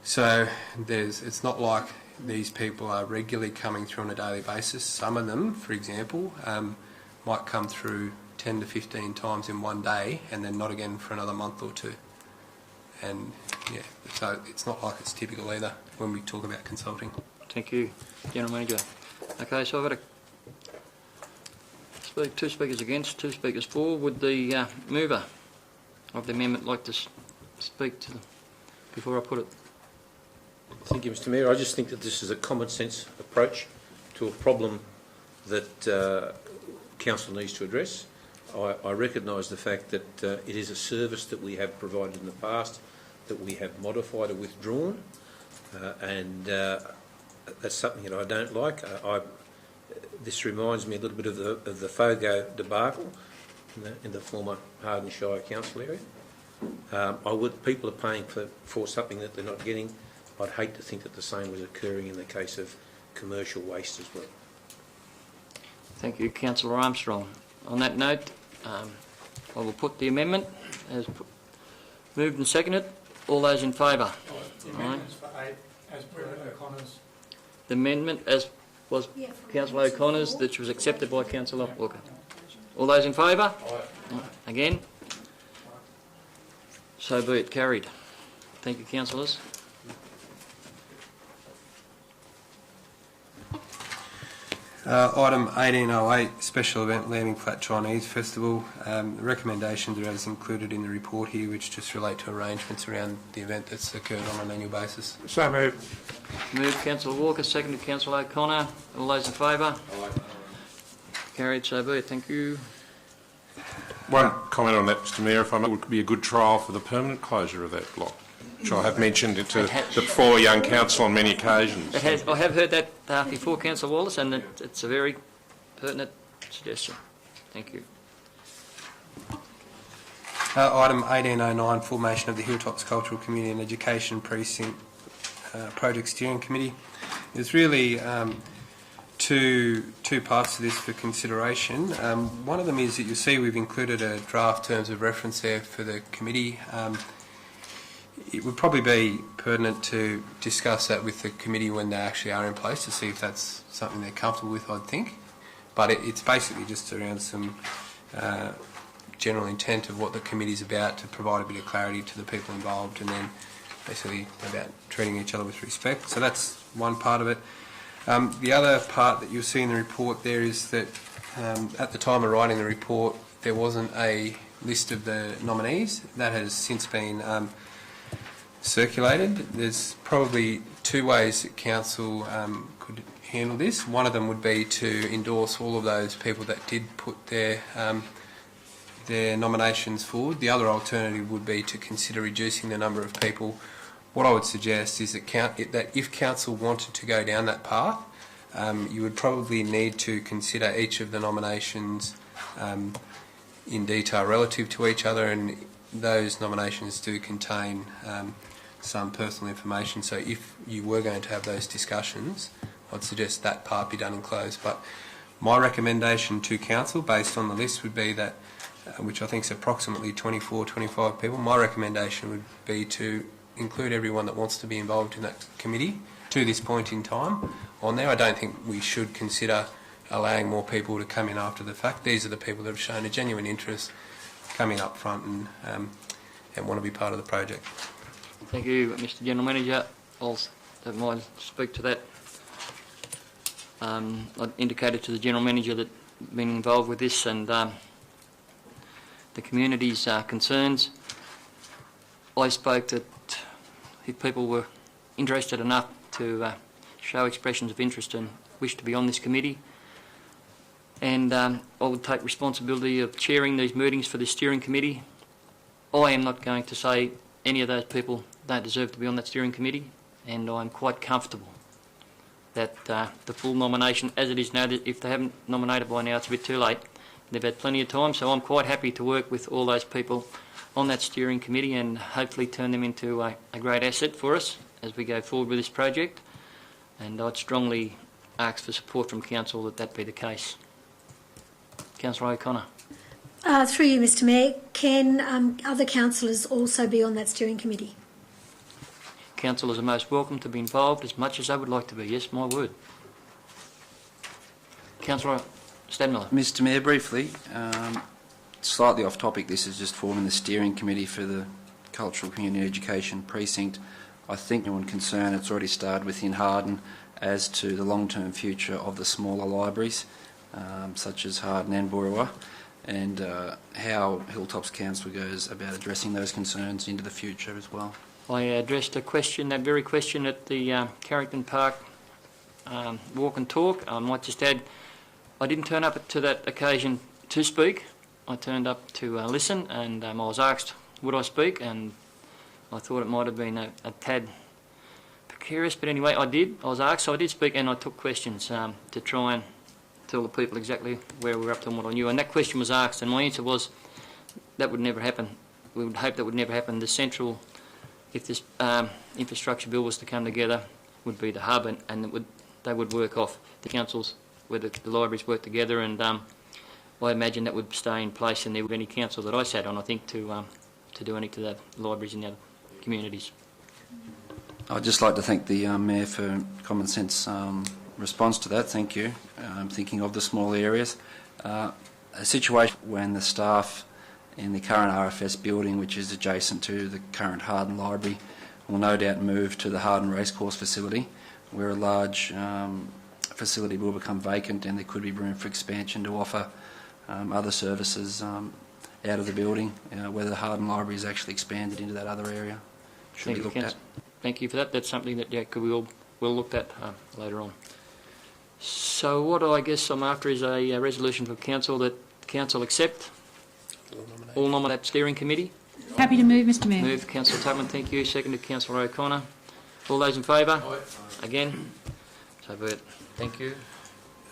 So it's not like these people are regularly coming through on a daily basis. Some of them, for example, might come through 10 to 15 times in one day and then not again for another month or two. And yeah, so it's not like it's typical either when we talk about consulting. Thank you, General Manager. Okay, so I've got 2 speakers against, 2 speakers for. Would the mover of the amendment like to speak to them before I put it? Thank you, Mr Mayor. I just think that this is a common sense approach to a problem that Council needs to address. I recognise the fact that it is a service that we have provided in the past, that we have modified or withdrawn, and that's something that I don't like. This reminds me a little bit of the FOGO debacle in the former Hardin Shire Council area. People are paying for something that they're not getting. I'd hate to think that the same was occurring in the case of commercial waste as well. Thank you, Councillor Armstrong. On that note, I will put the amendment as moved and seconded. All those in favour? The amendments for 8 as per O'Connor's. The amendment as was Councillor O'Connor's, which was accepted by Councillor Walker. All those in favour? Again? So be it, carried. Thank you, councillors. Item 1808, Special Event Lambing Flat Chinese Festival. The recommendations are as included in the report here, which just relate to arrangements around the event that's occurred on an annual basis. So moved. Moved Councillor Walker, seconded Councillor O'Connor. All those in favour? Carried, so be it. Thank you. One comment on that, Mr Mayor, if I may, would be a good trial for the permanent closure of that block, which I have mentioned to the poor young council on many occasions. I have heard that before, Councillor Wallace, and it's a very pertinent suggestion. Thank you. Item 1809, Formation of the Hilltops Cultural Community and Education Precinct Project Steering Committee. There's really two parts to this for consideration. One of them is that you'll see we've included a draft terms of reference there for the committee. It would probably be pertinent to discuss that with the committee when they actually are in place to see if that's something they're comfortable with, I'd think. But it's basically just around some general intent of what the committee's about, to provide a bit of clarity to the people involved, and then basically about treating each other with respect. So that's one part of it. The other part that you'll see in the report there is that at the time of writing the report there wasn't a list of the nominees. That has since been circulated. There's probably two ways that Council could handle this. One of them would be to endorse all of those people that did put their nominations forward. The other alternative would be to consider reducing the number of people. What I would suggest is that if council wanted to go down that path, you would probably need to consider each of the nominations in detail relative to each other, and those nominations do contain some personal information. So if you were going to have those discussions, I'd suggest that part be done in close. But my recommendation to council, based on the list, would be that, which I think is approximately 24, 25 people, my recommendation would be to include everyone that wants to be involved in that committee to this point in time on there. I don't think we should consider allowing more people to come in after the fact. These are the people that have shown a genuine interest coming up front and want to be part of the project. Thank you, Mr. General Manager. I might speak to that. I indicated to the General Manager that being involved with this and the community's concerns. I spoke that if people were interested enough to show expressions of interest and wish to be on this committee, and I would take responsibility of chairing these meetings for the steering committee. I am not going to say any of those people don't deserve to be on that steering committee, and I'm quite comfortable that the full nomination, as it is now, that if they haven't nominated by now, it's a bit too late. They've had plenty of time, so I'm quite happy to work with all those people on that steering committee and hopefully turn them into a great asset for us as we go forward with this project. And I'd strongly ask for support from council that that be the case. Councillor O'Connor. Through you, Mr Mayor, can other councillors also be on that steering committee? Councillors are most welcome to be involved as much as they would like to be. Yes, my word. Councillor Stadmiller. Mr Mayor, briefly, slightly off topic, this is just forming the steering committee for the Cultural Community Education Precinct. I think no one concerned, it's already started within Harden as to the long-term future of the smaller libraries, such as Harden and BOOROWA, and how Hilltops Council goes about addressing those concerns into the future as well. I addressed a question, that very question, at the Carrington Park walk and talk. I might just add, I didn't turn up to that occasion to speak. I turned up to listen, and I was asked would I speak, and I thought it might have been a tad precarious, but anyway, I did. I was asked, so I did speak, and I took questions to try and tell the people exactly where we were up to and what I knew. And that question was asked, and my answer was that would never happen. We would hope that would never happen. The central, if this infrastructure bill was to come together, would be the hub, and they would work off the councils where the libraries work together, and I imagine that would stay in place in there with any council that I sat on, I think, to do anything to the libraries in the other communities. I'd just like to thank the Mayor for common sense response to that. Thank you. Thinking of the small areas. A situation when the staff in the current RFS building, which is adjacent to the current Harden Library, will no doubt move to the Harden Racecourse facility, where a large facility will become vacant, and there could be room for expansion to offer other services out of the building, whether the Harden Library is actually expanded into that other area. Should be looked at. Thank you for that. That's something that we'll look at later on. So what I guess I'm after is a resolution for council that council accept all nominate steering committee. Happy to move, Mr Mayor. Move, Councillor Tubman, thank you. Seconded, Councillor O'Connor. All those in favour? Again? So be it. Thank you.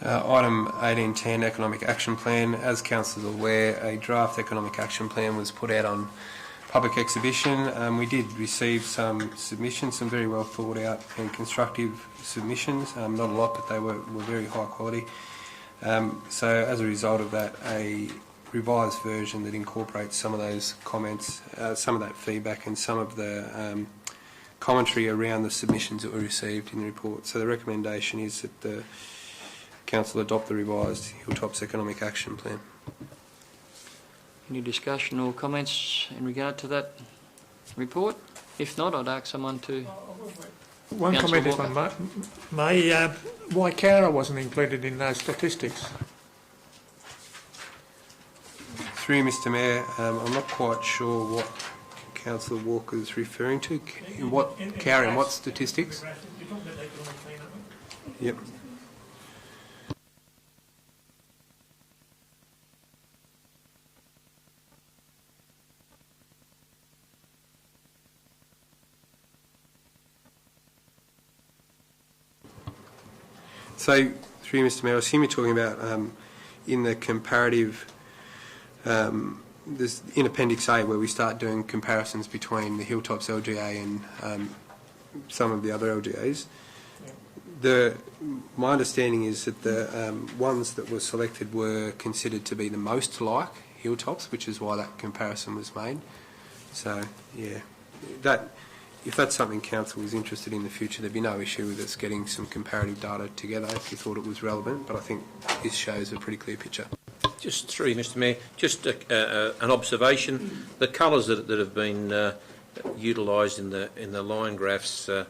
Item 1810, Economic Action Plan. As council is aware, a draft Economic Action Plan was put out on public exhibition. We did receive some submissions, some very well thought out and constructive submissions. Not a lot, but they were very high quality. So as a result of that, a revised version that incorporates some of those comments, some of that feedback, and some of the commentary around the submissions that were received in the report. So the recommendation is that the council adopt the revised Hilltops Economic Action Plan. Any discussion or comments in regard to that report? If not, I'd ask someone to... One comment, if I may. Why CARA wasn't included in those statistics? Through Mr Mayor, I'm not quite sure what Councillor Walker is referring to. In what statistics? Yep. So, through you, Mr Mayor, I assume you're talking about in the comparative, this in Appendix A where we start doing comparisons between the Hilltops LGA and some of the other LGAs. My understanding is that the ones that were selected were considered to be the most like Hilltops, which is why that comparison was made. So, yeah, if that's something Council was interested in the future, there'd be no issue with us getting some comparative data together if you thought it was relevant, but I think this shows a pretty clear picture. Just through, Mr Mayor, just an observation. The colours that have been utilised in the line graphs, a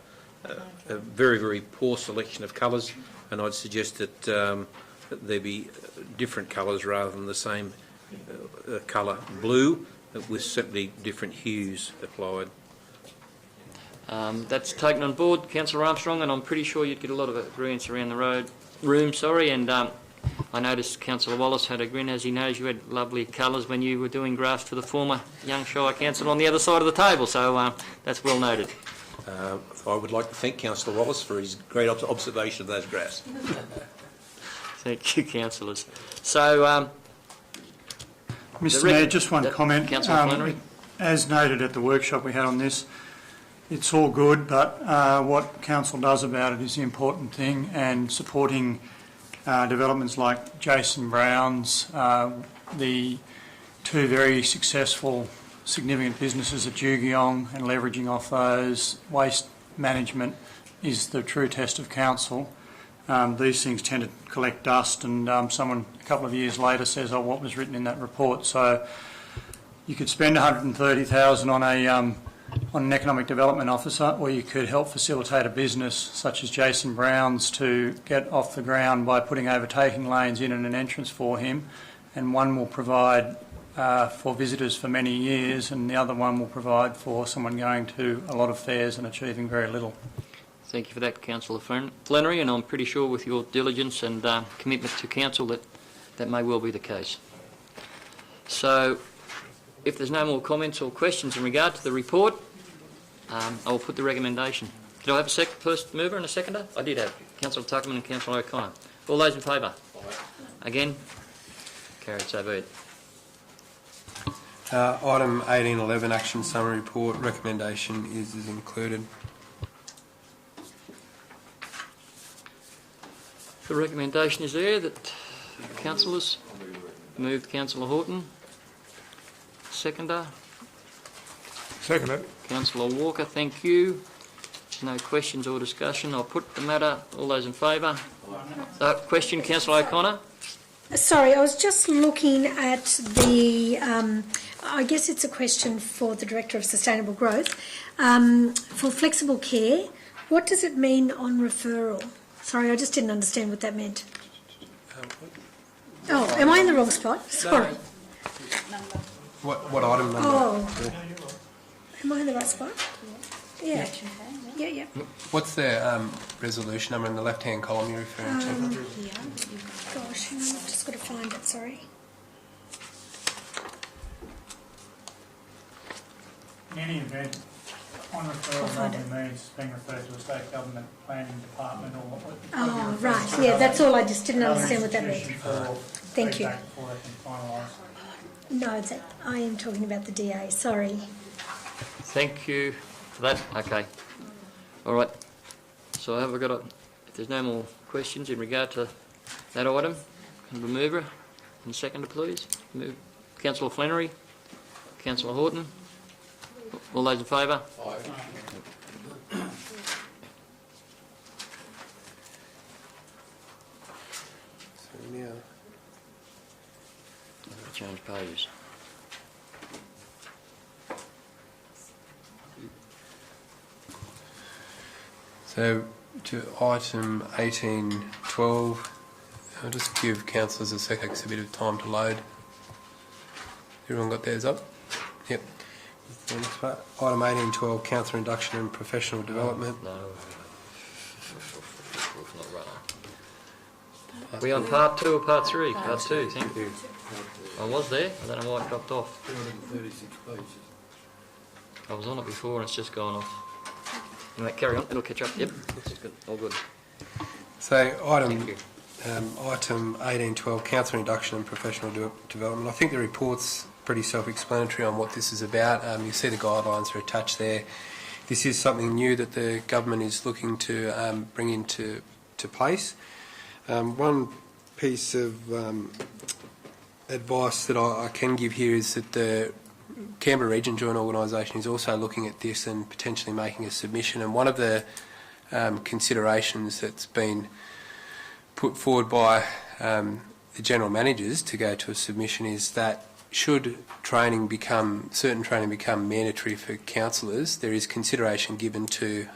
very, very poor selection of colours, and I'd suggest that there be different colours rather than the same colour blue, with simply different hues applied. That's taken on board, Councillor Armstrong, and I'm pretty sure you'd get a lot of agreements around the room. And I noticed Councillor Wallace had a grin, as he knows you had lovely colours when you were doing graphs for the former Young Shire Council on the other side of the table, so that's well noted. I would like to thank Councillor Wallace for his great observation of those graphs. Thank you, councillors. So, Mr Mayor, just one comment. Councillor Flannery. As noted at the workshop we had on this, it's all good, but what Council does about it is the important thing, and supporting developments like Jason Brown's, the two very successful, significant businesses at JUGIONG, and leveraging off those, waste management is the true test of Council. These things tend to collect dust, and someone a couple of years later says, oh, what was written in that report? So you could spend $130,000 on an economic development officer, or you could help facilitate a business such as Jason Brown's to get off the ground by putting overtaking lanes in and an entrance for him, and one will provide for visitors for many years, and the other one will provide for someone going to a lot of fairs and achieving very little. Thank you for that, Councillor Flannery, and I'm pretty sure with your diligence and commitment to Council that may well be the case. So, if there's no more comments or questions in regard to the report, I will put the recommendation. Did I have a first mover and a seconder? I did have. Councillor Tuckman and Councillor O'Connor. All those in favour? Again? Carried, so be it. Item 1811, Action Summary Report, recommendation is included. The recommendation is there that councillors moved. Councillor Horton. Seconder. Seconded. Councillor Walker, thank you. No questions or discussion. I'll put the matter. All those in favour? Question, Councillor O'Connor. Sorry, I was just looking at the, I guess it's a question for the Director of Sustainable Growth. For flexible care, what does it mean on referral? Sorry, I just didn't understand what that meant. Oh, am I in the wrong spot? Sorry. What item number? Oh. Am I in the right spot? Yeah. Yeah. What's the resolution number in the left-hand column you're referring to? Gosh, hang on, I've just got to find it, sorry. In any event, on referral normally means being referred to a state government planning department or what. Oh, right, yeah, that's all. I just didn't understand what that meant. Thank you. No, I am talking about the DA, sorry. Thank you for that. Okay. All right. So have I got if there's no more questions in regard to that item, the mover and seconder, please. Councillor Flannery, Councillor Horton. All those in favour? Aye. So now, change pages. so to item 1812, I'll just give councillors a sec, it's a bit of time to load. Everyone got theirs up? Yep. Item 1812, councillor induction and professional development. No. Are we on part 2 or part 3? Part 2, thank you. I was there, I don't know why it dropped off. 236 pages. I was on it before and it's just gone off. Anyway, carry on, it'll catch up. Yep, this is good, all good. So item 1812, Council Induction and Professional Development. I think the report's pretty self-explanatory on what this is about. You see the guidelines are attached there. This is something new that the government is looking to bring into place. One piece of advice that I can give here is that the Canberra Region Joint Organisation is also looking at this and potentially making a submission. And one of the considerations that's been put forward by the general managers to go to a submission is that should certain training become mandatory for councillors, there is consideration given to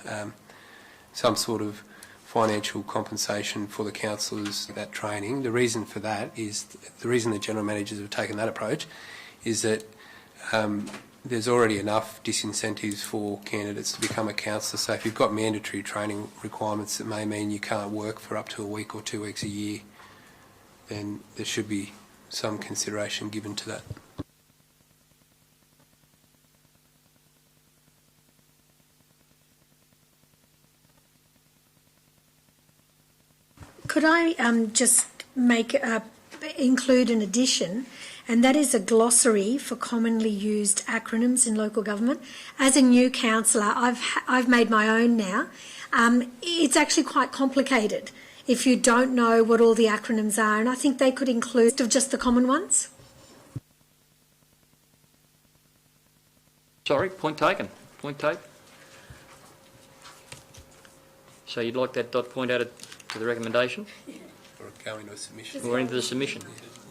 some sort of financial compensation for the councillors for that training. The reason for that is, the reason the general managers have taken that approach is that there's already enough disincentives for candidates to become a councillor. So if you've got mandatory training requirements that may mean you can't work for up to a week or 2 weeks a year, then there should be some consideration given to that. Could I just include an addition, and that is a glossary for commonly used acronyms in local government. As a new councillor, I've made my own now. It's actually quite complicated if you don't know what all the acronyms are, and I think they could include just the common ones. Sorry, point taken. Point taken. So you'd like that dot point added to the recommendation? Or go into a submission. Or into the submission.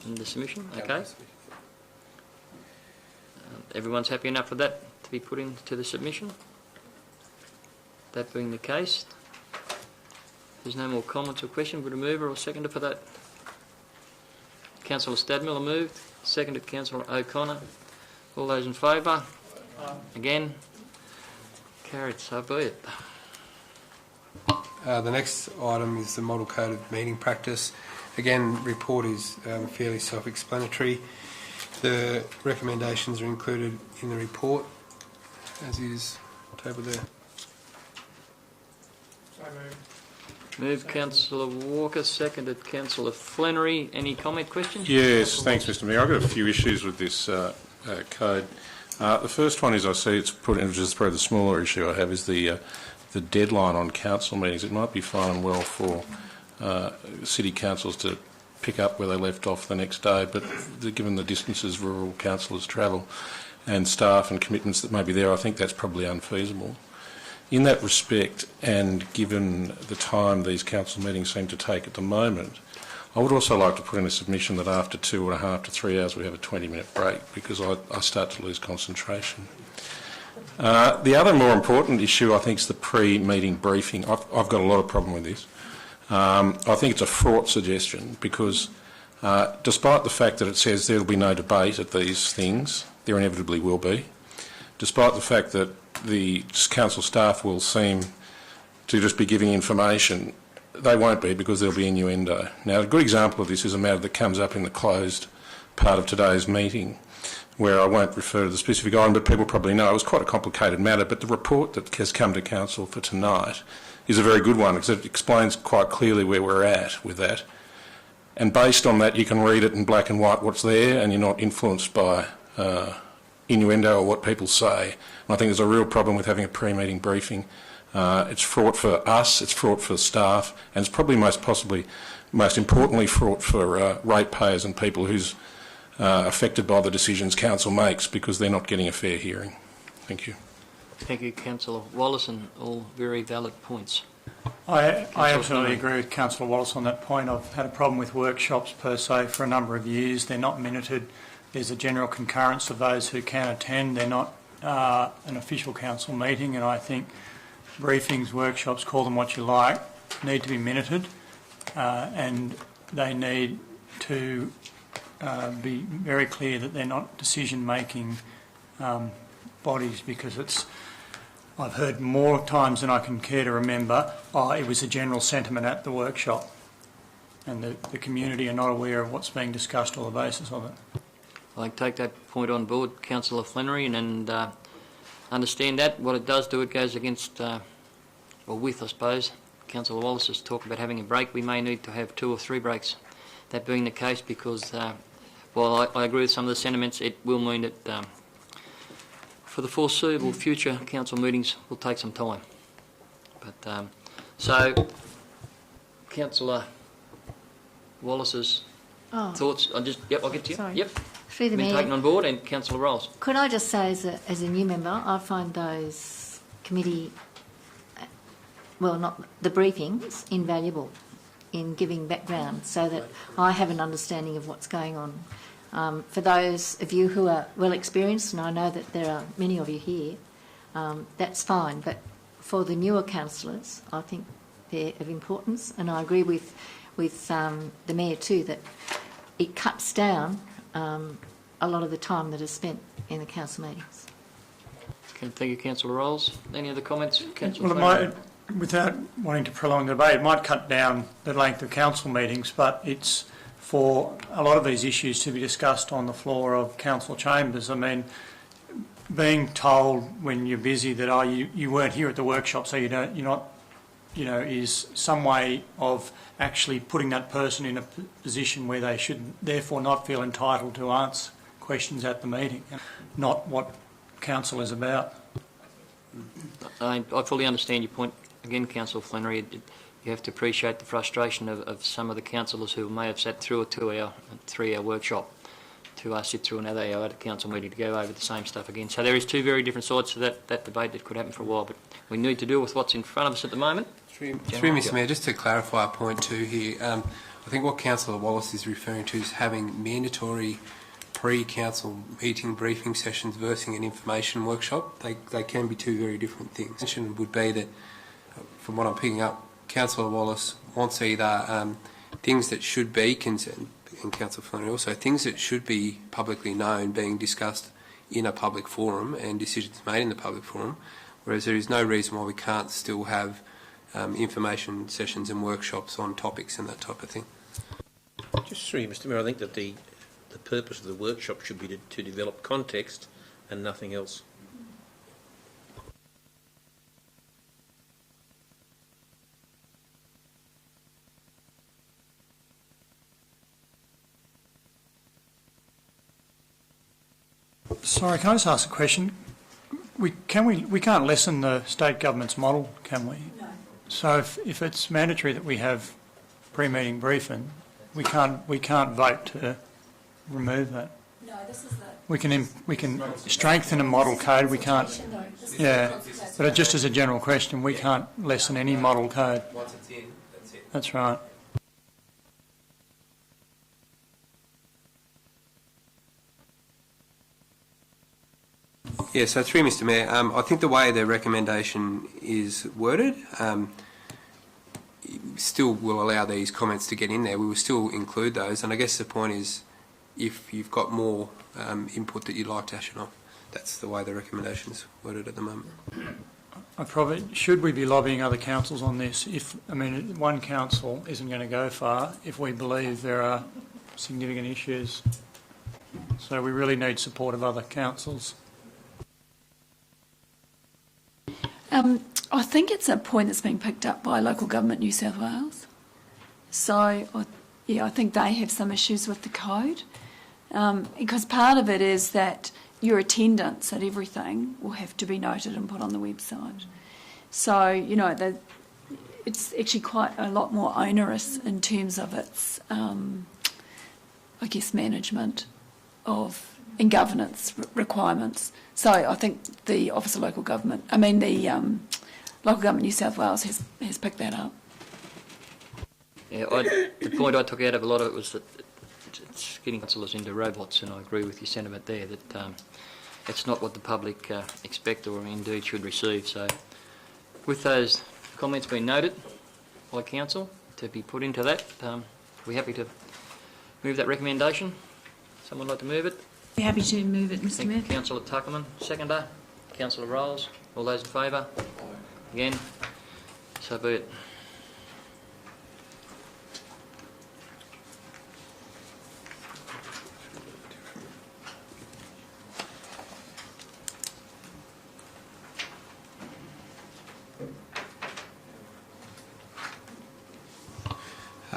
In the submission, okay. Everyone's happy enough with that to be put into the submission? That being the case, there's no more comments or questions. Would a mover or seconder for that? Councillor Stadmiller moved, seconded Councillor O'Connor. All those in favour? Again? Carried, so be it. The next item is the Model Code of Meeting Practice. Again, report is fairly self-explanatory. The recommendations are included in the report, as is tabled there. So moved. Moved Councillor Walker, seconded Councillor Flannery. Any comment, questions? Yes, thanks, Mr Mayor. I've got a few issues with this code. The first one is, I see it's put in, which is probably the smaller issue I have, is the deadline on council meetings. It might be fine and well for city councils to pick up where they left off the next day, but given the distances rural councillors travel and staff and commitments that may be there, I think that's probably unfeasible. In that respect, and given the time these council meetings seem to take at the moment, I would also like to put in a submission that after 2.5 to 3 hours we have a 20-minute break, because I start to lose concentration. The other more important issue, I think, is the pre-meeting briefing. I've got a lot of problem with this. I think it's a fraught suggestion because despite the fact that it says there will be no debate at these things, there inevitably will be, despite the fact that the council staff will seem to just be giving information, they won't be, because there'll be innuendo. Now, a good example of this is a matter that comes up in the closed part of today's meeting, where I won't refer to the specific item, but people probably know it was quite a complicated matter. But the report that has come to council for tonight is a very good one, because it explains quite clearly where we're at with that. And based on that, you can read it in black and white what's there, and you're not influenced by innuendo or what people say. And I think there's a real problem with having a pre-meeting briefing. It's fraught for us, it's fraught for staff, and it's probably most importantly fraught for ratepayers and people who's affected by the decisions council makes, because they're not getting a fair hearing. Thank you. Thank you, Councillor Wallace, and all very valid points. I absolutely agree with Councillor Wallace on that point. I've had a problem with workshops per se for a number of years. They're not minuted. There's a general concurrence of those who can attend. They're not an official council meeting, and I think briefings, workshops, call them what you like, need to be minuted, and they need to be very clear that they're not decision-making bodies, because I've heard more times than I can care to remember, it was a general sentiment at the workshop, and the community are not aware of what's being discussed or the basis of it. I take that point on board, Councillor Flannery, and understand that. What it does do, it goes against, or with, I suppose, Councillor Wallace's talk about having a break, we may need to have 2 or 3 breaks. That being the case, because while I agree with some of the sentiments, it will mean that for the foreseeable future, council meetings will take some time. But so, Councillor Wallace's thoughts. I'll get to you. Sorry. Yep. Through the Been Mayor, taken on board, and Councillor Rolls. could I just say, as a new member, I find those committee, well, not the briefings, invaluable in giving background so that I have an understanding of what's going on. For those of you who are well experienced, and I know that there are many of you here, that's fine. But for the newer councillors, I think they're of importance, and I agree with the Mayor too that it cuts down a lot of the time that is spent in the council meetings. Okay, thank you, Councillor Rolls. Any other comments, Councillor? Well, it might, without wanting to prolong the debate, it might cut down the length of council meetings, but it's for a lot of these issues to be discussed on the floor of council chambers. I mean, being told when you're busy that you weren't here at the workshop, so you're not, is some way of actually putting that person in a position where they should therefore not feel entitled to answer questions at the meeting, not what council is about. I fully understand your point. Again, Councillor Flannery, you have to appreciate the frustration of some of the councillors who may have sat through a 2-hour, 3-hour workshop to sit through another hour at a council meeting to go over the same stuff again. So there is 2 very different sides to that debate that could happen for a while, but we need to deal with what's in front of us at the moment. Through Mr Mayor, just to clarify a point too here, I think what Councillor Wallace is referring to is having mandatory pre-council meeting briefing sessions versus an information workshop. They can be 2 very different things. It would be that, from what I'm picking up, Councillor Wallace wants either things that should be concerned, and Councillor Flannery also, things that should be publicly known being discussed in a public forum and decisions made in the public forum, whereas there is no reason why we can't still have information sessions and workshops on topics and that type of thing. Just through you, Mr Mayor, I think that the purpose of the workshop should be to develop context and nothing else. Sorry, can I just ask a question? We can't lessen the state government's model, can we? No. So if it's mandatory that we have pre-meeting briefing, we can't vote to remove that. No, this is the... We can strengthen a model code. We can't. Yeah, but just as a general question, we can't lessen any model code. Once it's in, that's it. That's right. Yeah, so through Mr Mayor, I think the way the recommendation is worded still will allow these comments to get in there. We will still include those, and I guess the point is if you've got more input that you'd like to action on, that's the way the recommendation is worded at the moment. Should we be lobbying other councils on this? One council isn't going to go far if we believe there are significant issues. So we really need support of other councils. I think it's a point that's being picked up by Local Government New South Wales. So, I think they have some issues with the code because part of it is that your attendance at everything will have to be noted and put on the website. So, it's actually quite a lot more onerous in terms of its, management and governance requirements. So I think the Office of Local Government, the Local Government New South Wales has picked that up. Yeah, the point I took out of a lot of it was that it's getting councillors into robots, and I agree with your sentiment there that it's not what the public expect or indeed should receive. So with those comments being noted by council to be put into that, we're happy to move that recommendation. Someone like to move it? Be happy to move it, Mr Mayor. Councillor Tuckerman, seconder. Councillor Rolls, all those in favour? Again, so be it.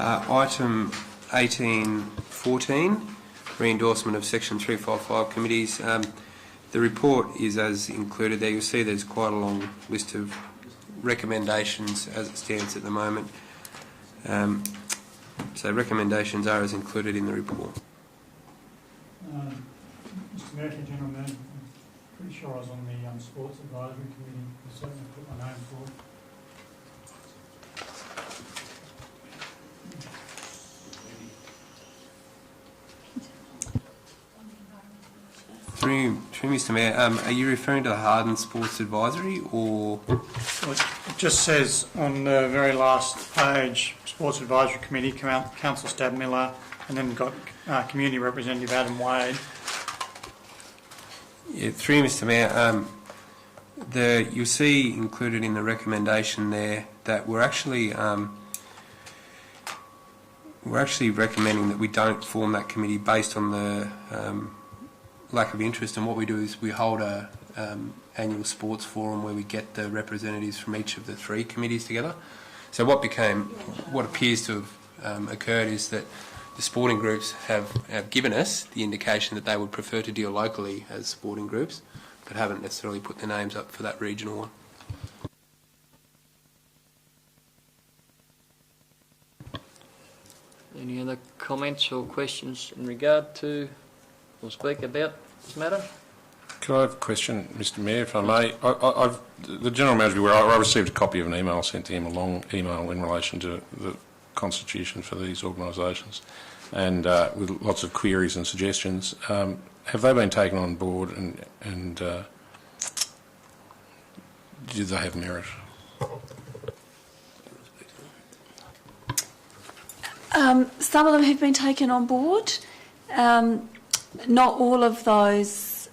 Item 18.14, re-endorsement of Section 355 committees. The report is as included there. You'll see there's quite a long list of recommendations as it stands at the moment. So recommendations are as included in the report. Mr Mayor, gentlemen, I'm pretty sure I was on the Sports Advisory Committee. I certainly put my name forward. Through Mr Mayor, are you referring to the Harden Sports Advisory or...? Well, it just says on the very last page, Sports Advisory Committee, Councillor Stab Miller, and then got Community Representative Adam Wade. Yeah, through Mr Mayor, you'll see included in the recommendation there that we're actually recommending that we don't form that committee based on the lack of interest, and what we do is we hold a annual sports forum where we get the representatives from each of the three committees together. So what appears to have occurred is that the sporting groups have given us the indication that they would prefer to deal locally as sporting groups, but haven't necessarily put their names up for that regional one. Any other comments or questions in regard to or speak about this matter? Could I have a question, Mr Mayor, if I may? The General Manager, I received a copy of an email sent to him, a long email in relation to the constitution for these organisations, and with lots of queries and suggestions. Have they been taken on board, and do they have merit? Some of them have been taken on board. Not all of those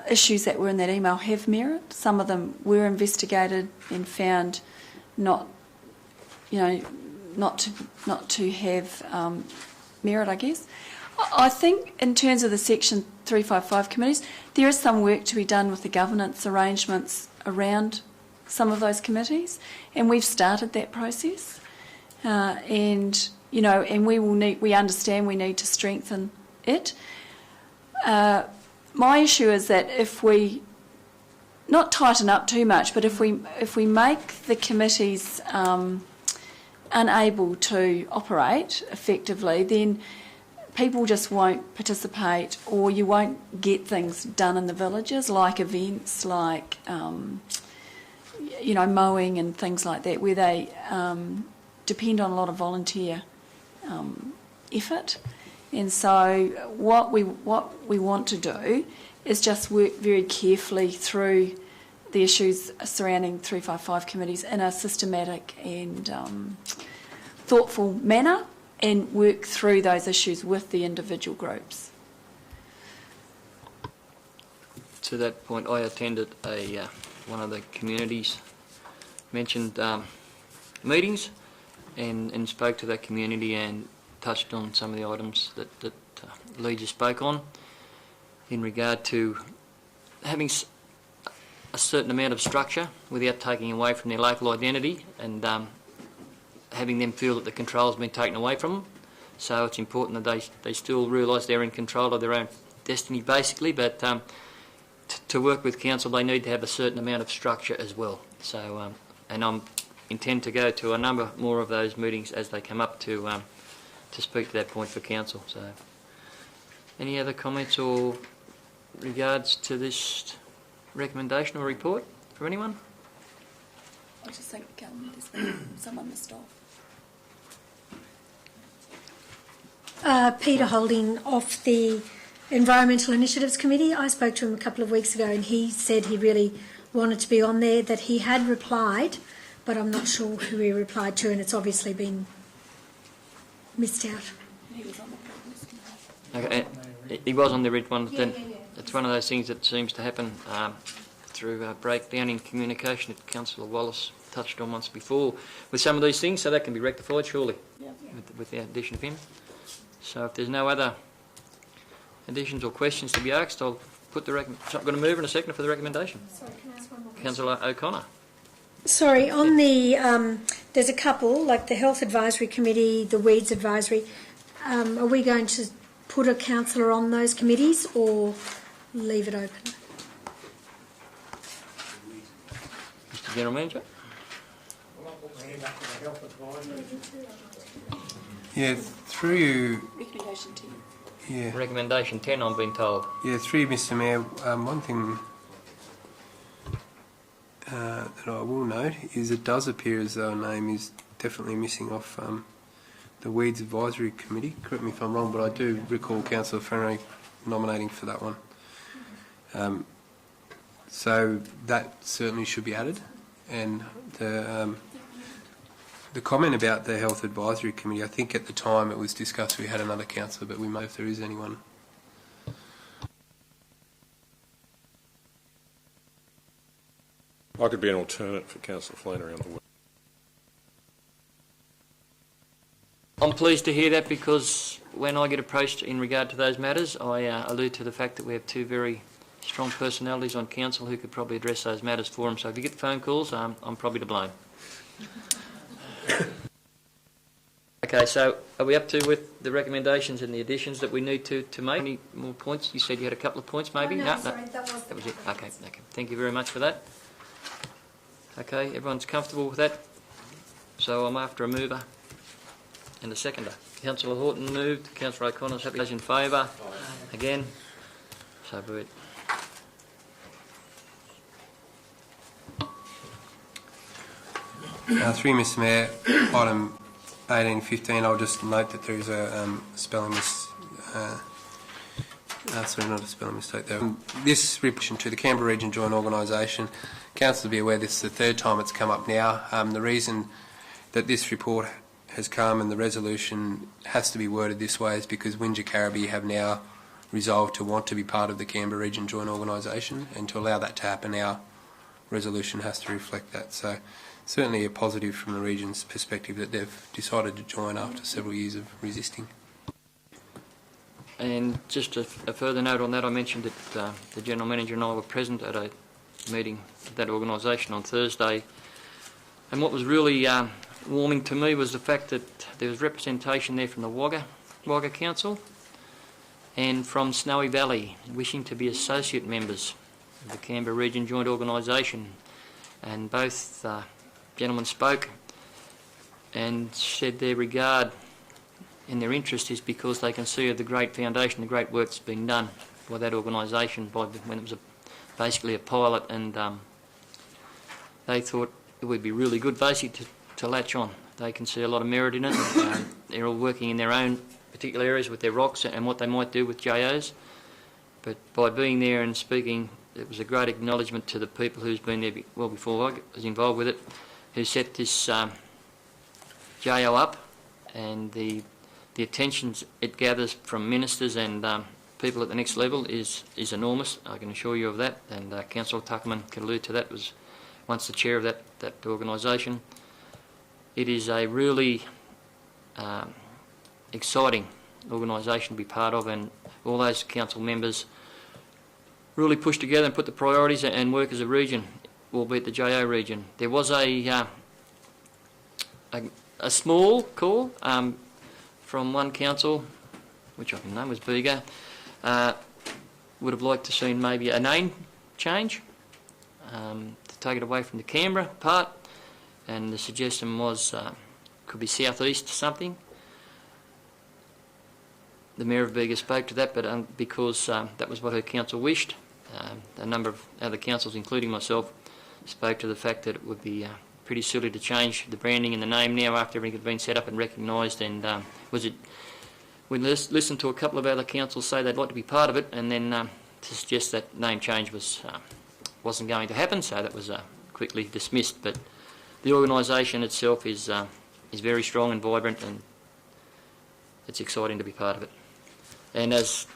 issues that were in that email have merit. Some of them were investigated and found not to have merit, I guess. I think in terms of the Section 355 committees, there is some work to be done with the governance arrangements around some of those committees, and we've started that process. And we understand we need to strengthen it. My issue is that if we not tighten up too much, but if we make the committees unable to operate effectively, then people just won't participate, or you won't get things done in the villages, like events, like mowing and things like that, where they depend on a lot of volunteer effort. And so what we want to do is just work very carefully through the issues surrounding 355 committees in a systematic and thoughtful manner, and work through those issues with the individual groups. To that point, I attended one of the communities mentioned meetings and spoke to that community and touched on some of the items that Lee just spoke on in regard to having a certain amount of structure without taking away from their local identity, and having them feel that the control has been taken away from them. So it's important that they still realise they're in control of their own destiny, basically, but to work with council they need to have a certain amount of structure as well. So and I intend to go to a number more of those meetings as they come up to speak to that point for council. So any other comments or regards to this recommendation or report from anyone? I just think there's been someone missed off. Peter Holding off the Environmental Initiatives Committee. I spoke to him a couple of weeks ago and he said he really wanted to be on there, that he had replied, but I'm not sure who he replied to, and it's obviously been missed out. He was on the Okay, he was on the red one. Yeah. It's one of those things that seems to happen through breakdown in communication that Councillor Wallace touched on once before with some of these things, so that can be rectified surely with the addition of him. So if there's no other additions or questions to be asked, I'll put the recommendation. So I'm going to move in a second for the recommendation. Sorry, can I ask one more question? Councillor O'Connor. Sorry, on the, there's a couple, like the Health Advisory Committee, the Weeds Advisory. Are we going to put a councillor on those committees or leave it open? Mr. General Manager? Yeah, through you. Recommendation 10. Yeah. Recommendation 10, I'm being told. Yeah, through you, Mr. Mayor. One thing that I will note is it does appear as though a name is definitely missing off the Weeds Advisory Committee. Correct me if I'm wrong, but I do recall Councillor Fennery nominating for that one. So that certainly should be added. And the comment about the Health Advisory Committee, I think at the time it was discussed we had another councillor, but we may if there is anyone. I could be an alternate for Councillor Flannery on the way. I'm pleased to hear that, because when I get approached in regard to those matters, I allude to the fact that we have two very strong personalities on council who could probably address those matters for them. So if you get phone calls, I'm probably to blame. Okay, so are we up to with the recommendations and the additions that we need to make? Any more points? You said you had a couple of points, maybe? Oh, no, sorry, that was it. Okay. Thank you very much for that. Okay, everyone's comfortable with that? So I'm after a mover and a seconder. Councillor Horton moved. Councillor O'Connor's happy. Those in favour? Again? So be it. Through you, Mr. Mayor, item 1815, I'll just note that there is a spelling sorry, not a spelling mistake there. This repetition to the Canberra Region Joint Organisation, Council to be aware this is the third time it's come up now. The reason that this report has come and the resolution has to be worded this way is because WINGECARIBEE have now resolved to want to be part of the Canberra Region Joint Organisation, and to allow that to happen, our resolution has to reflect that. So certainly a positive from the region's perspective that they've decided to join after several years of resisting. And just a further note on that, I mentioned that the General Manager and I were present at a meeting of that organisation on Thursday, and what was really warming to me was the fact that there was representation there from the Wagga Council and from Snowy Valley wishing to be associate members of the Canberra Region Joint Organisation, and both gentlemen spoke and said their regard and their interest is because they can see the great foundation, the great work that's been done by that organisation when it was basically a pilot, and they thought it would be really good basically to latch on. They can see a lot of merit in it. They're all working in their own particular areas with their rocks and what they might do with JOs, but by being there and speaking, it was a great acknowledgement to the people who's been there well before I was involved with it, who set this JO up, and the attention it gathers from ministers and people at the next level is enormous. I can assure you of that, and Councillor Tuckerman can allude to that, was once the chair of that organisation. It is a really exciting organisation to be part of, and all those council members really push together and put the priorities and work as a region, albeit the JO region. There was a small call from one council, which I can name was Bega, would have liked to see maybe a name change to take it away from the Canberra part, and the suggestion was could be southeast something. The Mayor of Bega spoke to that, but because that was what her council wished, a number of other councils, including myself, spoke to the fact that it would be pretty silly to change the branding and the name now after everything had been set up and recognised. And we listened to a couple of other councils say they'd like to be part of it, and then to suggest that name change wasn't going to happen, so that was quickly dismissed. But the organisation itself is very strong and vibrant, and it's exciting to be part of it. And as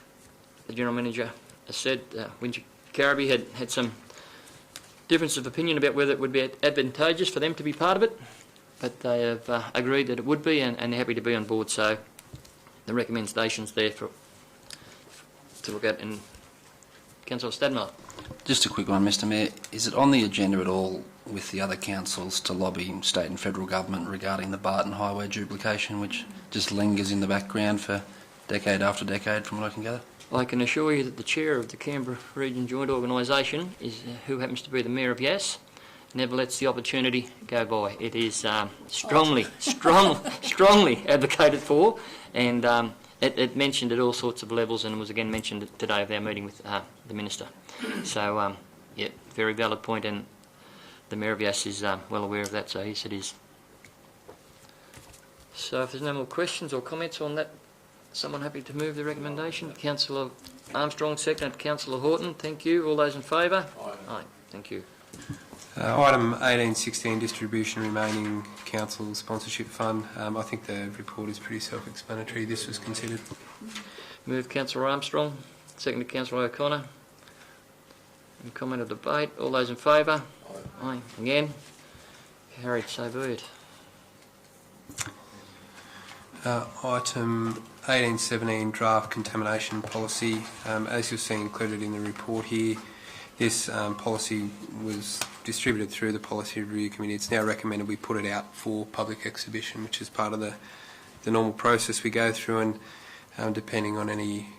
the General Manager has said, WINGECARIBEE had some difference of opinion about whether it would be advantageous for them to be part of it, but they have agreed that it would be, and they're happy to be on board. So the recommendations there to look at. And Councillor Stadmiller. Just a quick one, Mr. Mayor. Is it on the agenda at all with the other councils to lobby state and federal government regarding the Barton Highway duplication, which just lingers in the background for decade after decade, from what I can gather. I can assure you that the chair of the Canberra Region Joint Organisation is who happens to be the Mayor of Yass. Never lets the opportunity go by. It is strongly advocated for, and it mentioned at all sorts of levels, and was again mentioned today at our meeting with the Minister. So, yeah, very valid point, and the Mayor of Yass is well aware of that, so yes, it is. So if there's no more questions or comments on that, someone happy to move the recommendation? Councillor Armstrong, seconded. Councillor Horton, thank you. All those in favour? Aye. Aye, thank you. Item 1816, distribution remaining council sponsorship fund. I think the report is pretty self-explanatory. This was considered. Move Councillor Armstrong, seconded Councillor O'Connor. Any comment or debate? All those in favour? Aye. Aye. Again? Carried, so be it. Item 1817, draft contamination policy. As you'll see included in the report here, this policy was distributed through the Policy Review Committee. It's now recommended we put it out for public exhibition, which is part of the normal process we go through, and depending on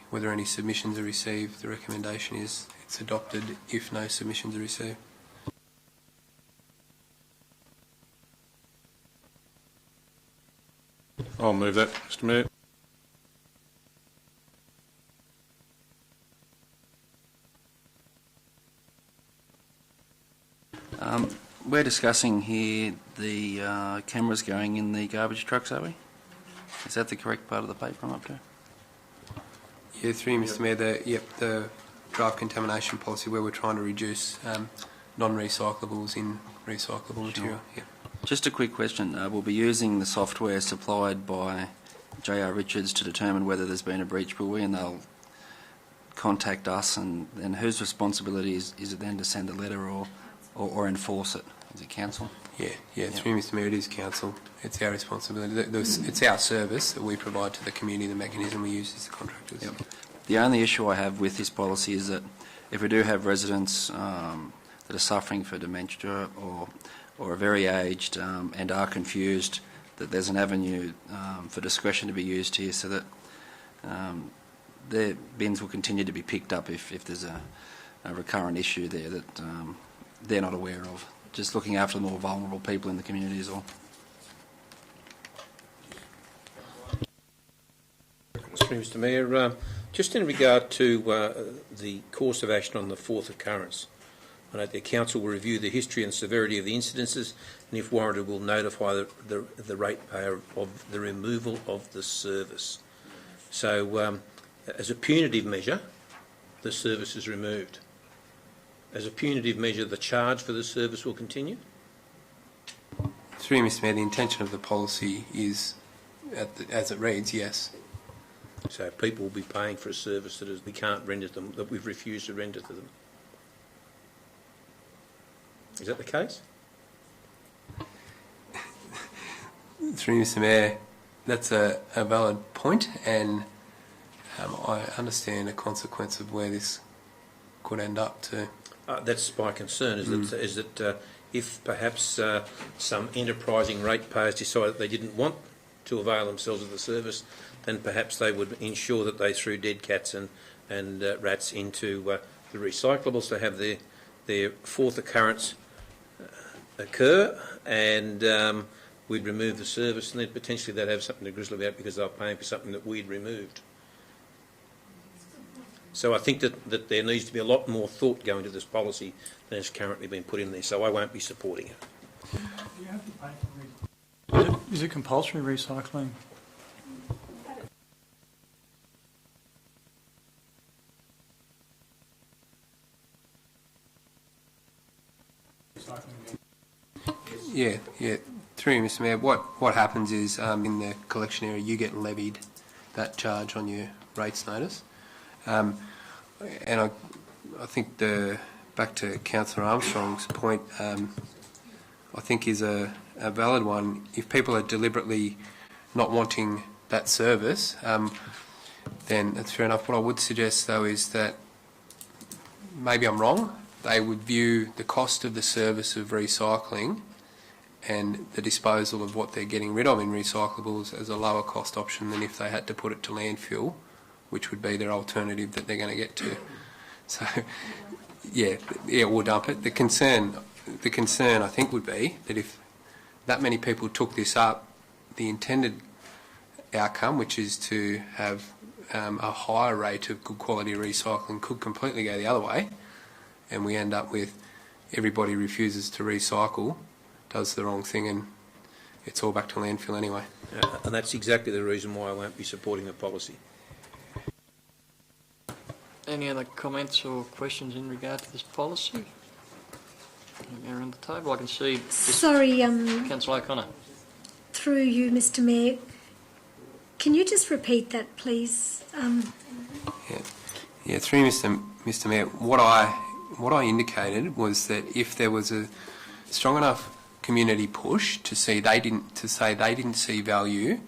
whether any submissions are received, the recommendation is it's adopted if no submissions are received. I'll move that, Mr Mayor. We're discussing here the cameras going in the garbage trucks, are we? Is that the correct part of the paper I'm up to? Yeah, through you, Mr Mayor, the draft contamination policy where we're trying to reduce non-recyclables in recyclable material. Yeah. Just a quick question. We'll be using the software supplied by J.R. Richards to determine whether there's been a breach, will we? And they'll contact us, and whose responsibility is it then to send a letter or enforce it? Is it council? Yeah. Through Mr Mayor, it is council. It's our responsibility. It's our service that we provide to the community. The mechanism we use is the contractors. Yep. The only issue I have with this policy is that if we do have residents that are suffering for dementia or are very aged and are confused, that there's an avenue for discretion to be used here, so that their bins will continue to be picked up if there's a recurrent issue there that they're not aware of. Just looking after the more vulnerable people in the community is all. Through Mr Mayor, just in regard to the course of action on the fourth occurrence, I know the Council will review the history and severity of the incidences, and if warranted will notify the ratepayer of the removal of the service. So as a punitive measure, the service is removed. As a punitive measure, the charge for the service will continue? Through you, Mr Mayor, the intention of the policy is, as it reads, yes. So people will be paying for a service that we can't render to them, that we've refused to render to them. Is that the case? Through you, Mr Mayor, that's a valid point, and I understand the consequence of where this could end up to. That's my concern, is that if perhaps some enterprising ratepayers decide that they didn't want to avail themselves of the service, then perhaps they would ensure that they threw dead cats and rats into the recyclables to have their fourth occurrence occur, and we'd remove the service, and then potentially they'd have something to grizzle about because they were paying for something that we'd removed. So I think that there needs to be a lot more thought going to this policy than has currently been put in there, so I won't be supporting it. Is it compulsory recycling? Yeah. Through you, Mr Mayor, what happens is in the collection area you get levied that charge on your rates notice. And I think back to Councillor Armstrong's point, I think is a valid one. If people are deliberately not wanting that service, then that's fair enough. What I would suggest, though, is that maybe I'm wrong. they would view the cost of the service of recycling and the disposal of what they're getting rid of in recyclables as a lower cost option than if they had to put it to landfill, which would be their alternative that they're going to get to. So, yeah, or dump it. The concern I think would be that if that many people took this up, the intended outcome, which is to have a higher rate of good quality recycling, could completely go the other way, and we end up with everybody refuses to recycle, does the wrong thing, and it's all back to landfill anyway. And that's exactly the reason why I won't be supporting the policy. Any other comments or questions in regard to this policy? Around the table, I can see. Sorry, Councillor O'Connor. Through you, Mr. Mayor. Can you just repeat that, please? Yeah, through Mr. Mayor, what I indicated was that if there was a strong enough community push to say they didn't see value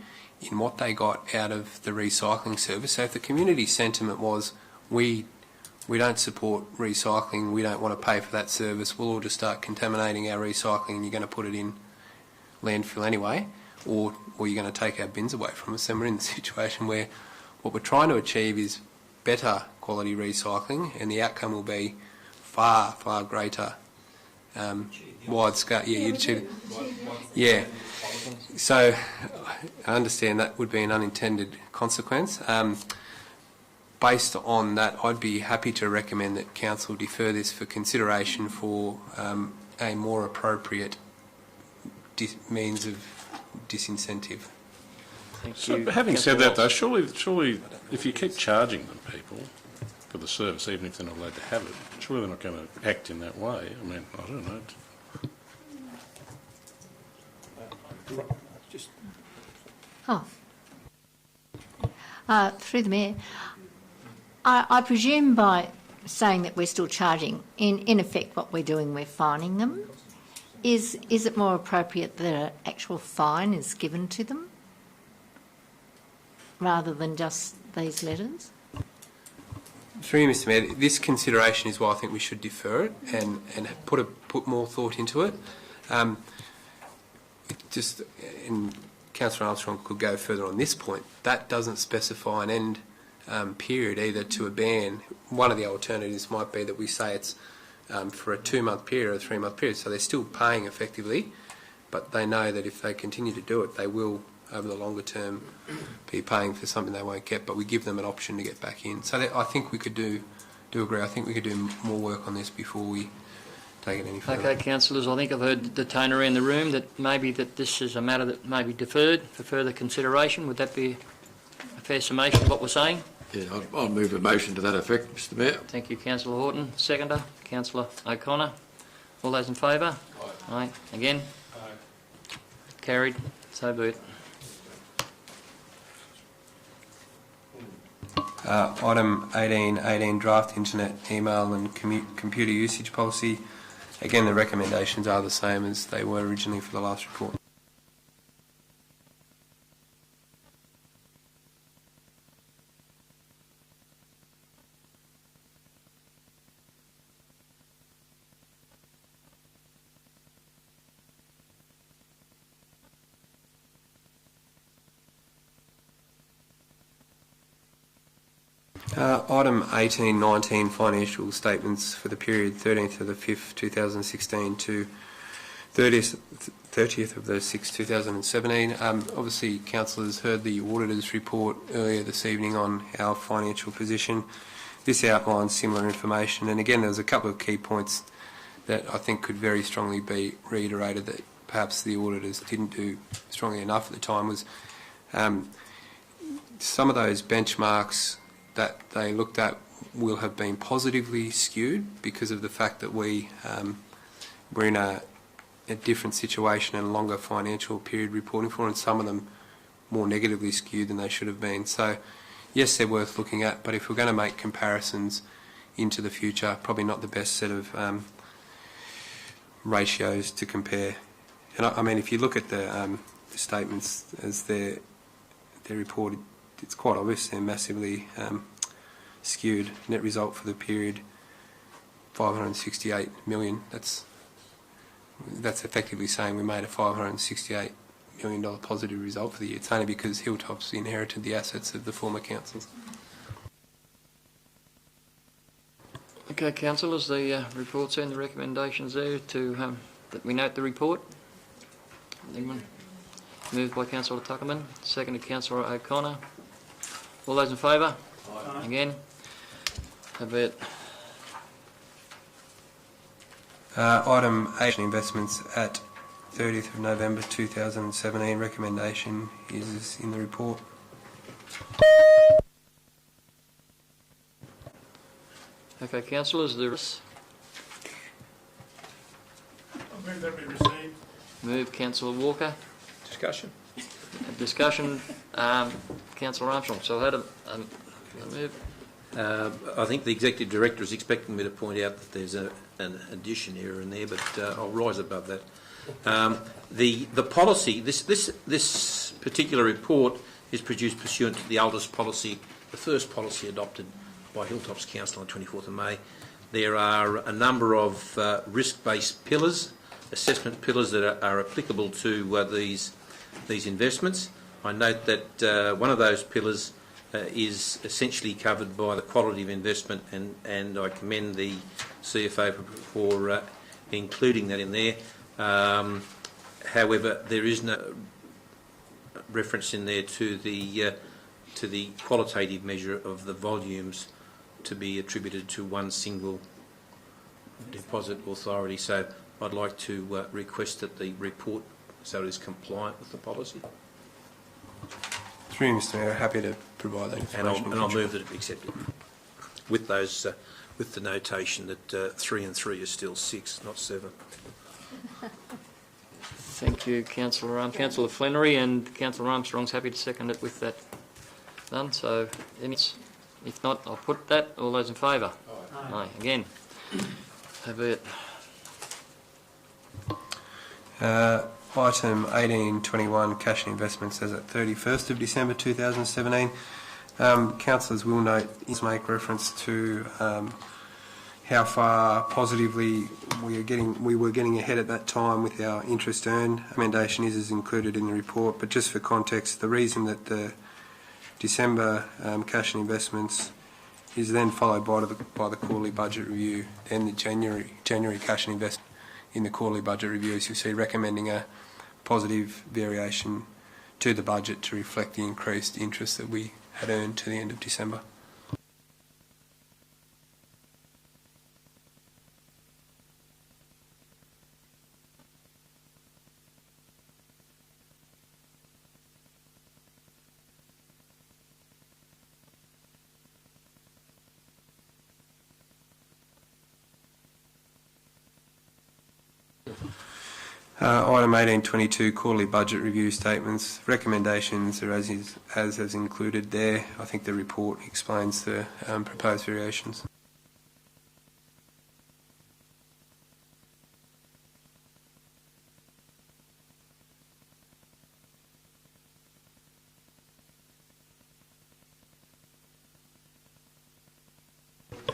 in what they got out of the recycling service. So if the community sentiment was we don't support recycling, we don't want to pay for that service, we'll all just start contaminating our recycling and you're going to put it in landfill anyway, or you're going to take our bins away from us, then we're in the situation where what we're trying to achieve is better quality recycling, and the outcome will be far, far greater wide scale. Yeah, you'd achieve it. Yeah. So I understand that would be an unintended consequence. Based on that, I'd be happy to recommend that Council defer this for consideration for a more appropriate means of disincentive. So, having said that, though, surely, if you keep charging them people for the service, even if they're not allowed to have it, surely they're not going to act in that way. I mean, I don't know. Through the Mayor, I presume by saying that we're still charging, in effect what we're doing, we're fining them. Is it more appropriate that an actual fine is given to them rather than just these letters? Through you, Mr. Mayor, this consideration is why I think we should defer it and put more thought into it. And Councillor Armstrong could go further on this point. That doesn't specify an end period either to a ban. One of the alternatives might be that we say it's for a 2-month period or a 3-month period, so they're still paying effectively, but they know that if they continue to do it, they will, over the longer term, be paying for something they won't get, but we give them an option to get back in. So I think we could do agree. I think we could do more work on this before we take it any further. Okay, councillors, I think I've heard the tone around the room that maybe that this is a matter that may be deferred for further consideration. Would that be a fair summation of what we're saying? Yeah, I'll move a motion to that effect, Mr. Mayor. Thank you, Councillor Horton. Seconder, Councillor O'Connor. All those in favour? Aye. Aye. Again? Aye. Carried. So be it. Item 18, draft internet, email and computer usage policy. Again, the recommendations are the same as they were originally for the last report. Item 18-19, financial statements for the period 13th of the 5th, 2016 to 30th of the 6th, 2017. Obviously, councillors heard the auditor's report earlier this evening on our financial position. This outlines similar information, and again, there was a couple of key points that I think could very strongly be reiterated that perhaps the auditors didn't do strongly enough at the time. Was some of those benchmarks that they looked at will have been positively skewed because of the fact that we're in a different situation and a longer financial period reporting for, and some of them more negatively skewed than they should have been. So yes, they're worth looking at, but if we're going to make comparisons into the future, probably not the best set of ratios to compare. And I mean, if you look at the statements as they're reported, it's quite obvious they're massively skewed. Net result for the period 568 million. That's effectively saying we made a $568 million positive result for the year. It's only because Hilltops inherited the assets of the former councils. Okay, councillors, the reports and the recommendations there to that we note the report. Anyone? Moved by Councillor Tuckerman, seconded Councillor O'Connor. All those in favour? Aye. Again. Have it. Item 8, investments at 30th of November 2017. Recommendation is in the report. Okay, councillors, there is. I move that we receive. Move Councillor Walker. Discussion. Discussion. Councillor Armstrong. So I had a move. I think the Executive Director is expecting me to point out that there's an addition error in there, but I'll rise above that. The policy, this particular report is produced pursuant to the oldest policy, the first policy adopted by Hilltops Council on 24th of May. There are a number of risk-based pillars, assessment pillars that are applicable to these investments. I note that one of those pillars is essentially covered by the quality of investment, and I commend the CFO for including that in there. However, there is no reference in there to the qualitative measure of the volumes to be attributed to one single deposit authority. So I'd like to request that the report so it is compliant with the policy. Through you, Mr. Mayor, happy to provide that information. And I'll move that it be accepted with those with the notation that 3 and 3 is still 6, not 7. Thank you, Councillor Councillor Flannery, and Councillor Armstrong's happy to second it with that done. So, if not, I'll put that. All those in favour? Aye. Aye. Again. Have it. Item 1821, cash and investments as at 31st of December 2017. Councillors will note, make reference to how far positively we were getting ahead at that time with our interest earned. Recommendation is included in the report, but just for context, the reason that the December cash and investments is then followed by the quarterly budget review, then the January cash and investment in the quarterly budget review, as you see, recommending a positive variation to the budget to reflect the increased interest that we had earned to the end of December. Item 1822, quarterly budget review statements. Recommendations are as included there. I think the report explains the proposed variations.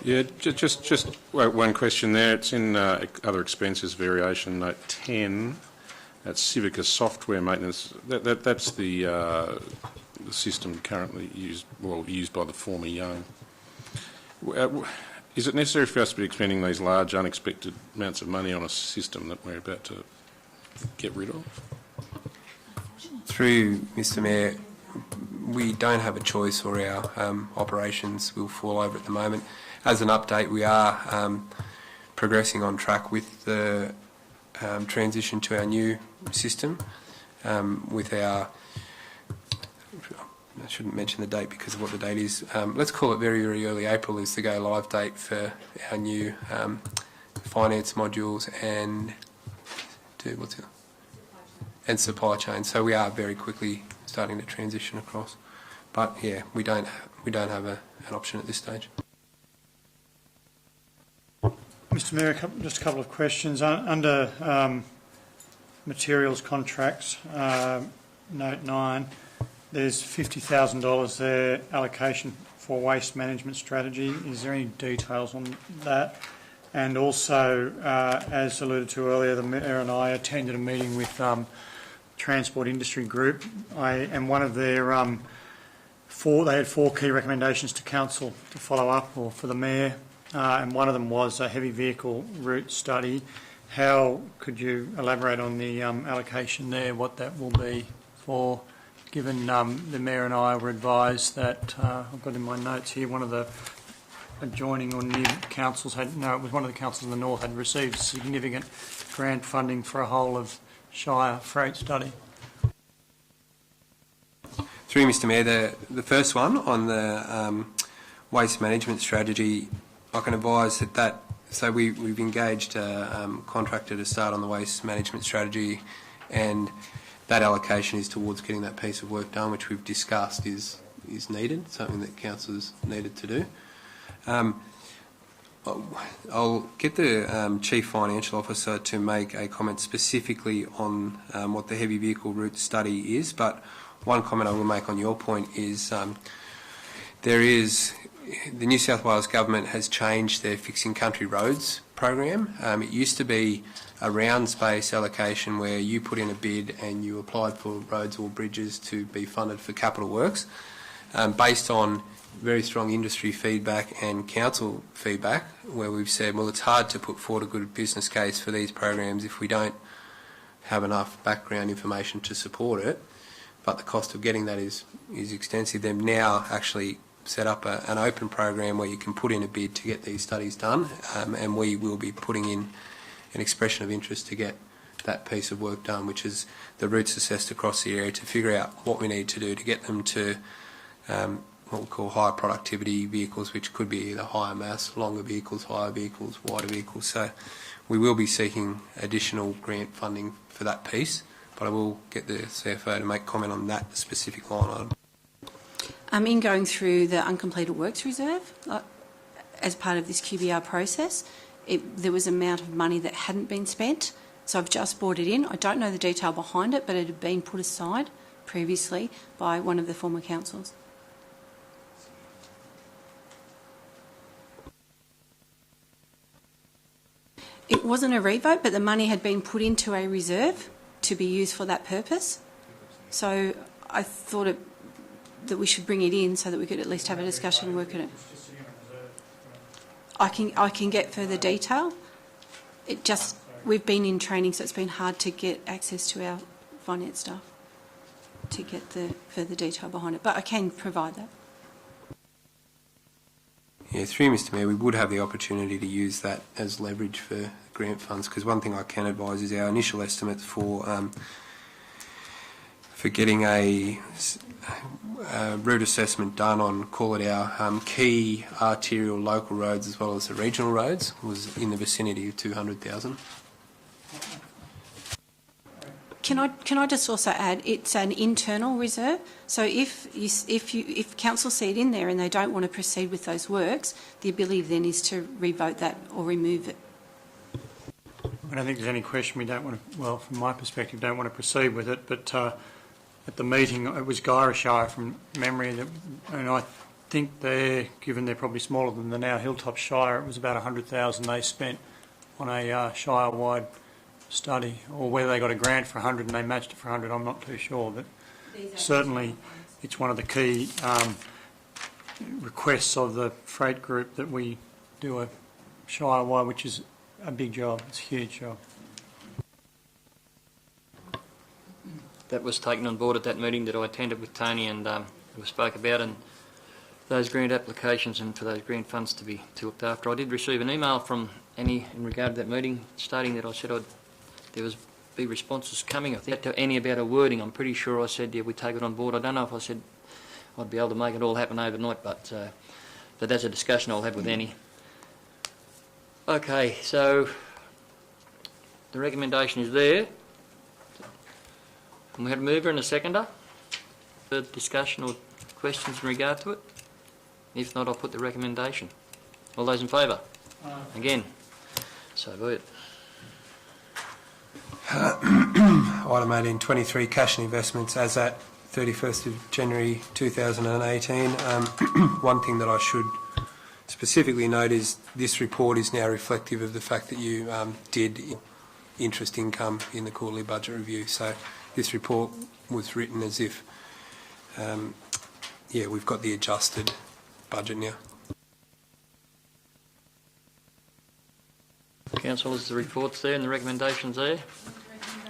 Yeah, just one question there. It's in other expenses variation, note 10. That's Civica software maintenance. That's the system currently used by the former Young. Is it necessary for us to be expending these large unexpected amounts of money on a system that we're about to get rid of? Through Mr. Mayor, we don't have a choice, or our operations will fall over at the moment. As an update, we are progressing on track with the transition to our new system. With our, I shouldn't mention the date because of what the date is. Let's call it very, very early April is the go live date for our new finance modules and and supply chain. So we are very quickly starting to transition across. But yeah, we don't have an option at this stage. Mr. Mayor, just a couple of questions. Under materials contracts, note 9, there's $50,000 there, allocation for waste management strategy. Is there any details on that? And also, as alluded to earlier, the Mayor and I attended a meeting with Transport Industry Group. I am one of their they had 4 key recommendations to Council to follow up, or for the Mayor, and one of them was a heavy vehicle route study. How could you elaborate on the allocation there, what that will be for, given the Mayor and I were advised that, I've got in my notes here, one of the adjoining or near councils it was one of the councils in the north had received significant grant funding for a whole of Shire freight study. Through Mr Mayor, the first one on the waste management strategy, I can advise so we've engaged a contractor to start on the waste management strategy, and that allocation is towards getting that piece of work done, which we've discussed is needed, something that council's needed to do. I'll get the Chief Financial Officer to make a comment specifically on what the heavy vehicle route study is, but one comment I will make on your point is the New South Wales Government has changed their Fixing Country Roads program. It used to be a round space allocation where you put in a bid and you applied for roads or bridges to be funded for capital works. Based on very strong industry feedback and council feedback, where we've said, well, it's hard to put forward a good business case for these programs if we don't have enough background information to support it, but the cost of getting that is extensive. They've now actually set up an open program where you can put in a bid to get these studies done, and we will be putting in an expression of interest to get that piece of work done, which is the routes assessed across the area to figure out what we need to do to get them to what we call higher productivity vehicles, which could be either higher mass, longer vehicles, higher vehicles, wider vehicles. So we will be seeking additional grant funding for that piece, but I will get the CFO to make comment on that specific line item. In going through the uncompleted works reserve, as part of this QBR process, there was an amount of money that hadn't been spent, so I've just brought it in. I don't know the detail behind it, but it had been put aside previously by one of the former councils. It wasn't a revote, but the money had been put into a reserve to be used for that purpose. So I thought that we should bring it in so that we could at least have a discussion and work on it. I can get further detail. We've been in training, so it's been hard to get access to our finance staff to get the further detail behind it, but I can provide that. Yeah, through Mr Mayor, we would have the opportunity to use that as leverage for grant funds, because one thing I can advise is our initial estimates for getting a route assessment done on, call it our key arterial local roads as well as the regional roads, was in the vicinity of 200,000. Can I just also add, it's an internal reserve, so if council see it in there and they don't want to proceed with those works, the ability then is to revote that or remove it. I don't think there's any question we don't want to, well, from my perspective, don't want to proceed with it, but at the meeting it was Shire from memory, and I think given they're probably smaller than the now Hilltops Shire, it was about 100,000 they spent on a Shire-wide study, or whether they got a grant for 100 and they matched it for 100, I'm not too sure, but certainly it's one of the key requests of the freight group that we do a Shire-wide, which is a big job, it's a huge job. That was taken on board at that meeting that I attended with Tony, and we spoke about, and those grant applications and for those grant funds to be looked after. I did receive an email from Annie in regard to that meeting stating that I said there was big responses coming. I think to Annie about her wording, I'm pretty sure I said, yeah, we take it on board. I don't know if I said I'd be able to make it all happen overnight, but that's a discussion I'll have with Annie. Okay, so the recommendation is there. And we had a mover and a seconder. Further discussion or questions in regard to it? If not, I'll put the recommendation. All those in favour? Again. So be it. Item 1823, cash and investments as at 31st of January 2018. One thing that I should specifically note is this report is now reflective of the fact that you did interest income in the quarterly budget review. So this report was written as if, we've got the adjusted budget now. Councillors, the report's there and the recommendations there.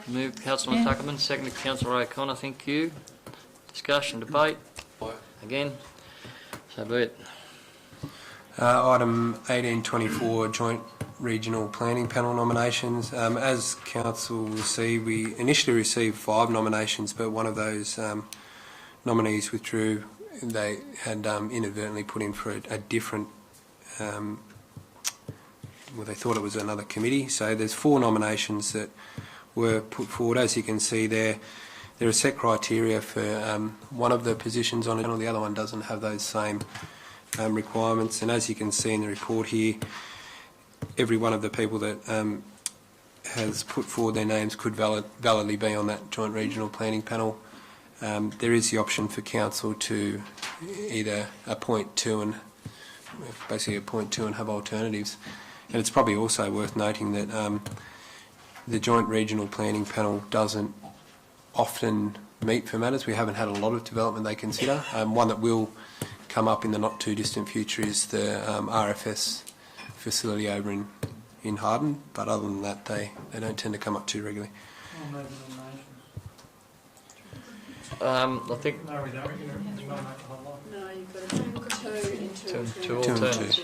Moved Councillor Tuckerman, seconded Councillor O'Connor. Thank you. Discussion, debate. Again. So be it. Item 1824, Joint Regional Planning Panel nominations. As Council will see, we initially received 5 nominations, but one of those nominees withdrew. They had inadvertently put in for a different, they thought it was another committee. So there's 4 nominations that were put forward. As you can see there are set criteria for one of the positions on it, and the other one doesn't have those same requirements. And as you can see in the report here, every one of the people that has put forward their names could validly be on that Joint Regional Planning Panel. There is the option for Council to either appoint 2 and have alternatives. And it's probably also worth noting that the Joint Regional Planning Panel doesn't often meet for matters. We haven't had a lot of development they consider. One that will come up in the not too distant future is the RFS facility over in Harden, but other than that they don't tend to come up too regularly. I think... No, we don't. You nominate the whole lot. No, you've got to do 2 Two alternates.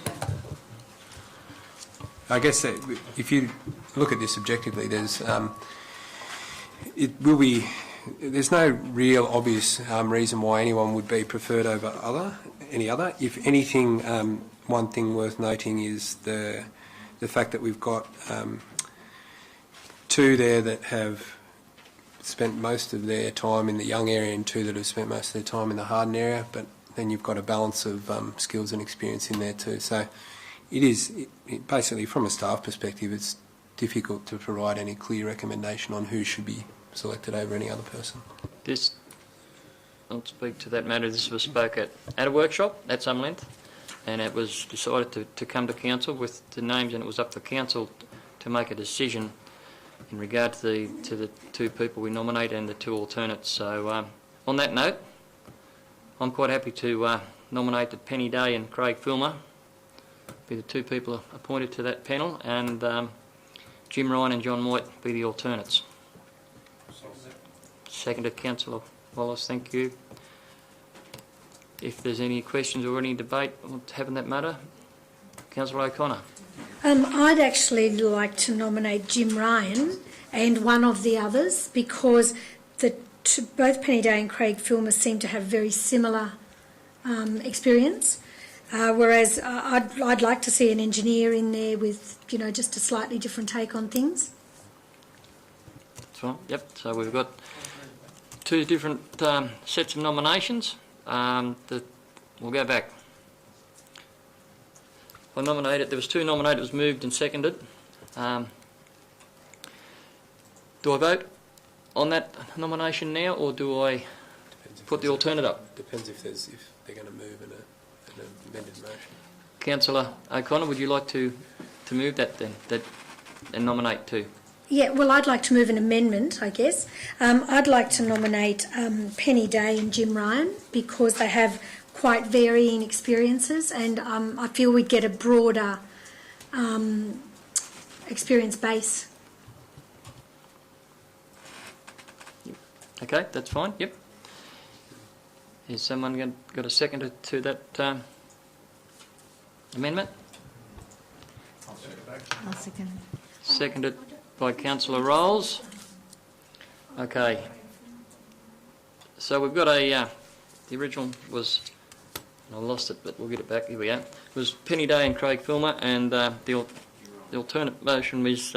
I guess that if you look at this objectively, there's there's no real obvious reason why anyone would be preferred over any other. If anything, one thing worth noting is the fact that we've got 2 there that have spent most of their time in the Young area and 2 that have spent most of their time in the Harden area, but then you've got a balance of skills and experience in there too. So basically from a staff perspective, it's difficult to provide any clear recommendation on who should be selected over any other person. I'll speak to that matter. This was spoke at a workshop at some length, and it was decided to come to Council with the names, and it was up for Council to make a decision in regard to the 2 people we nominate and the 2 alternates. So on that note, I'm quite happy to nominate Penny Day and Craig Filmer, be the 2 people appointed to that panel, and Jim Ryan and John Moyt be the alternates. Seconded Councillor Wallace, thank you. If there's any questions or any debate on having that matter, Councillor O'Connor. I'd actually like to nominate Jim Ryan and one of the others, because both Penny Day and Craig Filmer seem to have very similar experience. Whereas I'd like to see an engineer in there with, just a slightly different take on things. That's right. Yep. So we've got 2 different sets of nominations. We'll go back. I nominated. There was 2 nominated. It was moved and seconded. Do I vote on that nomination now, or do I put the alternate up? Depends if they're going to move in an amended motion. Councillor O'Connor, would you like to move that then, and nominate 2? Yeah, well, I'd like to move an amendment, I guess. I'd like to nominate Penny Day and Jim Ryan, because they have quite varying experiences, and I feel we'd get a broader experience base. Okay, that's fine. Yep. Is someone got a second to that amendment? I'll second. Seconded by Councillor Rolls. Okay. So we've got the original was, I lost it, but we'll get it back. Here we go. It was Penny Day and Craig Filmer, and the alternate motion was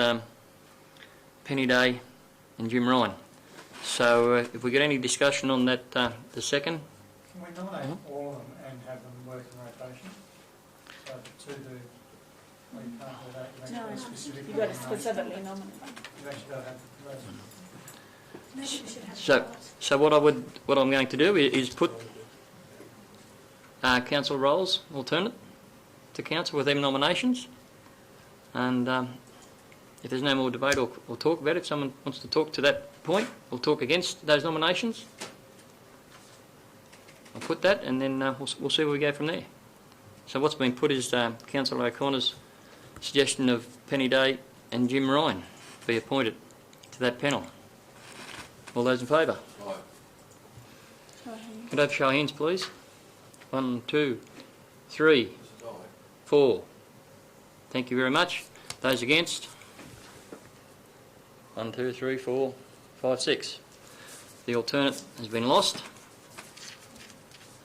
Penny Day and Jim Ryan. So if we get any discussion on that, the second. Can we nominate all of them and have them work in rotation? So the 2 do. Well, you can't do that. No, specifically you've got to specifically nominate. You've actually got to have So what I'm going to do is put Councillor Rolls alternate to council with them nominations. And if there's no more debate or talk about it, if someone wants to talk to that point or talk against those nominations, I'll put that, and then we'll see where we go from there. So what's been put is Councillor O'Connor's suggestion of Penny Day and Jim Ryan be appointed to that panel. All those in favour? Could I have show of hands, please? 1, 2, 3, 4. Thank you very much. Those against? 1, 2, 3, 4, 5, 6. The alternate has been lost.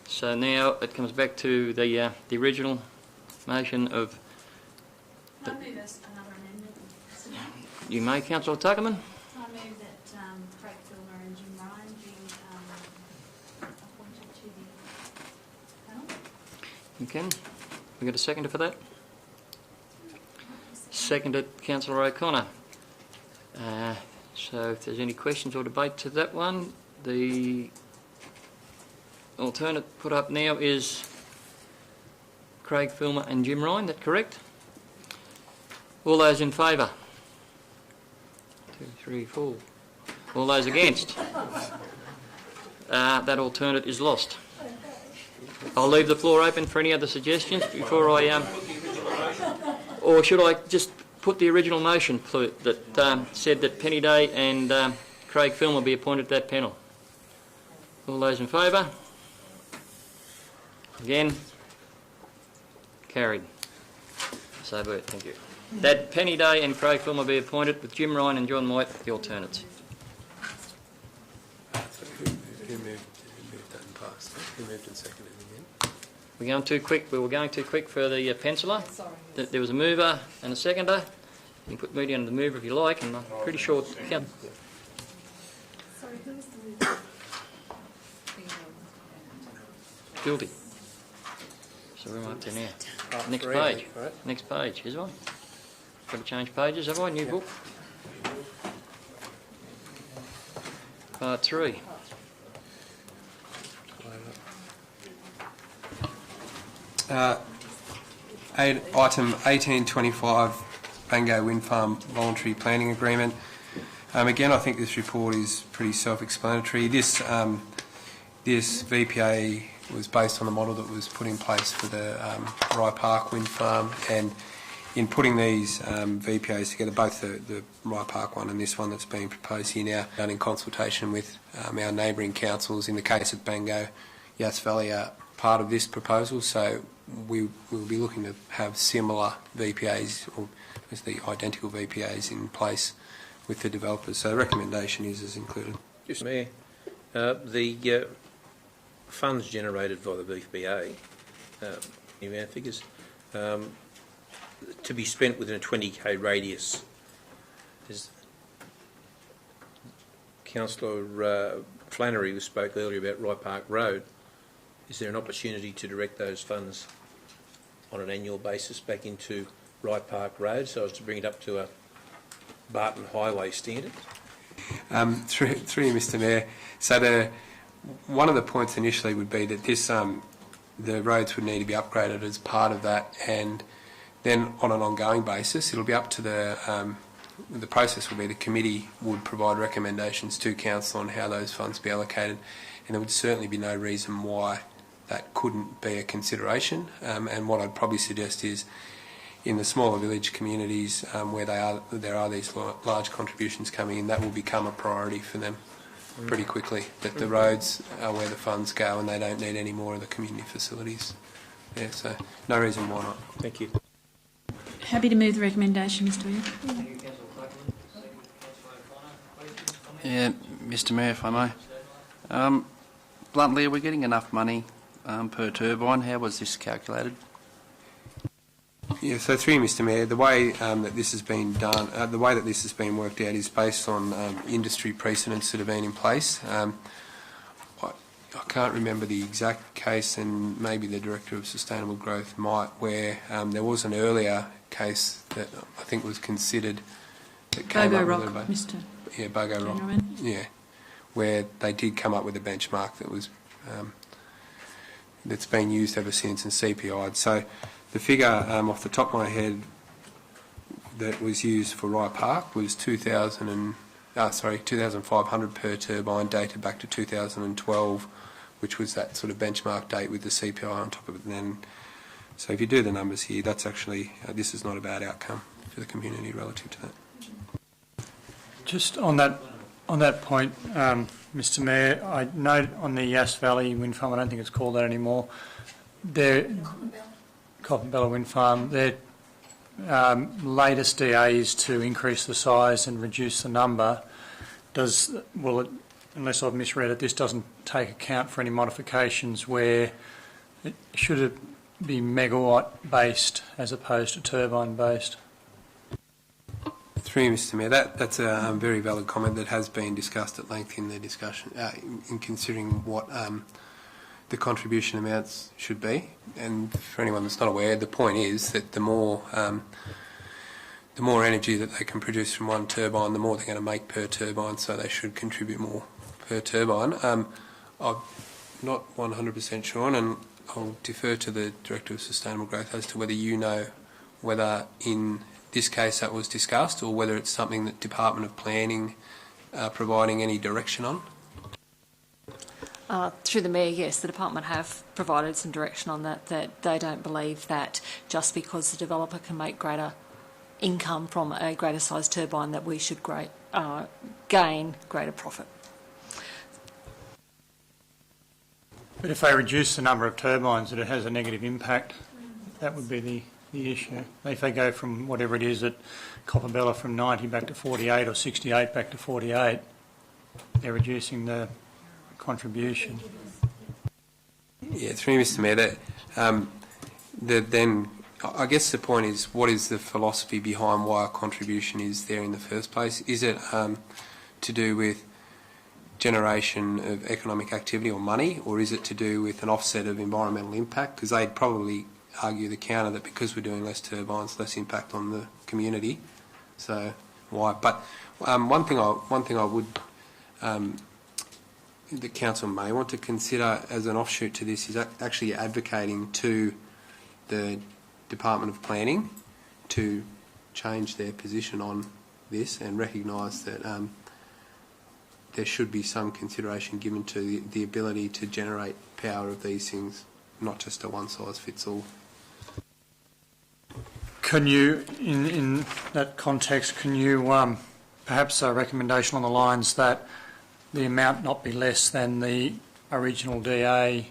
So now it comes back to the original motion of... Can I move another amendment? You may, Councillor Tuckerman. I move that Craig Filmer and Jim Ryan be appointed to the panel. You can. We got a seconder for that? Seconded, Councillor O'Connor. So if there's any questions or debate to that one, the alternate put up now is Craig Filmer and Jim Ryan, that correct? All those in favour? 2, 3, 4. All those against? That alternate is lost. I'll leave the floor open for any other suggestions before I... or should I just put the original motion that said that Penny Day and Craig Filmer be appointed to that panel? All those in favour? Again? Carried. So be it, thank you. That Penny Day and Craig Filmer be appointed with Jim Ryan and John White, the alternates. Who moved that and passed? Who moved and seconded again? We're going too quick. We were going too quick for the penciler. There was a mover and a seconder. You can put Moody under the mover if you like, and I'm pretty sure... Sorry, who was the mover? Guilty. So we're up to now. Next three, page. right? Next page, is I? Got to change pages, have I? New book. Part 3. Item 1825, Bango WINDFARM Voluntary Planning Agreement. Again, I think this report is pretty self-explanatory. This VPA was based on the model that was put in place for the Rye Park Wind Farm, and in putting these VPAs together, both the Rye Park one and this one that's being proposed here now, done in consultation with our neighbouring councils. In the case of Bango, Yass Valley are part of this proposal, so we will be looking to have similar VPAs, or the identical VPAs in place with the developers. So the recommendation is as included. Just Mayor, the funds generated by the VPA, new figures, to be spent within a 20k radius. Is Councillor Flannery, who spoke earlier about Rye Park Road, is there an opportunity to direct those funds on an annual basis back into Rye Park Road so as to bring it up to a Barton Highway standard? Through you, Mr Mayor. So one of the points initially would be that this the roads would need to be upgraded as part of that, and then on an ongoing basis it'll be up to the process will be the committee would provide recommendations to council on how those funds be allocated, and there would certainly be no reason why that couldn't be a consideration. And what I'd probably suggest is in the smaller village communities where there are these large contributions coming in, that will become a priority for them pretty quickly, that the roads are where the funds go and they don't need any more of the community facilities. Yeah, so no reason why not. Thank you. Happy to move the recommendation, Mr Mayor. Yeah, Mr Mayor, if I may. Bluntly, are we getting enough money per turbine? How was this calculated? Yeah, so through you, Mr Mayor, the way that this has been done, the way that this has been worked out is based on industry precedents that have been in place. I can't remember the exact case, and maybe the Director of Sustainable Growth might, where there was an earlier case that I think was considered that came Bogo up Rock, with a, Mr. Yeah, Bogo Rock. Gentleman. Yeah, where they did come up with a benchmark that was that's been used ever since and CPI'd. So The figure off the top of my head that was used for Rye Park was 2,500 per turbine, dated back to 2012, which was that sort of benchmark date with the CPI on top of it then. So if you do the numbers here, that's actually, this is not a bad outcome for the community relative to that. Just on that point, Mr Mayor, I note on the Yass Valley wind farm, I don't think it's called that anymore, Copperbella wind farm, their latest DA is to increase the size and reduce the number. Unless I've misread it, this doesn't take account for any modifications where should it be megawatt based as opposed to turbine based? Through you, Mr Mayor, that's a very valid comment that has been discussed at length in the discussion, in considering what the contribution amounts should be. And for anyone that's not aware, the point is that the more energy that they can produce from one turbine, the more they're going to make per turbine, so they should contribute more per turbine. I'm not 100% sure, and I'll defer to the Director of Sustainable Growth as to whether you know whether in this case that was discussed or whether it's something that Department of Planning are providing any direction on. Through the Mayor, yes, the Department have provided some direction on that they don't believe that just because the developer can make greater income from a greater size turbine that we should gain greater profit. But if they reduce the number of turbines, that it has a negative impact, that would be the issue. If they go from whatever it is at Copperbella from 90 back to 48 or 68 back to 48, they're reducing the contribution. Yeah, through Mr Mayor, then I guess the point is, what is the philosophy behind why a contribution is there in the first place? Is it to do with generation of economic activity or money, or is it to do with an offset of environmental impact? Because they'd probably argue the counter that because we're doing less turbines, less impact on the community. So why? But one thing I would the council may want to consider as an offshoot to this is actually advocating to the Department of Planning to change their position on this and recognise that there should be some consideration given to the ability to generate power of these things, not just a one-size-fits-all. Can you, in that context, can you perhaps a recommendation on the lines that the amount not be less than the original DA?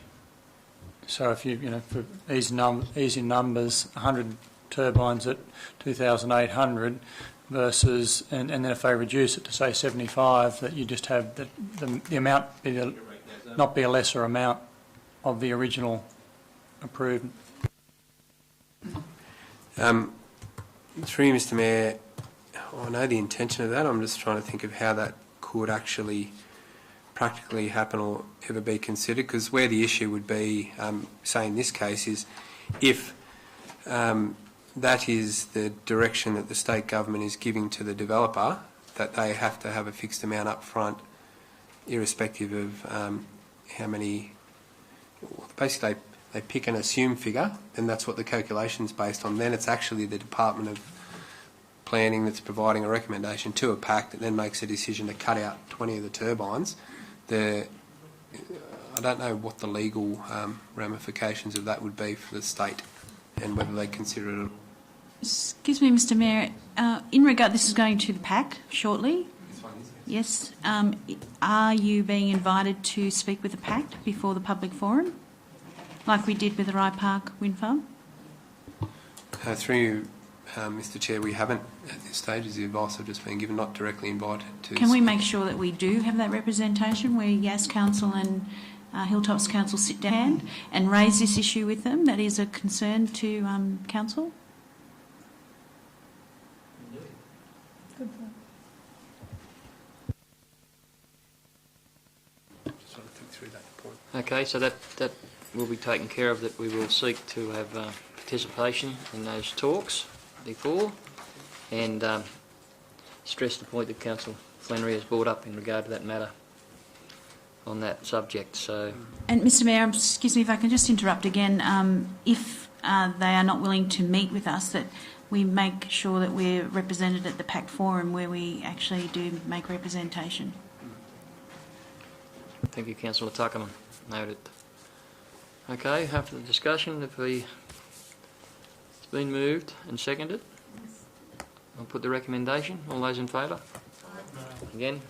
So if you for easy numbers, 100 turbines at 2,800 versus, and then if they reduce it to say 75, that you just have the amount not be a lesser amount of the original approved. Through you, Mr Mayor, I know the intention of that. I'm just trying to think of how that could actually practically happen or ever be considered, because where the issue would be, say in this case, is if that is the direction that the state government is giving to the developer, that they have to have a fixed amount up front, irrespective of how many. Basically, they pick an assumed figure, and that's what the calculation is based on. Then it's actually the Department of Planning that's providing a recommendation to a PAC that then makes a decision to cut out 20 of the turbines. I don't know what the legal ramifications of that would be for the state and whether they consider it. Excuse me, Mr Mayor. In regard, this is going to the PAC shortly. Yes. Are you being invited to speak with the PAC before the public forum, like we did with the Rye Park wind farm? Through you, Mr Chair, we haven't at this stage, as the advice I've just been given, not directly invited to. Can we make sure that we do have that representation where Yass Council and Hilltops Council sit down and raise this issue with them? That is a concern to Council. Okay, so that will be taken care of, that we will seek to have participation in those talks before, and stress the point that Councillor Flannery has brought up in regard to that matter on that subject. So, and Mr Mayor, excuse me if I can just interrupt again. If they are not willing to meet with us, that we make sure that we're represented at the PACT forum where we actually do make representation. Thank you, Councillor Tuckerman. Noted. Okay, after the discussion, it's been moved and seconded. I'll put the recommendation. All those in favour? Again?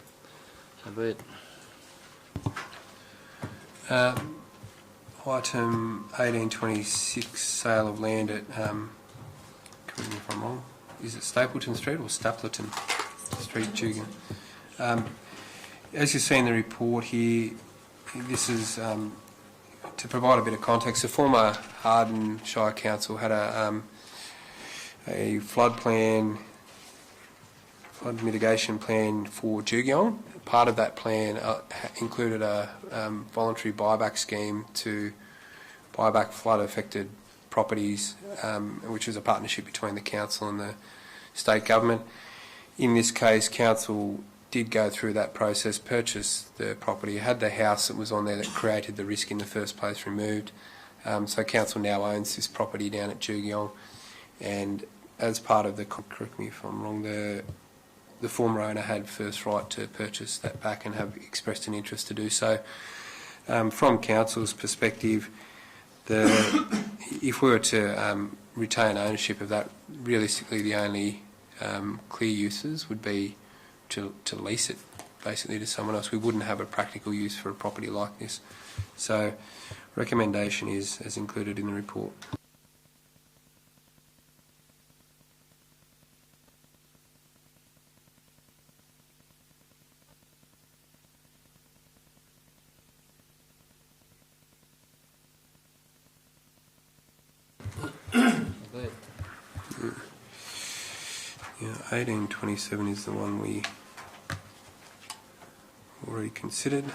So be it. Item 1826, sale of land at, correct me if I'm wrong, is it Stapleton Street or Staplyton Street, Jugiong? As you see in the report here, this is to provide a bit of context. The former Harden Shire Council had a flood mitigation plan for Jugiong. Part of that plan included a voluntary buyback scheme to buy back flood-affected properties, which was a partnership between the council and the state government. In this case, council did go through that process, purchased the property, had the house that was on there that created the risk in the first place removed. So council now owns this property down at Jugiong, and as part of the, correct me if I'm wrong, the former owner had first right to purchase that back and have expressed an interest to do so. From council's perspective, if we were to retain ownership of that, realistically the only clear uses would be to lease it basically to someone else. We wouldn't have a practical use for a property like this. So recommendation is as included in the report. Yeah, 1827 is the one we already considered.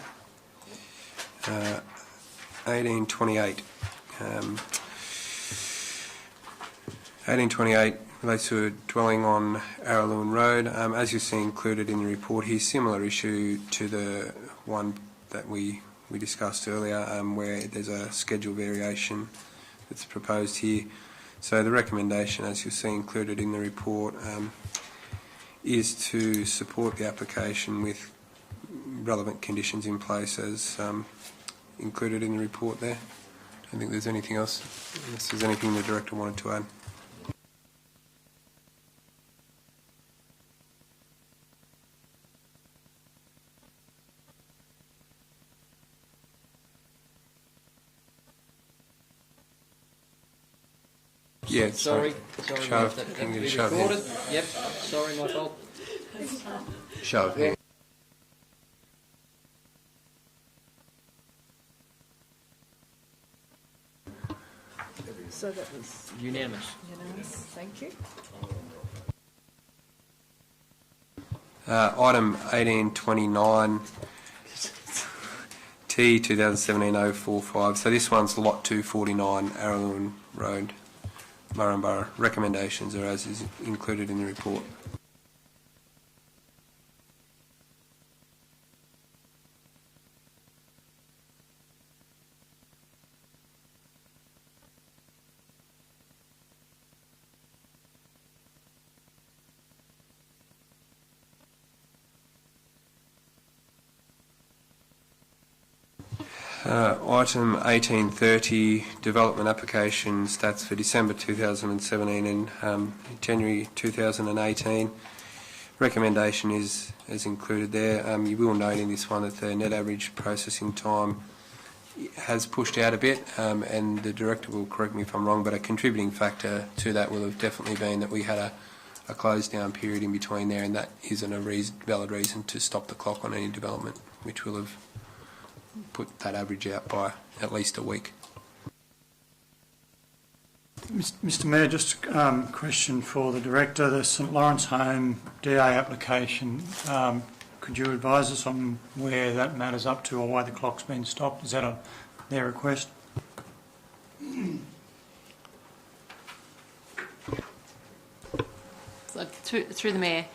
1828. 1828 relates to a dwelling on ARALUEN Road. As you see included in the report here, similar issue to the one that we discussed earlier, where there's a schedule variation that's proposed here. So the recommendation, as you'll see included in the report, is to support the application with relevant conditions in place as included in the report there. I don't think there's anything else, unless there's anything the Director wanted to add. Yeah, sorry show that to be recorded. Yep, sorry, my fault. Show of hands. So that was unanimous. Unanimous, thank you. Item 1829, T 2017-045. So this one's lot 249, ARALUEN Road, MURRUMBURRAH. Recommendations are as is included in the report. Item 1830, development application stats for December 2017 and January 2018. Recommendation is as included there. You will note in this one that the net average processing time has pushed out a bit, and the Director will correct me if I'm wrong, but a contributing factor to that will have definitely been that we had a closed down period in between there, and that isn't a valid reason to stop the clock on any development, which will have put that average out by at least a week. Mr Mayor, just a question for the Director. The St Lawrence Home DA application, could you advise us on where that matter's up to or why the clock's been stopped? Is that their request? So through the Mayor,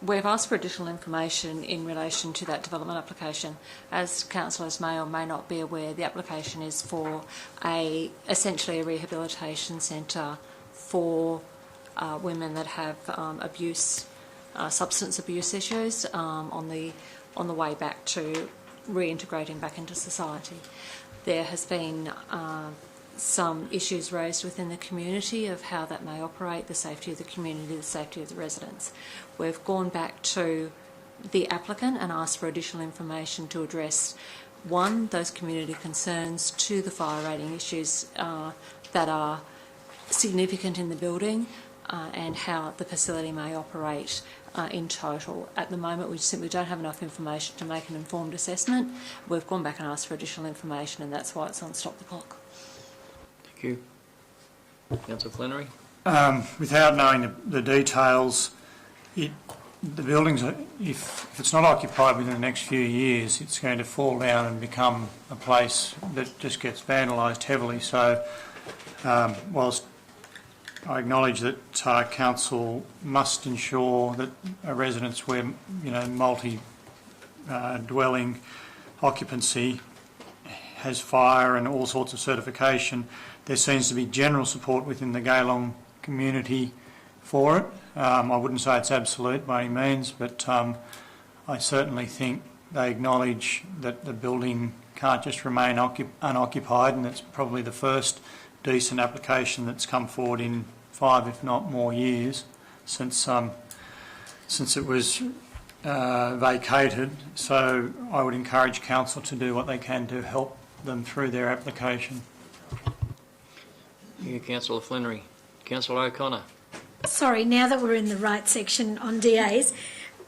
we've asked for additional information in relation to that development application. As councillors may or may not be aware, the application is for essentially a rehabilitation centre for women that have substance abuse issues on the way back to reintegrating back into society. There has been some issues raised within the community of how that may operate, the safety of the community, the safety of the residents. We've gone back to the applicant and asked for additional information to address, one, those community concerns, two, the fire rating issues that are significant in the building, and how the facility may operate in total. At the moment, we simply don't have enough information to make an informed assessment. We've gone back and asked for additional information, and that's why it's on Stop the Clock. Thank you. Councillor Flannery. Without knowing the details, the buildings, if it's not occupied within the next few years, it's going to fall down and become a place that just gets vandalised heavily. So, whilst I acknowledge that council must ensure that residents where multi-dwelling occupancy has fire and all sorts of certification, there seems to be general support within the Gaylong community for it. I wouldn't say it's absolute by any means, but I certainly think they acknowledge that the building can't just remain unoccupied, and it's probably the first decent application that's come forward in 5, if not more, years since it was vacated. So I would encourage council to do what they can to help them through their application. Thank you, Councillor Flannery. Councillor O'Connor. Sorry, now that we're in the right section on DAs,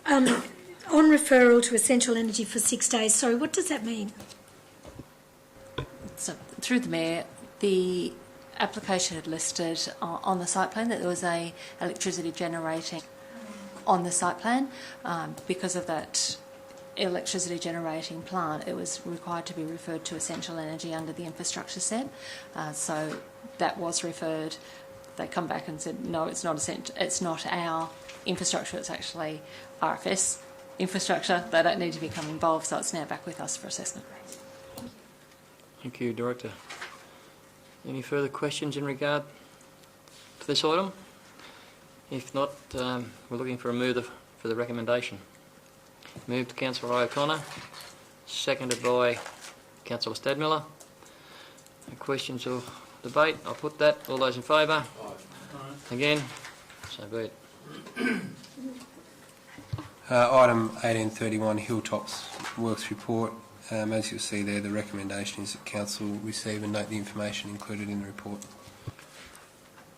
on referral to Essential Energy for 6 days, sorry, what does that mean? So, through the Mayor, the application had listed on the site plan that there was a electricity generating on the site plan. Because of that electricity generating plant, it was required to be referred to Essential Energy under the infrastructure set. So that was referred. They come back and said, no, it's not our infrastructure, it's actually RFS infrastructure. They don't need to become involved, so it's now back with us for assessment. Thank you, Director. Any further questions in regard to this item? If not, we're looking for a move for the recommendation. Moved to Councillor O'Connor, seconded by Councillor Stadmiller. Any questions or debate? I'll put that. All those in favour? Aye. Again? So be it. Item 1831, Hilltops Works Report. As you'll see there, the recommendation is that Council receive and note the information included in the report.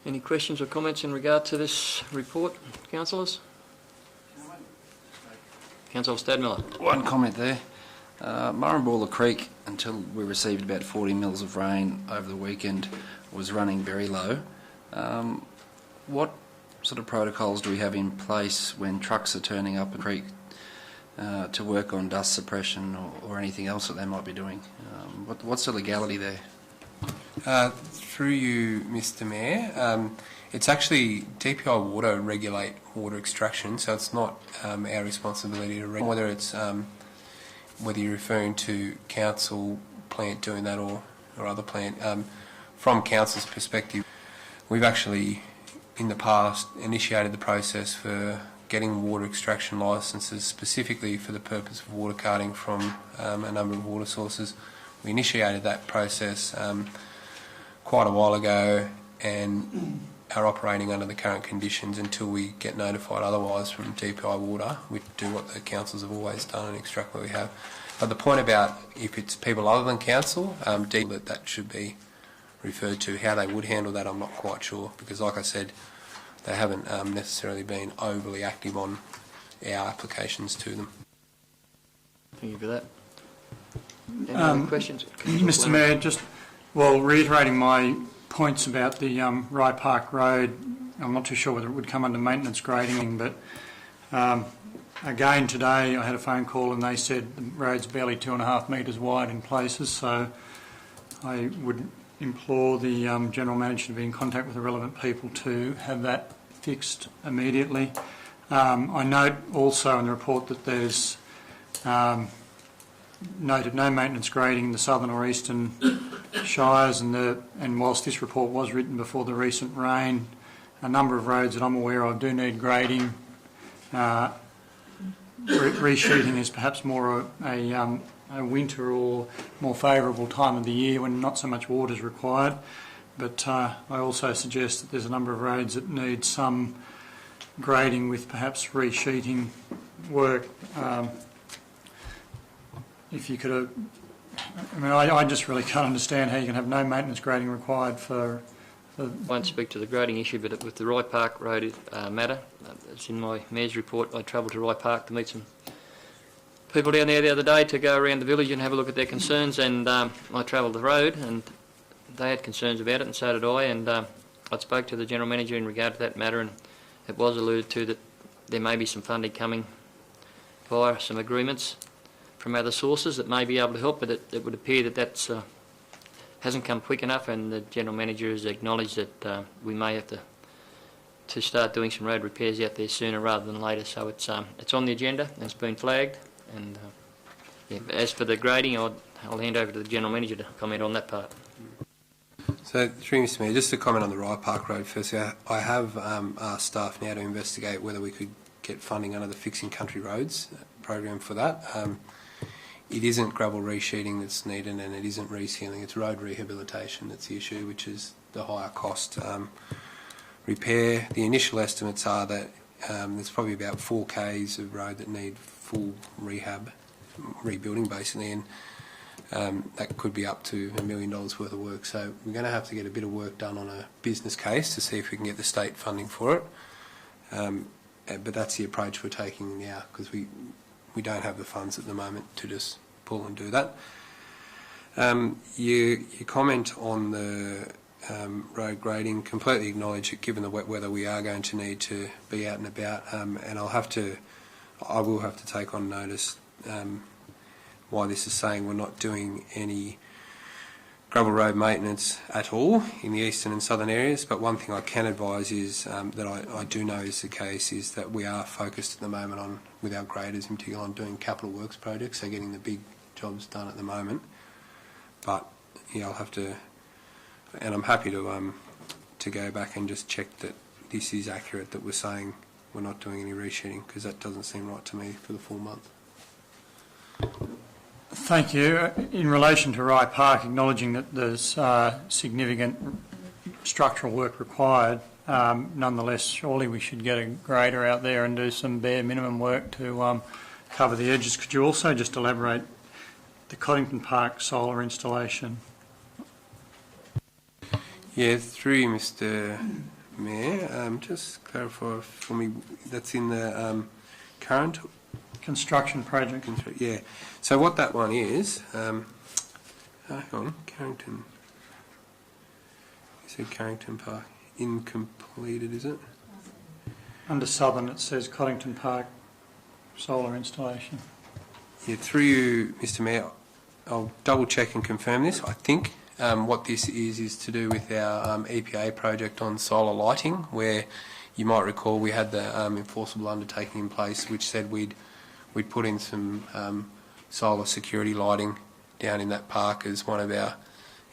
Any questions or comments in regard to this report, councillors? Councillor Stadmiller. One comment there. Murrumburrah Creek, until we received about 40 mils of rain over the weekend, was running very low. What sort of protocols do we have in place when trucks are turning up a creek to work on dust suppression or anything else that they might be doing? What's the legality there? Through you, Mr Mayor, it's actually DPI Water regulate water extraction, so it's not our responsibility to regulate. Whether it's whether you're referring to council plant doing that or other plant, from council's perspective, we've actually in the past initiated the process for getting water extraction licences specifically for the purpose of water carting from a number of water sources. We initiated that process quite a while ago and are operating under the current conditions until we get notified otherwise from DPI Water. We do what the councils have always done and extract what we have. But the point about if it's people other than council, that should be referred to. How they would handle that, I'm not quite sure, because like I said, they haven't necessarily been overly active on our applications to them. Thank you for that. Any other questions? Mr Mayor, just reiterating my points about the Rye Park Road, I'm not too sure whether it would come under maintenance grading, but again today I had a phone call and they said the road's barely 2.5 metres wide in places, so I would implore the General Manager to be in contact with the relevant people to have that fixed immediately. I note also in the report that there's noted no maintenance grading in the southern or eastern shires, and whilst this report was written before the recent rain, a number of roads that I'm aware of do need grading. Resheeting is perhaps more a winter or more favourable time of the year when not so much water is required. But I also suggest that there's a number of roads that need some grading with perhaps resheeting work. If you could, I just really can't understand how you can have no maintenance grading required for. I won't speak to the grading issue, but with the Rye Park Road matter, it's in my mayor's report. I travelled to Rye Park to meet some people down there the other day to go around the village and have a look at their concerns, and I travelled the road and they had concerns about it, and so did I, and I spoke to the General Manager in regard to that matter, and it was alluded to that there may be some funding coming via some agreements from other sources that may be able to help, but it would appear that that's hasn't come quick enough, and the General Manager has acknowledged that we may have to start doing some road repairs out there sooner rather than later. So it's on the agenda and it's been flagged. And yeah, as for the grading, I'll hand over to the General Manager to comment on that part. So, through Mr Mayor, just to comment on the Rye Park Road first, I have asked staff now to investigate whether we could get funding under the Fixing Country Roads program for that. It isn't gravel resheeting that's needed, and it isn't resealing, it's road rehabilitation that's the issue, which is the higher cost repair. The initial estimates are that there's probably about 4 k's of road that need full rehab, rebuilding basically, and that could be up to $1 million worth of work. So we're going to have to get a bit of work done on a business case to see if we can get the state funding for it. But that's the approach we're taking now, because we don't have the funds at the moment to just pull and do that. You comment on the road grading, completely acknowledge that given the wet weather we are going to need to be out and about, and I will have to take on notice why this is saying we're not doing any gravel road maintenance at all in the eastern and southern areas. But one thing I can advise is that I do know is the case is that we are focused at the moment on, with our graders in particular, on doing capital works projects, so getting the big jobs done at the moment. But yeah, I'll have to, and I'm happy to go back and just check that this is accurate, that we're saying we're not doing any resheeting, because that doesn't seem right to me for the full month. Thank you. In relation to Rye Park, acknowledging that there's significant structural work required, nonetheless, surely we should get a grader out there and do some bare minimum work to cover the edges. Could you also just elaborate the Coddington Park solar installation? Yeah, through you, Mr Mayor, just clarify for me, that's in the current construction project. Yeah. So what that one is, hang on, Carrington. You said Carrington Park. Incompleted, is it? Under Southern it says Coddington Park solar installation. Yeah, through you, Mr Mayor, I'll double check and confirm this. I think what this is to do with our EPA project on solar lighting, where you might recall we had the enforceable undertaking in place which said we'd put in some solar security lighting down in that park as one of our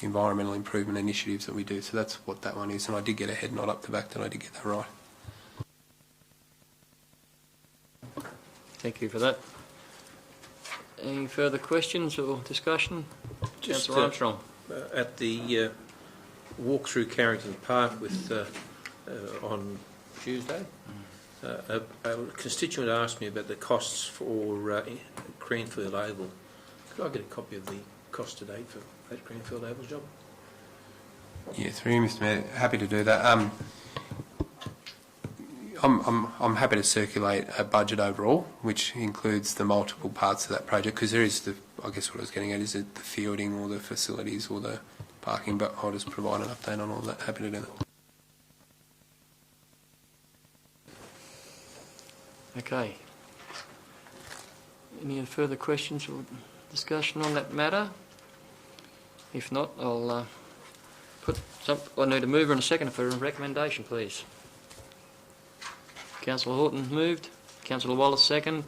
environmental improvement initiatives that we do. So that's what that one is, and I did get a head nod up the back that I did get that right. Thank you for that. Any further questions or discussion? Councillor Armstrong. At the walk through Carrington Park with on Tuesday, a constituent asked me about the costs for Greenfield Oval. Could I get a copy of the cost to date for that Greenfield Oval job? Yeah, through you, Mr Mayor, happy to do that. I'm happy to circulate a budget overall, which includes the multiple parts of that project, because there is I guess what I was getting at is the fielding or the facilities or the parking, but I'll just provide an update on all that. Happy to do that. Okay. Any further questions or discussion on that matter? If not, I'll I need a mover and a seconder for a recommendation, please. Councillor Horton moved. Councillor Wallace second.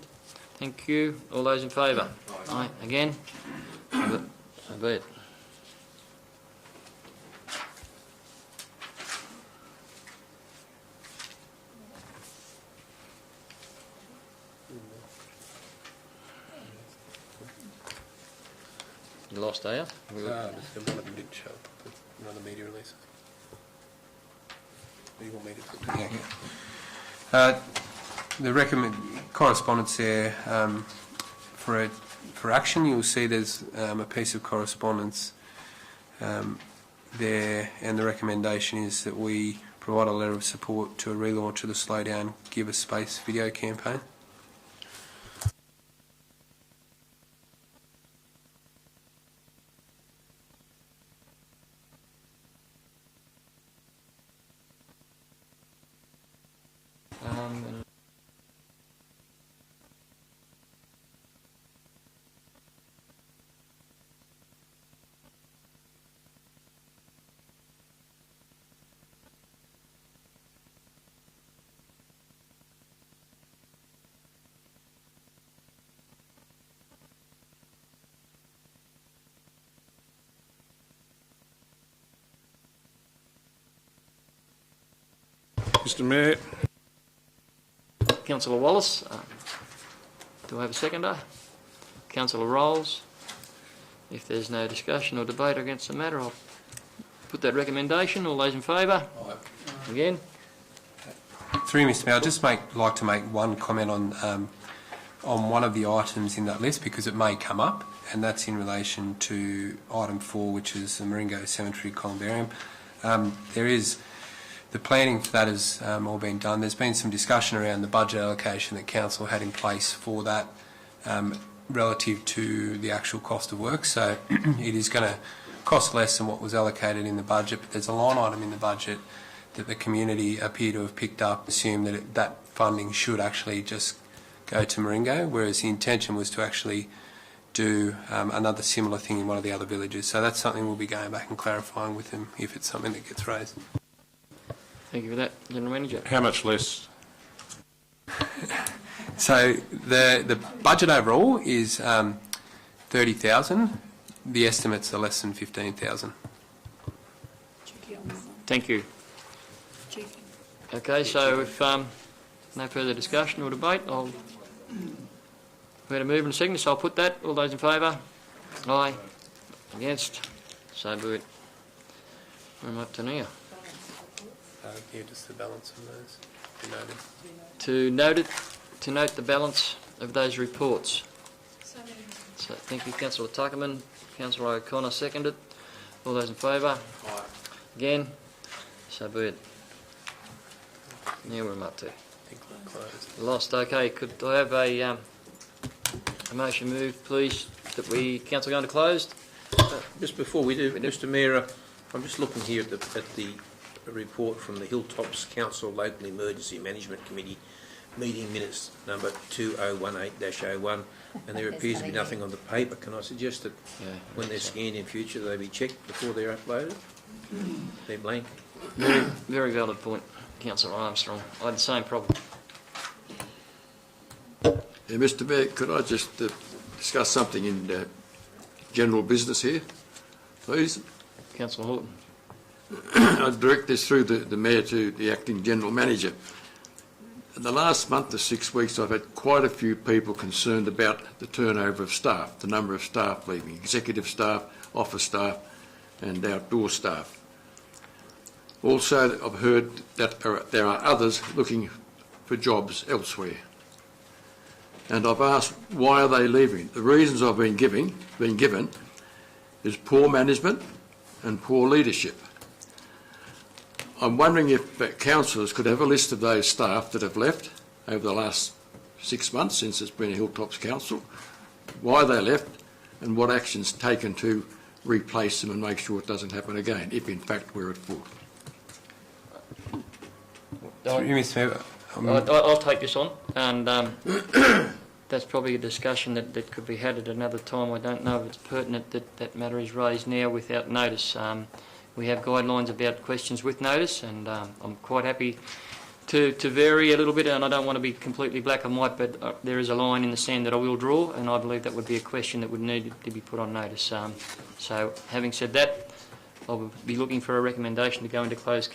Thank you. All those in favour? Aye. Again? So be it. You lost, are you? One of them didn't show up, but another media release. Do you want me to put The correspondence there for action, you'll see there's a piece of correspondence there, and the recommendation is that we provide a letter of support to a relaunch of the Slow Down, Give Us Space video campaign. Mr Mayor. Councillor Wallace. Do I have a seconder? Councillor Rolls. If there's no discussion or debate against the matter, I'll put that recommendation. All those in favour? Aye. Again? Through Mr Mayor, I'd just like to make one comment on one of the items in that list, because it may come up, and that's in relation to item 4, which is the Maringo Cemetery Columbarium. There is the planning for that has all been done. There's been some discussion around the budget allocation that Council had in place for that relative to the actual cost of work. So it is going to cost less than what was allocated in the budget, but there's a line item in the budget that the community appear to have picked up, assume that that funding should actually just go to Maringo, whereas the intention was to actually do another similar thing in one of the other villages. So that's something we'll be going back and clarifying with them if it's something that gets raised. Thank you for that, General Manager. How much less? So the budget overall is 30,000. The estimates are less than 15,000. Thank you. Okay, so if no further discussion or debate, we had a move and a second, so I'll put that. All those in favour? Aye. Against? So be it. I'm up to now. yeah, just the balance on those. To note the balance of those reports. So thank you, Councillor Tuckerman. Councillor O'Connor seconded. All those in favour? Aye. Again? So be it. Now we're up to. Lost. Okay. Could I have a motion moved, please, that we council go into closed? Just before we do, Mr Mayor, I'm just looking here at the report from the Hilltops Council Local Emergency Management Committee meeting minutes number 2018-01, and there appears to be nothing on the paper. Can I suggest that when they're scanned in future they be checked before they're uploaded? They're blank. Very valid point, Councillor Armstrong. I had the same problem. Yeah, Mr Mayor, could I just discuss something in general business here, please? Councillor Horton. I direct this through the Mayor to the Acting General Manager. In the last month or 6 weeks, I've had quite a few people concerned about the turnover of staff, the number of staff leaving, executive staff, office staff and outdoor staff. Also, I've heard that there are others looking for jobs elsewhere. And I've asked, why are they leaving? The reasons I've been given is poor management and poor leadership. I'm wondering if councillors could have a list of those staff that have left over the last 6 months since it's been a Hilltops Council, why they left and what actions taken to replace them and make sure it doesn't happen again, if in fact we're at fault. I'll take this on, and that's probably a discussion that could be had at another time. I don't know if it's pertinent that that matter is raised now without notice. We have guidelines about questions with notice, and I'm quite happy to vary a little bit, and I don't want to be completely black and white, but there is a line in the sand that I will draw, and I believe that would be a question that would need to be put on notice. So having said that, I'll be looking for a recommendation to go into closed